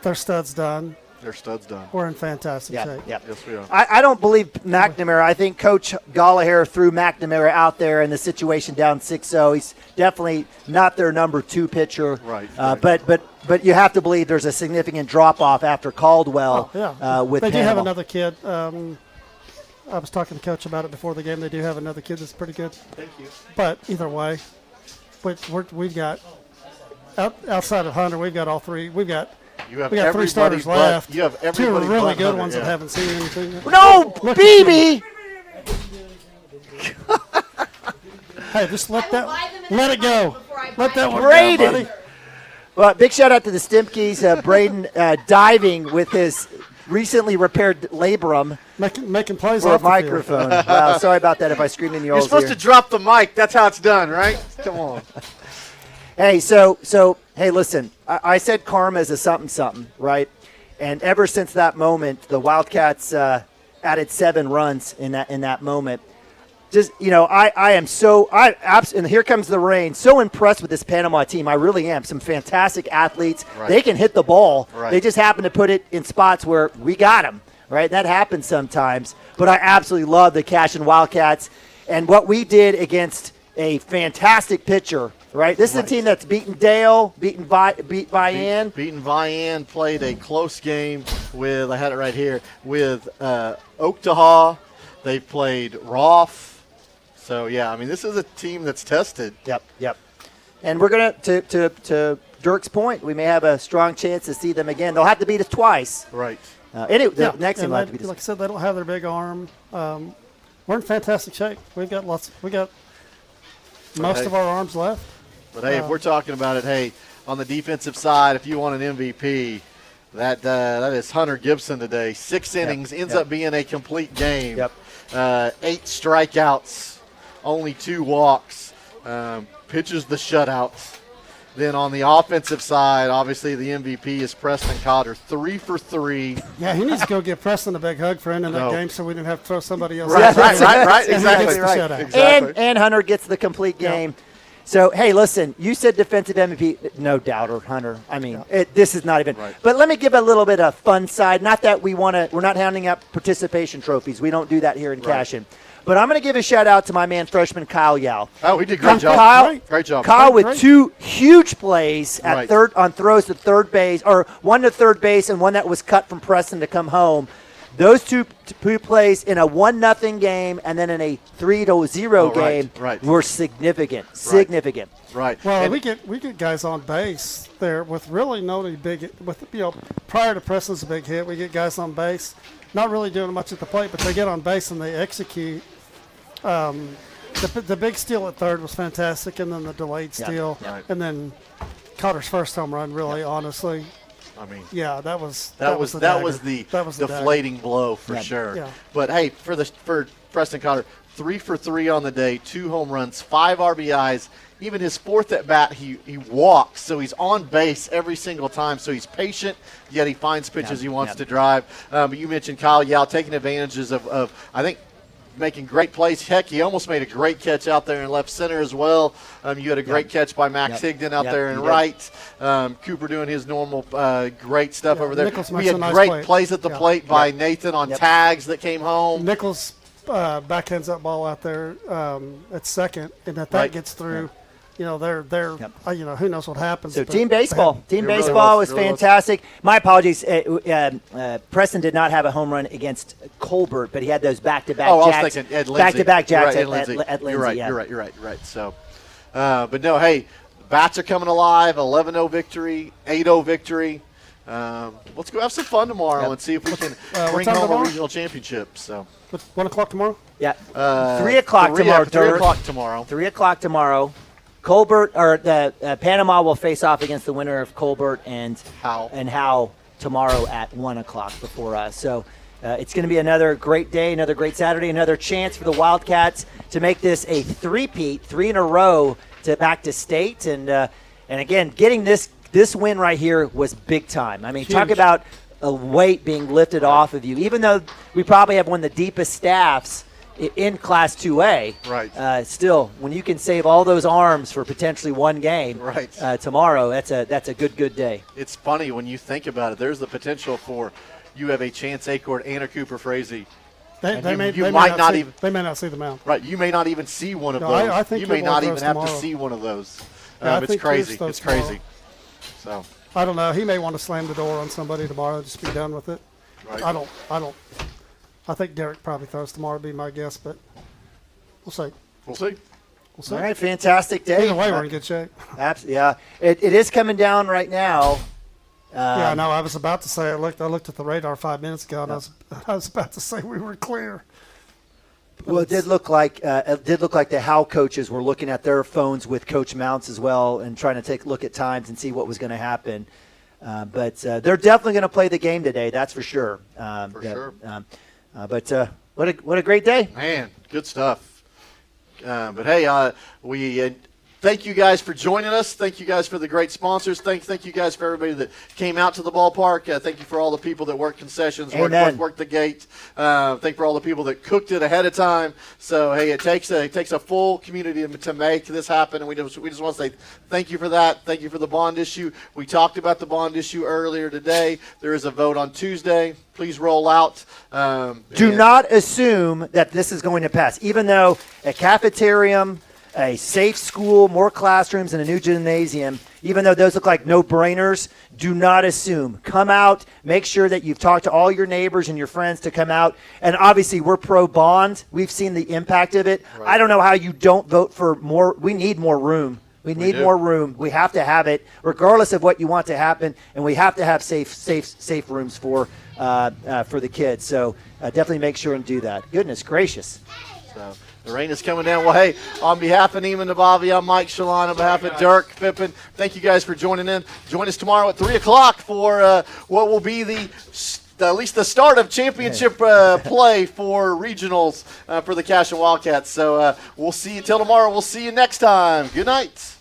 Their stud's done. Their stud's done. We're in fantastic shape. Yes, we are. I don't believe McNamara. I think Coach Gallagher threw McNamara out there in the situation down 6-0. He's definitely not their number 2 pitcher. Right. But you have to believe there's a significant drop-off after Caldwell with They do Panama. have another kid. I was talking to Coach about it before the game. They do have another kid that's pretty good. Thank you. But either way, we've got, outside of Hunter, we've got all three. We got 3 starters left. You have everybody 2 really but good Hunter, ones that haven't seen anything. No, BB! Hey, just let it go. Let that one Braden. go, buddy. Well, big shout out to the Stimkeys. Braden diving with his recently repaired labrum Making plays for a off the field. microphone. Wow, sorry about that if I screamed in your You're all's supposed ear. to drop the mic. That's how it's done, right? Come on. Hey, hey, listen. I said karma is a something, right? And ever since that moment, the Wildcats added 7 runs in that moment. Just, I am and here comes the rain. So impressed with this Panama team. I really am. Some fantastic athletes. Right. They can hit the ball. Right. They just happen to put it in spots where we got them, right? That happens sometimes. But I absolutely love the Cashion Wildcats and what we did against a fantastic pitcher. Right, this is a team that's beaten Dale, beaten Vian. Beaten Vian, played a close game with, I had it right here, with Oaktaha. They've played Roth. So, yeah, I mean, this is a team that's tested. Yep. And we're going to Dirk's point, we may have a strong chance to see them again. They'll have to beat us twice. Right. Anyway, the next team will have to beat us. Like I said, they don't have their big arm. We're in fantastic shape. We got most of our arms left. But, hey, if we're talking about it, hey, on the defensive side, if you want an MVP, that is Hunter Gibson today. 6 innings, ends up being a complete game. 8 strikeouts, only 2 walks, pitches the shutouts. Then on the offensive side, obviously the MVP is Preston Cotter, 3 for 3. Yeah, he needs to go get Preston a big hug for ending that game so we didn't have to throw somebody else Right, out. right, And exactly. he gets the shutout. Exactly. And Hunter gets the complete game. So, hey, listen, you said defensive MVP. No doubter, Hunter. I mean, this is not even. Right. But let me give a little bit of fun side. Not that we're not handing out participation trophies. We don't do that here in Cashion. But I'm going to give a shout-out to my man, freshman Kyle Yao. Oh, he did a great job. Kyle, Great job. Kyle with 2 huge plays at Right. on throws to third base, or one to third base and one that was cut from Preston to come home. Those two plays in a 1-0 game and then in a 3-0 game were significant. Significant. Right. Well, and we get guys on base there with really no big prior to Preston's big hit, we get guys on base, not really doing much at the plate, but they get on base and they execute. The big steal at third was fantastic, and then the delayed steal, and then Cotter's first home run. Really, honestly. I mean, that was the deflating blow for sure. Yeah. But hey, for Preston Cotter, 3 for 3 on the day, 2 home runs, 5 RBIs. Even his 4th at bat, he walks, so he's on base every single time. So he's patient, yet he finds pitches he wants to drive. But you mentioned Kyle Yao taking advantages of I think, making great plays. Heck, he almost made a great catch out there in left center as well. You had a great catch by Max Higdon out there in right. Cooper doing his normal great stuff over there. Nichols we had a nice great plays at the plate by Nathan on tags that came home. Nichols backhands that ball out there at second, and if that gets through, they're who knows what happens. So team baseball was fantastic. My apologies. Preston did not have a home run against Colbert, but he had those back-to-back jacks. I was thinking Ed Lindsey. Back-to-back jacks at Lindsey. You're right. So, but no, hey, bats are coming alive. 11-0 victory, 8-0 victory. Let's go have some fun tomorrow and see if we can bring home a regional championship. So, 1 o'clock tomorrow. Yeah, 3 o'clock tomorrow. 3 o'clock tomorrow. 3 o'clock tomorrow. Colbert or the Panama will face off against the winner of Colbert and Howe tomorrow at 1 o'clock before us. So, It's going to be another great day, another great Saturday, another chance for the Wildcats to make this a three-peat, 3 in a row to back to state. And again, getting this win right here was big time. I mean, Huge. talk about a weight being lifted off of you. Even though we probably have one of the deepest staffs in Class 2A, Right. Still, when you can save all those arms for potentially one game Right. Tomorrow, that's a good day. It's funny when you think about it. There's the potential for you have a Chance Acord and a Cooper Frazee. They you may might not see, even- they may not see the mound. Right, you may not even see one of No, those. I think you may you'll not want even those have to tomorrow. see one of those. Yeah, I It's think crazy. Cooper's It's tomorrow. crazy. So I don't know. He may want to slam the door on somebody tomorrow. Just be done with it. Right. I don't. I think Derek probably throws tomorrow. Would be my guess, but we'll see. we'll see. We'll see. All right, fantastic day. Either way, we're in good shape. Yeah, it is coming down right now. Yeah, I know. I was about to say I looked at the radar 5 minutes ago, and I was about to say we were clear. Well, it did look like the Howe coaches were looking at their phones with Coach Mounts as well and trying to take a look at times and see what was going to happen. But they're definitely going to play the game today. That's for sure. Sure. But what a great day. Man, good stuff. But hey, we thank you guys for joining us. Thank you guys for the great sponsors. Thank you guys for everybody that came out to the ballpark. Thank you for all the people that worked concessions, worked the gate. Thank you for all the people that cooked it ahead of time. So hey, it takes a full community to make this happen, and we just want to say thank you for that. Thank you for the bond issue. We talked about the bond issue earlier today. There is a vote on Tuesday. Please roll out. Do not assume that this is going to pass, even though a cafeterium, a safe school, more classrooms, and a new gymnasium, even though those look like no-brainers, do not assume. Come out. Make sure that you've talked to all your neighbors and your friends to come out. And obviously, we're pro-bond. We've seen the impact of it. Right. I don't know how you don't vote for more. We need more room. We need more room. We have to have it, regardless of what you want to happen, and we have to have safe rooms for the kids. So definitely make sure and do that. Goodness gracious. So the rain is coming down. Well, hey, on behalf of Neiman Nabavi, I'm Mike Shalon. On behalf of Dirk Pippin, thank you guys for joining in. Join us tomorrow at 3 o'clock for what will be at least the start of championship play for regionals for the Cashion Wildcats. So we'll see you till tomorrow. We'll see you next time. Good night.